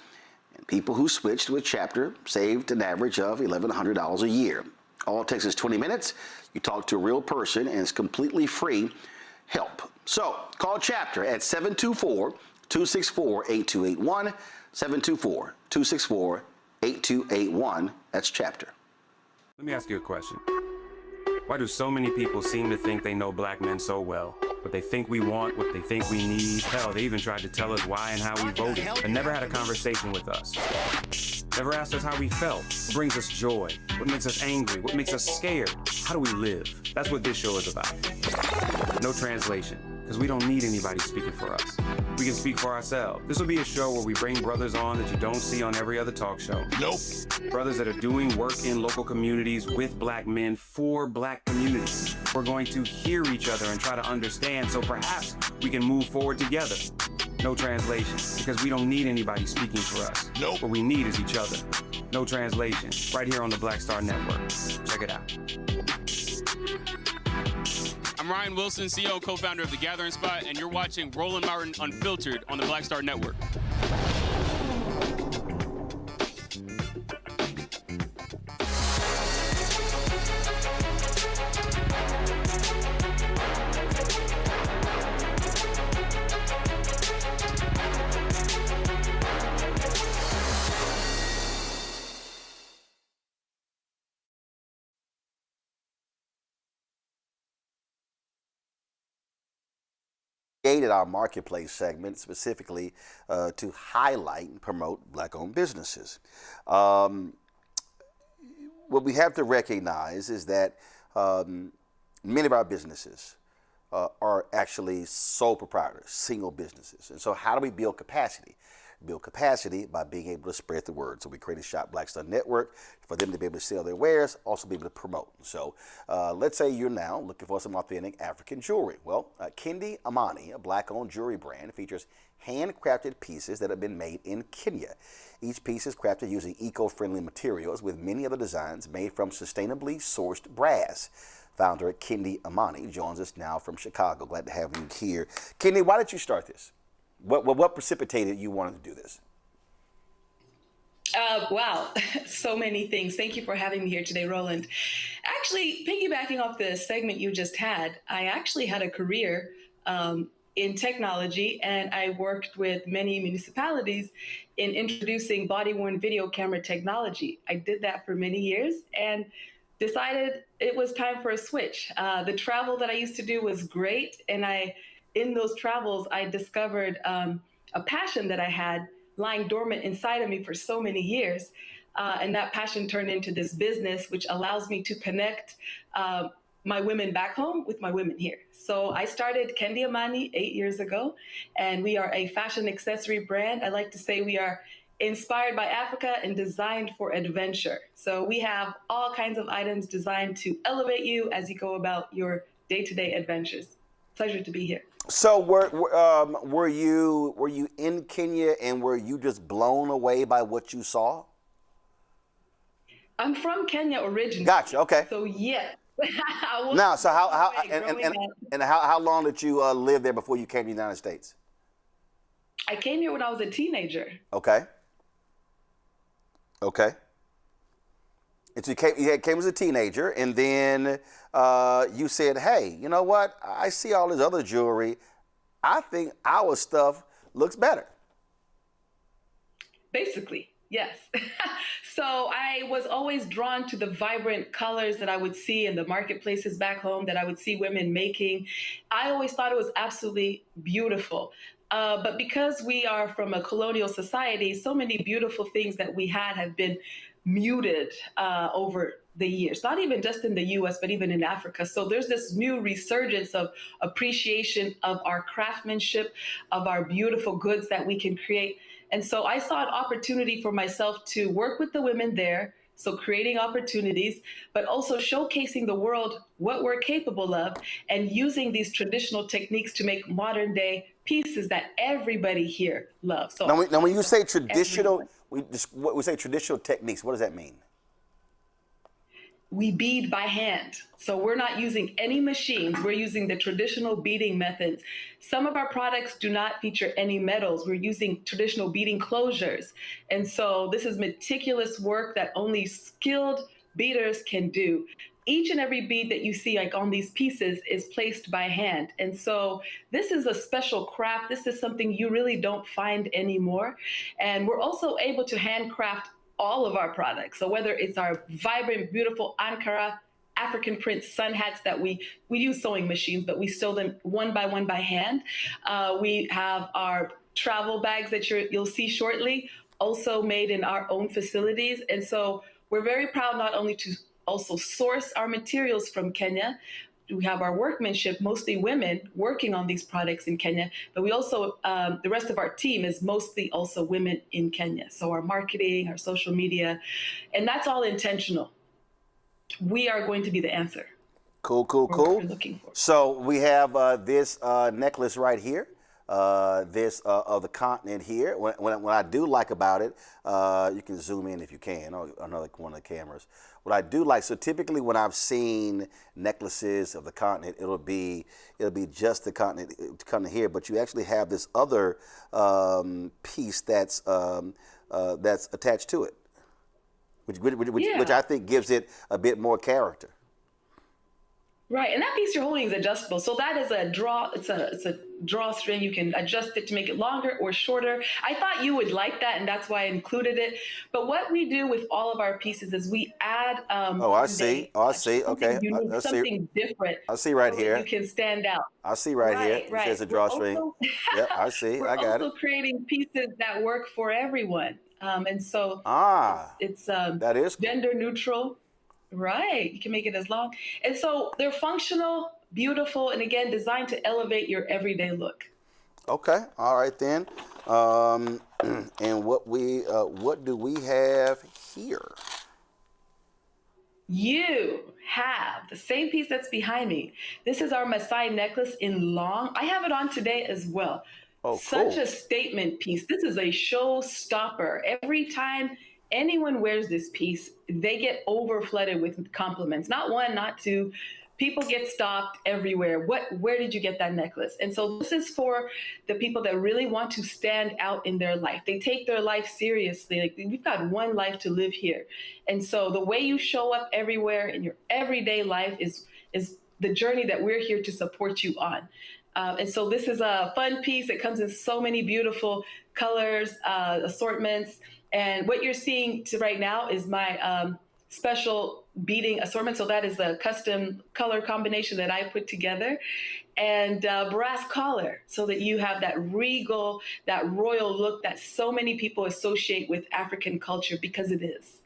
and people who switched to a chapter saved an average of $1,100 a year. All it takes is 20 minutes. You talk to a real person, and it's completely free help. So call Chapter at 724-264-8281, 724-264-8281. That's Chapter. Let me ask you a question. Why do so many people seem to think they know black men so well? What they think we want, what they think we need. Hell, they even tried to tell us why and how we voted, but never had a conversation with us. Never asked us how we felt, what brings us joy, what makes us angry, what makes us scared. How do we live? That's what this show is about. No translation, because we don't need anybody speaking for us. We can speak for ourselves. This will be a show where we bring brothers on that you don't see on every other talk show. Nope. Brothers that are doing work in local communities with black men for black communities. We're going to hear each other and try to understand so perhaps we can move forward together. No translation, because we don't need anybody speaking for us. Nope. What we need is each other. No translation, right here on the Black Star Network. Check it out. I'm Ryan Wilson, CEO and co-founder of The Gathering Spot, and you're watching Roland Martin Unfiltered on the Black Star Network. Created our marketplace segment specifically to highlight and promote black-owned businesses. What we have to recognize is that many of our businesses are actually sole proprietors, single businesses. And so how do we build capacity? Build capacity by being able to spread the word. So we created Shop Black Star Network for them to be able to sell their wares, also be able to promote. So let's say you're now looking for some authentic African jewelry. Well, Kendi Amani, a black-owned jewelry brand, features handcrafted pieces that have been made in Kenya. Each piece is crafted using eco-friendly materials, with many of the designs made from sustainably sourced brass. Founder Kendi Amani joins us now from Chicago. Glad to have you here. Kendi, why did you start this? What precipitated you wanting to do this? Wow, so many things. Thank you for having me here today, Roland. Actually, piggybacking off the segment you just had, I actually had a career in technology, and I worked with many municipalities in introducing body-worn video camera technology. I did that for many years and decided it was time for a switch. The travel that I used to do was great, and in those travels, I discovered a passion that I had lying dormant inside of me for so many years. And that passion turned into this business, which allows me to connect my women back home with my women here. So I started Kendi Amani 8 years ago, and we are a fashion accessory brand. I like to say we are inspired by Africa and designed for adventure. So we have all kinds of items designed to elevate you as you go about your day-to-day adventures. Pleasure to be here. So were you in Kenya, and were you just blown away by what you saw? I'm from Kenya originally. Gotcha. Okay. So yeah. Now, so how long did you live there before you came to the United States? I came here when I was a teenager. Okay. Okay. And so you came as a teenager, and then you said, hey, you know what? I see all this other jewelry. I think our stuff looks better. Basically, yes. So I was always drawn to the vibrant colors that I would see in the marketplaces back home that I would see women making. I always thought it was absolutely beautiful. But because we are from a colonial society, so many beautiful things that we had have been muted over the years, not even just in the US, but even in Africa. So there's this new resurgence of appreciation of our craftsmanship, of our beautiful goods that we can create. And so I saw an opportunity for myself to work with the women there, so creating opportunities, but also showcasing the world what we're capable of, and using these traditional techniques to make modern day pieces that everybody here loves. So now when you say traditional, we say traditional techniques, what does that mean? we bead by hand. So we're not using any machines. We're using the traditional beading methods. Some of our products do not feature any metals. We're using traditional beading closures. And so this is meticulous work that only skilled beaders can do. Each and every bead that you see like on these pieces is placed by hand. And so this is a special craft. This is something you really don't find anymore. And we're also able to handcraft all of our products. So whether it's our vibrant, beautiful Ankara African print sun hats that we use sewing machines, but we sew them one by hand. We have our travel bags that you'll see shortly, also made in our own facilities. And so we're very proud not only to also source our materials from Kenya. We have our workmanship, mostly women working on these products in Kenya, but we also, the rest of our team is mostly also women in Kenya. So our marketing, our social media, and that's all intentional. We are going to be the answer. Cool. So we have this necklace right here. This of the continent here. What I do like about it, you can zoom in if you can, or another one of the cameras. What I do like, so typically when I've seen necklaces of the continent, it'll be just the continent here, but you actually have this other piece that's attached to it, which I think gives it a bit more character. Right, and that piece you're holding is adjustable. So that is a draw. It's a drawstring. You can adjust it to make it longer or shorter. I thought you would like that, and that's why I included it. But what we do with all of our pieces is we add. I see. Okay, something different. I see right here. You can stand out. I see right here. Right. There's a drawstring. Yep, I see. I got it. We're also creating pieces that work for everyone, and so it's that is cool. Gender neutral. Right, you can make it as long. And so they're functional, beautiful, and again, designed to elevate your everyday look. Okay, all right then. And what do we have here? You have the same piece that's behind me. This is our Maasai necklace in long. I have it on today as well. Oh, Such cool. a statement piece. This is a showstopper. Every time anyone wears this piece, they get overflooded with compliments. Not one, not two. People get stopped everywhere. Where did you get that necklace? And so this is for the people that really want to stand out in their life. They take their life seriously. Like, we've got one life to live here. And so the way you show up everywhere in your everyday life is the journey that we're here to support you on. And so this is a fun piece. It comes in so many beautiful colors, assortments. And what you're seeing right now is my special beading assortment. So that is a custom color combination that I put together, and brass collar, so that you have that regal, that royal look that so many people associate with African culture, because it is.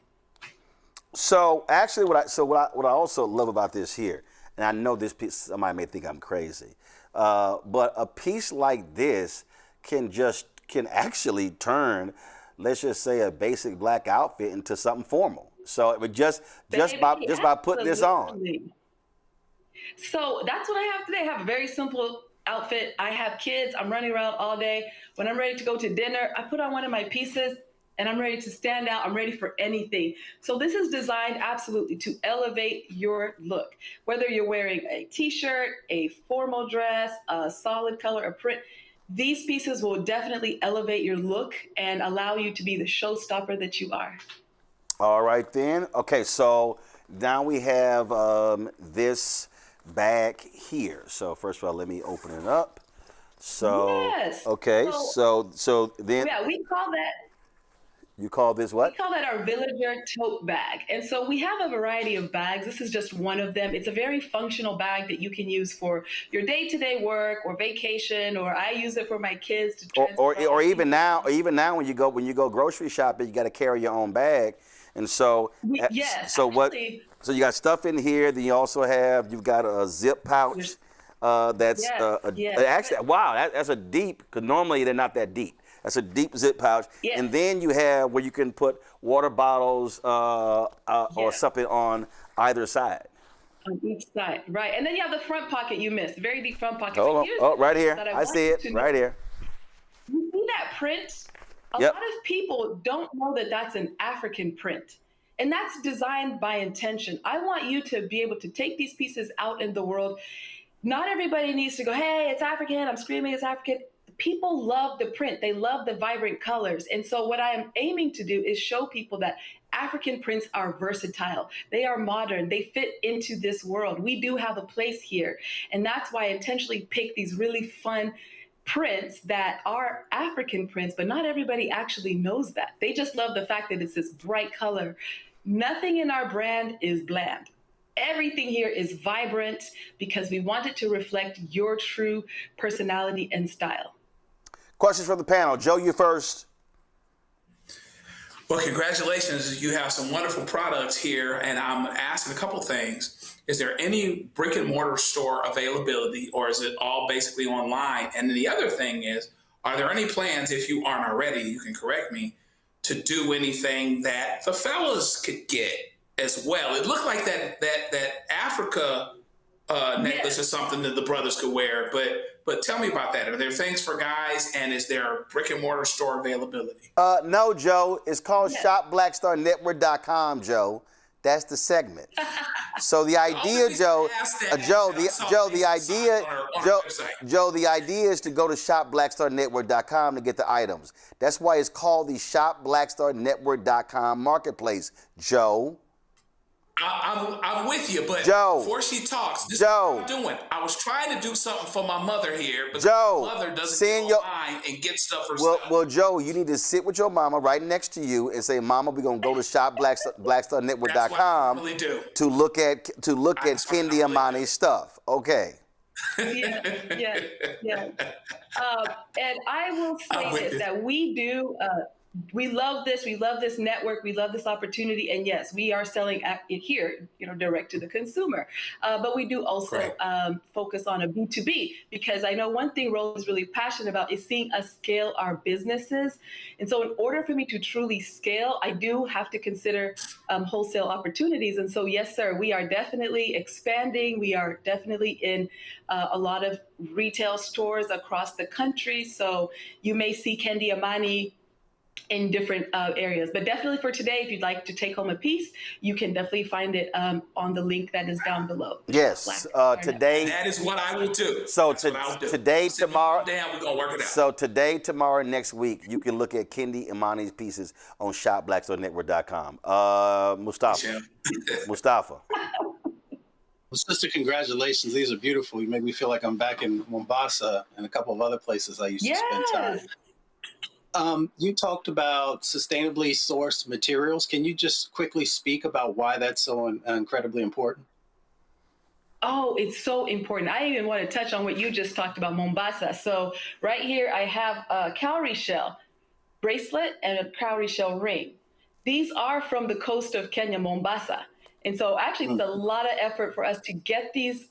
So actually, what I also love about this here, and I know this piece, somebody may think I'm crazy, but a piece like this can actually turn, let's just say, a basic black outfit into something formal. So it would just by putting this on. So that's what I have today. I have a very simple outfit. I have kids. I'm running around all day. When I'm ready to go to dinner, I put on one of my pieces and I'm ready to stand out. I'm ready for anything. So this is designed absolutely to elevate your look. Whether you're wearing a t-shirt, a formal dress, a solid color, a print, these pieces will definitely elevate your look and allow you to be the showstopper that you are. All right then. Okay, so now we have this bag here. So first of all, let me open it up. So yes. Okay, so then we call that. You call this what? We call that our villager tote bag. And so we have a variety of bags. This is just one of them. It's a very functional bag that you can use for your day-to-day work or vacation, or I use it for my kids to transport. Or even now when you go grocery shopping, you got to carry your own bag. And so So you got stuff in here, then you also you've got a zip pouch that's actually, wow, that's a deep, because normally they're not that deep. That's a deep zip pouch. Yes. And then you have where you can put water bottles or something on either side. On each side, right. And then you have the front pocket you missed, very deep front pocket. Oh, right here. I see it, right here. You see that print? A lot of people don't know that that's an African print. And that's designed by intention. I want you to be able to take these pieces out in the world. Not everybody needs to go, hey, it's African, I'm screaming it's African. People love the print. They love the vibrant colors. And so what I am aiming to do is show people that African prints are versatile. They are modern. They fit into this world. We do have a place here. And that's why I intentionally pick these really fun prints that are African prints, but not everybody actually knows that. They just love the fact that it's this bright color. Nothing in our brand is bland. Everything here is vibrant because we want it to reflect your true personality and style. Questions from the panel. Joe, you first. Well, congratulations. You have some wonderful products here, and I'm asking a couple things. Is there any brick and mortar store availability, or is it all basically online? And then the other thing is, are there any plans, if you aren't already, you can correct me, to do anything that the fellas could get as well? It looked like that Africa necklace is something that the brothers could wear, but tell me about that. Are there things for guys, and is there a brick and mortar store availability? No, Joe. It's called shopblackstarnetwork.com, Joe. That's the segment. So the idea, Joe, the idea is to go to shopblackstarnetwork.com to get the items. That's why it's called the shopblackstarnetwork.com marketplace, Joe. I'm with you, but Joe, before she talks, this is what I'm doing. I was trying to do something for my mother here, but my mother doesn't go online and get stuff herself. Well, Joe, you need to sit with your mama right next to you and say, Mama, we're gonna go to shopblackstarnetwork.com to look at Kendi Amani's stuff. Okay. Yeah. And I will say this, that we do. We love this. We love this network. We love this opportunity. And yes, we are selling it here, direct to the consumer. But we do also focus on a B2B, because I know one thing Roland is really passionate about is seeing us scale our businesses. And so in order for me to truly scale, I do have to consider wholesale opportunities. And so, yes, sir, we are definitely expanding. We are definitely in a lot of retail stores across the country. So you may see Kendi Amani in different areas. But definitely for today, if you'd like to take home a piece, you can definitely find it on the link that is down below. Yes, today. That is what I will do. So today, tomorrow. We're gonna work it out. So today, tomorrow, next week, you can look at Kendi Amani's pieces on shopblackstarnetwork.com. Mustafa. Well, sister, congratulations. These are beautiful. You make me feel like I'm back in Mombasa and a couple of other places I used to spend time. You talked about sustainably sourced materials. Can you just quickly speak about why that's so incredibly important? Oh, it's so important. I even want to touch on what you just talked about, Mombasa. So right here, I have a cowrie shell bracelet and a cowrie shell ring. These are from the coast of Kenya, Mombasa. And so actually it's a lot of effort for us to get these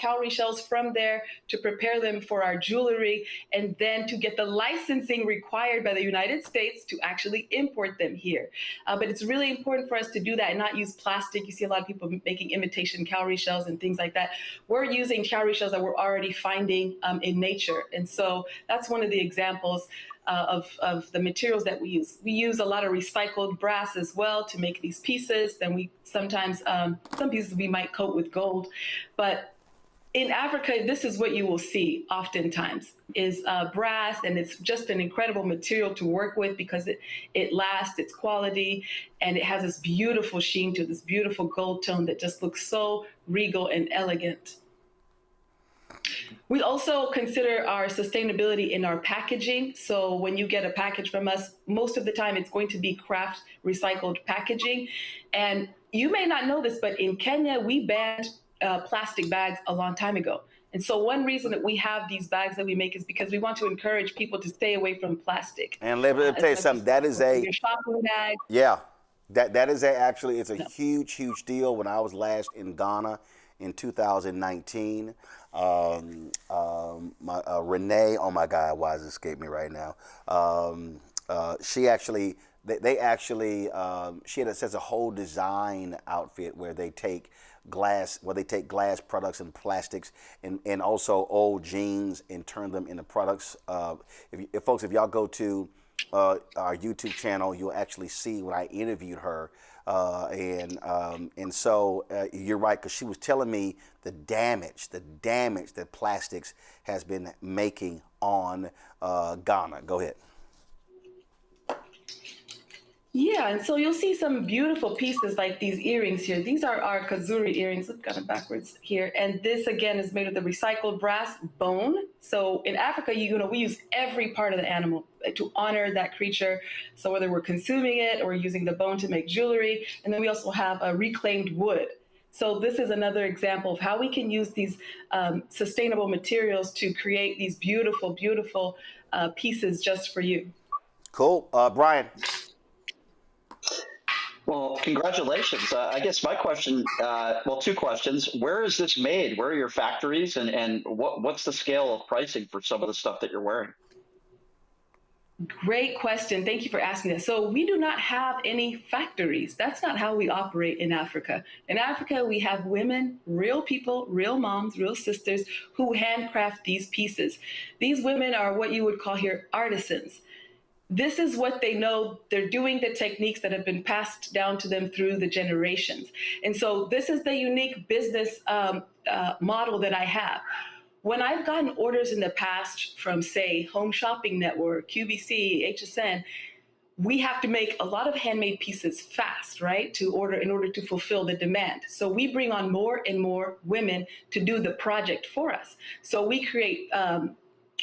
cowrie shells from there, to prepare them for our jewelry, and then to get the licensing required by the United States to actually import them here. But it's really important for us to do that and not use plastic. You see a lot of people making imitation cowrie shells and things like that. We're using cowrie shells that we're already finding in nature. And so that's one of the examples of the materials that we use. We use a lot of recycled brass as well to make these pieces. Then we sometimes, some pieces we might coat with gold. But in Africa, this is what you will see oftentimes is brass, and it's just an incredible material to work with because it lasts, it's quality, and it has this beautiful sheen to it, this beautiful gold tone that just looks so regal and elegant. We also consider our sustainability in our packaging. So when you get a package from us, most of the time it's going to be craft recycled packaging. And you may not know this, but in Kenya, we banned plastic bags a long time ago. And so one reason that we have these bags that we make is because we want to encourage people to stay away from plastic. And let me tell you something, that is your shopping bag. Yeah, that is actually, it's a huge deal. When I was last in Ghana in 2019, Renee, oh my God, why does it escape me right now? She actually, she has a whole design outfit where they take glass products and plastics and also old jeans and turn them into products. If y'all go to our YouTube channel, you'll actually see when I interviewed her. And so you're right, because she was telling me the damage that plastics has been making on Ghana. Go ahead. Yeah, and so you'll see some beautiful pieces like these earrings here. These are our Kazuri earrings. Look kind of backwards here. And this, again, is made of the recycled brass bone. So in Africa, we use every part of the animal to honor that creature. So whether we're consuming it or using the bone to make jewelry. And then we also have a reclaimed wood. So this is another example of how we can use these sustainable materials to create these beautiful, beautiful pieces just for you. Cool. Brian. Well, congratulations. I guess my question, well, two questions. Where is this made? Where are your factories? And what's the scale of pricing for some of the stuff that you're wearing? Great question. Thank you for asking that. So we do not have any factories. That's not how we operate in Africa. In Africa, we have women, real people, real moms, real sisters who handcraft these pieces. These women are what you would call here artisans. This is what they know. They're doing the techniques that have been passed down to them through the generations. And so this is the unique business model that I have. When I've gotten orders in the past from, say, Home Shopping Network, QVC, HSN, we have to make a lot of handmade pieces fast, right, in order to fulfill the demand. So we bring on more and more women to do the project for us. So we create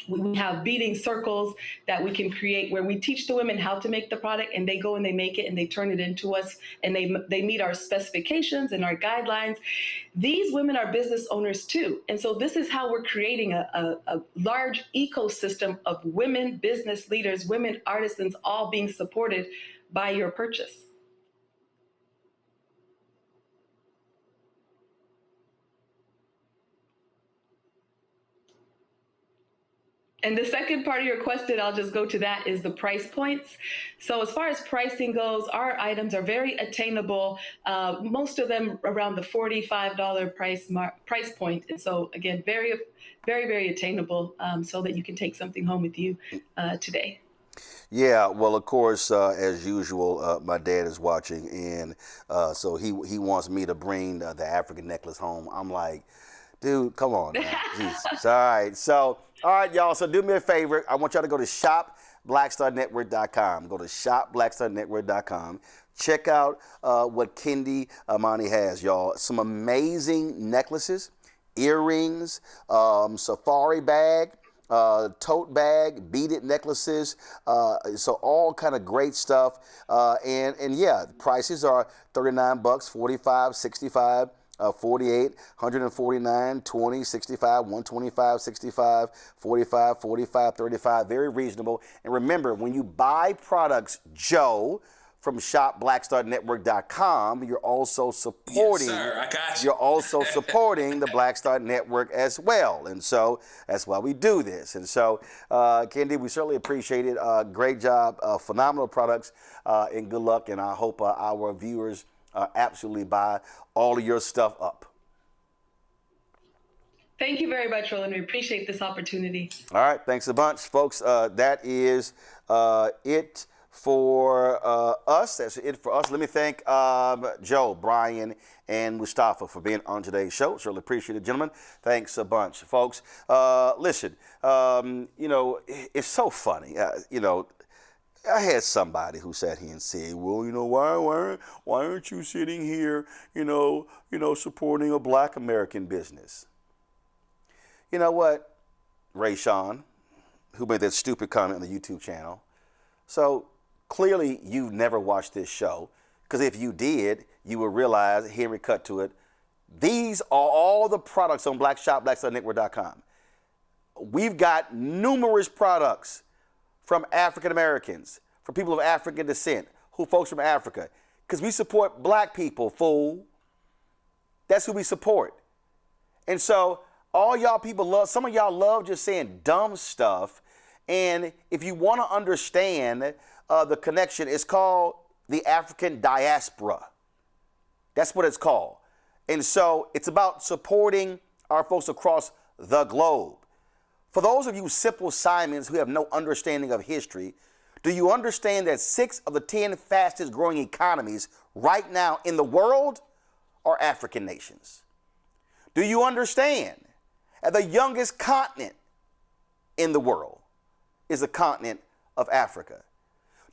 we have beading circles that we can create where we teach the women how to make the product, and they go and they make it and they turn it into us, and they meet our specifications and our guidelines. These women are business owners too. And so this is how we're creating a large ecosystem of women business leaders, women artisans, all being supported by your purchase. And the second part of your question, I'll just go to that, is the price points. So as far as pricing goes, our items are very attainable, most of them around the $45 price point. And so again, very, very, very attainable, so that you can take something home with you today. Yeah, well, of course, as usual, my dad is watching, and so he wants me to bring the African necklace home. I'm like, dude, come on now. Jesus. All right. So, all right, y'all. So do me a favor. I want y'all to go to shopblackstarnetwork.com. Go to shopblackstarnetwork.com. Check out what Kendi Amani has, y'all. Some amazing necklaces, earrings, safari bag, tote bag, beaded necklaces, so all kind of great stuff. And yeah, the prices are $39, $45, $65. 48, 149, 20, 65, 125, 65, 45, 45, 35, very reasonable. And remember, when you buy products, Joe, from shopblackstarnetwork.com, you're also supporting, yes, sir, I got you. You're also supporting the Black Star Network as well. And so that's why we do this. And so, Kendi, we certainly appreciate it. Great job, phenomenal products, and good luck. And I hope our viewers absolutely buy all of your stuff up. Thank you very much, Roland. We appreciate this opportunity. All right, thanks a bunch, folks. That is it for us. That's it for us. Let me thank Joe, Brian, and Mustafa for being on today's show. Certainly appreciate it, gentlemen. Thanks a bunch, folks. Listen, you know, it's so funny. You know, I had somebody who sat here and said, well, you know, why aren't you sitting here, you know, supporting a Black American business? You know what, Ray Sean, who made that stupid comment on the YouTube channel. So clearly you've never watched this show, because if you did, you would realize, here we cut to it, these are all the products on shopblackstarnetwork.com. We've got numerous products from African Americans, from people of African descent, folks from Africa, because we support Black people, fool. That's who we support. And so all y'all people love, some of y'all love just saying dumb stuff. And if you want to understand the connection, it's called the African diaspora. That's what it's called. And so it's about supporting our folks across the globe. For those of you simple Simons who have no understanding of history, Do you understand that 6 of the 10 fastest growing economies right now in the world are African nations? Do you understand that the youngest continent in the world is the continent of Africa?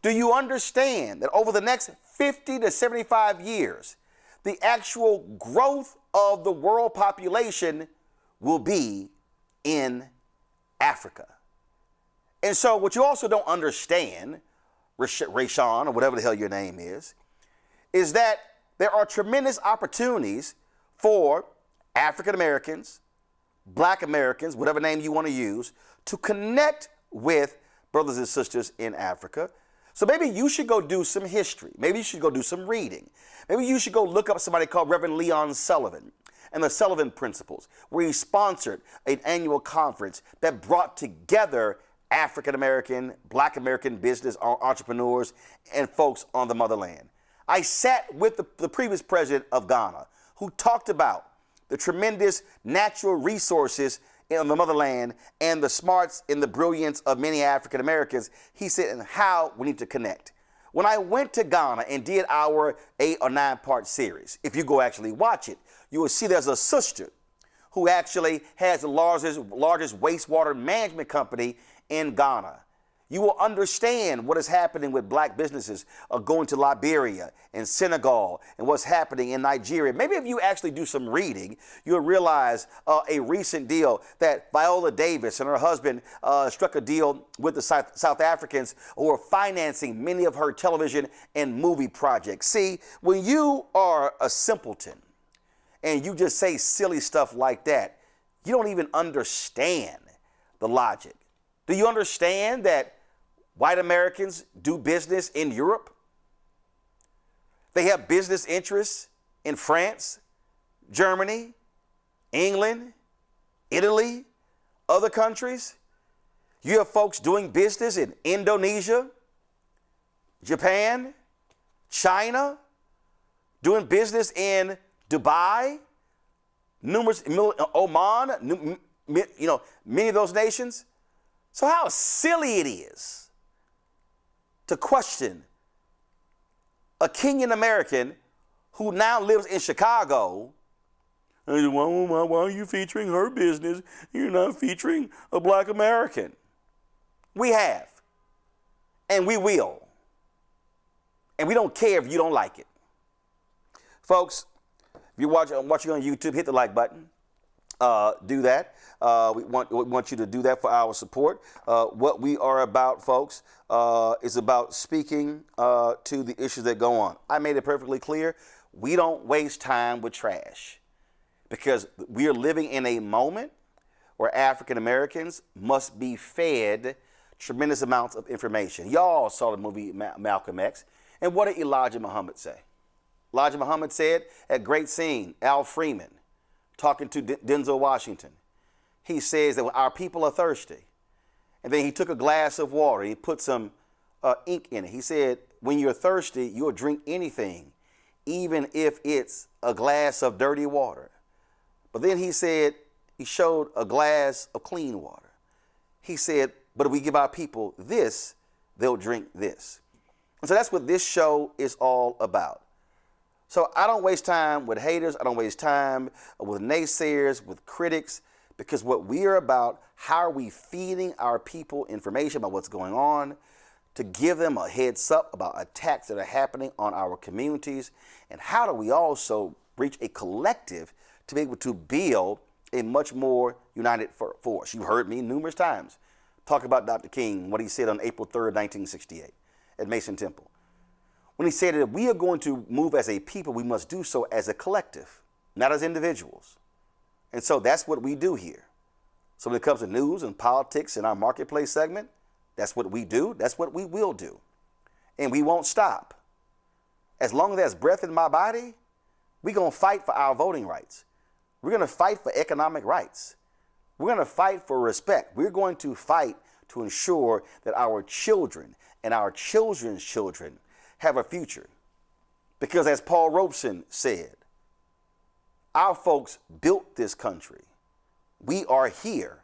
Do you understand that over the next 50 to 75 years, the actual growth of the world population will be in Africa? And so what you also don't understand, Rayshawn, or whatever the hell your name is that there are tremendous opportunities for African Americans, Black Americans, whatever name you want to use, to connect with brothers and sisters in Africa. So maybe you should go do some history. Maybe you should go do some reading. Maybe you should go look up somebody called Reverend Leon Sullivan and the Sullivan Principles, where he sponsored an annual conference that brought together African American, Black American business entrepreneurs and folks on the motherland. I sat with the previous president of Ghana, who talked about the tremendous natural resources in the motherland and the smarts and the brilliance of many African Americans. He said, and how we need to connect. When I went to Ghana and did our 8 or 9 part series, if you go actually watch it, you will see there's a sister who actually has the largest wastewater management company in Ghana. You will understand what is happening with Black businesses going to Liberia and Senegal and what's happening in Nigeria. Maybe if you actually do some reading, you'll realize a recent deal that Viola Davis and her husband struck a deal with the South Africans who are financing many of her television and movie projects. See, when you are a simpleton and you just say silly stuff like that, you don't even understand the logic. Do you understand that white Americans do business in Europe? They have business interests in France, Germany, England, Italy, other countries. You have folks doing business in Indonesia, Japan, China, doing business in Dubai, numerous, Oman, many of those nations. So how silly it is to question a Kenyan American who now lives in Chicago. Why are you featuring her business? You're not featuring a Black American. We have, and we will. And we don't care if you don't like it. Folks, if you're watching on YouTube, hit the like button. Do that. We want you to do that for our support. What we are about, folks, is about speaking to the issues that go on. I made it perfectly clear. We don't waste time with trash because we are living in a moment where African Americans must be fed tremendous amounts of information. Y'all saw the movie Malcolm X. And what did Elijah Muhammad say? Elijah Muhammad said, at great scene, Al Freeman, talking to Denzel Washington, he says that our people are thirsty. And then he took a glass of water, he put some ink in it. He said, when you're thirsty, you'll drink anything, even if it's a glass of dirty water. But then he said, he showed a glass of clean water. He said, but if we give our people this, they'll drink this. And so that's what this show is all about. So I don't waste time with haters. I don't waste time with naysayers, with critics, because what we are about, how are we feeding our people information about what's going on, to give them a heads up about attacks that are happening on our communities, and how do we also reach a collective to be able to build a much more united force. You heard me numerous times talk about Dr. King, what he said on April 3rd, 1968 at Mason Temple. When he said that if we are going to move as a people, we must do so as a collective, not as individuals. And so that's what we do here. So when it comes to news and politics in our marketplace segment, that's what we do. That's what we will do. And we won't stop. As long as there's breath in my body, we're going to fight for our voting rights. We're going to fight for economic rights. We're going to fight for respect. We're going to fight to ensure that our children and our children's children have a future. Because as Paul Robeson said, our folks built this country. We are here,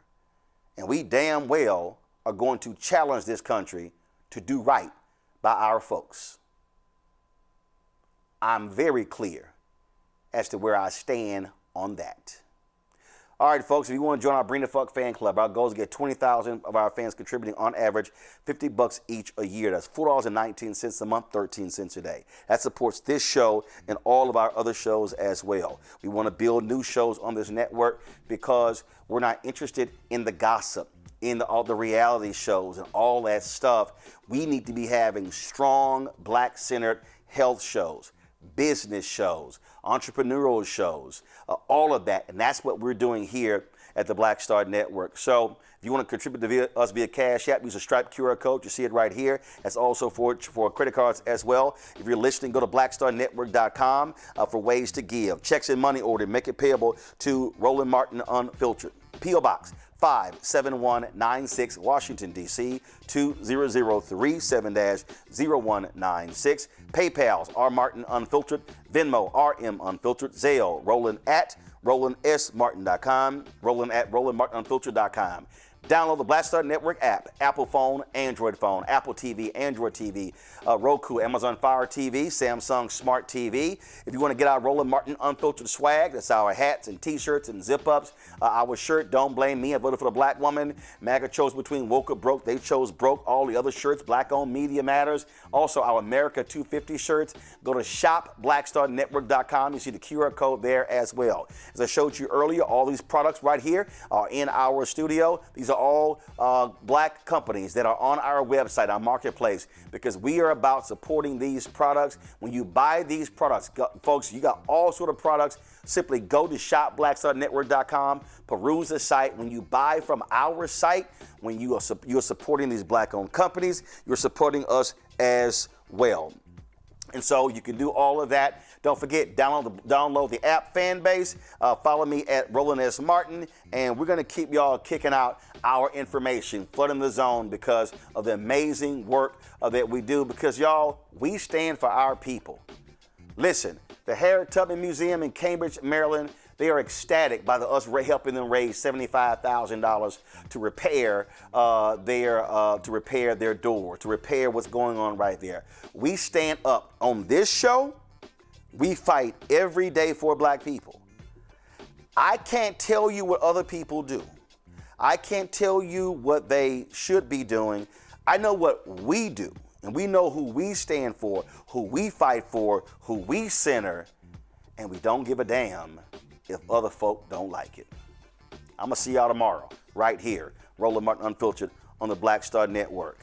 and we damn well are going to challenge this country to to do right by our folks. I'm very clear as to where I stand on that. All right, folks, if you want to join our Bring the Fuck fan club, our goal is to get 20,000 of our fans contributing on average $50 each a year. That's $4.19 a month, 13 cents a day. That supports this show and all of our other shows as well. We want to build new shows on this network because we're not interested in the gossip, in all the reality shows and all that stuff. We need to be having strong, black-centered health shows, business shows, entrepreneurial shows, all of that. And that's what we're doing here at the Black Star Network. So if you want to contribute to us via Cash App, use a Stripe QR code. You see it right here. That's also for credit cards as well. If you're listening, go to blackstarnetwork.com for ways to give. Checks and money order, make it payable to Roland Martin Unfiltered. P.O. Box 57196, Washington, D.C. 20037-0196. PayPal's R Martin Unfiltered. Venmo RM Unfiltered. Zelle Roland at RolandSMartin.com. Roland at RolandMartinUnfiltered.com. Download the Black Star Network app, Apple phone, Android phone, Apple TV, Android TV, Roku, Amazon Fire TV, Samsung Smart TV. If you want to get our Roland Martin Unfiltered swag, that's our hats and T-shirts and zip-ups. Our shirt, Don't Blame Me, I voted for the black woman. MAGA chose between woke or broke. They chose broke. All the other shirts, Black-owned Media Matters. Also, our America 250 shirts. Go to shopblackstarnetwork.com. You see the QR code there as well. As I showed you earlier, all these products right here are in our studio. These are all black companies that are on our website, our marketplace, because we are about supporting these products. When you buy these products, folks, you got all sort of products. Simply go to shopblackstarnetwork.com, peruse the site. When you buy from our site, when you're supporting these black-owned companies, you're supporting us as well. And so you can do all of that. Don't forget, download the app Fanbase. Follow me at Roland S. Martin. And we're going to keep y'all kicking out our information, flooding the zone because of the amazing work that we do. Because, y'all, we stand for our people. Listen, the Harriet Tubman Museum in Cambridge, Maryland, they are ecstatic by us helping them raise $75,000 to repair their door, to repair what's going on right there. We stand up on this show. We fight every day for black people. I can't tell you what other people do. I can't tell you what they should be doing. I know what we do, and we know who we stand for, who we fight for, who we center, and we don't give a damn if other folk don't like it. I'm going to see y'all tomorrow right here, Roland Martin Unfiltered on the Black Star Network.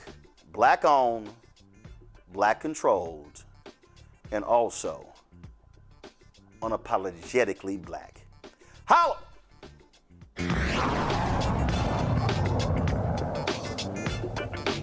Black owned, black controlled, and also unapologetically black. Holla!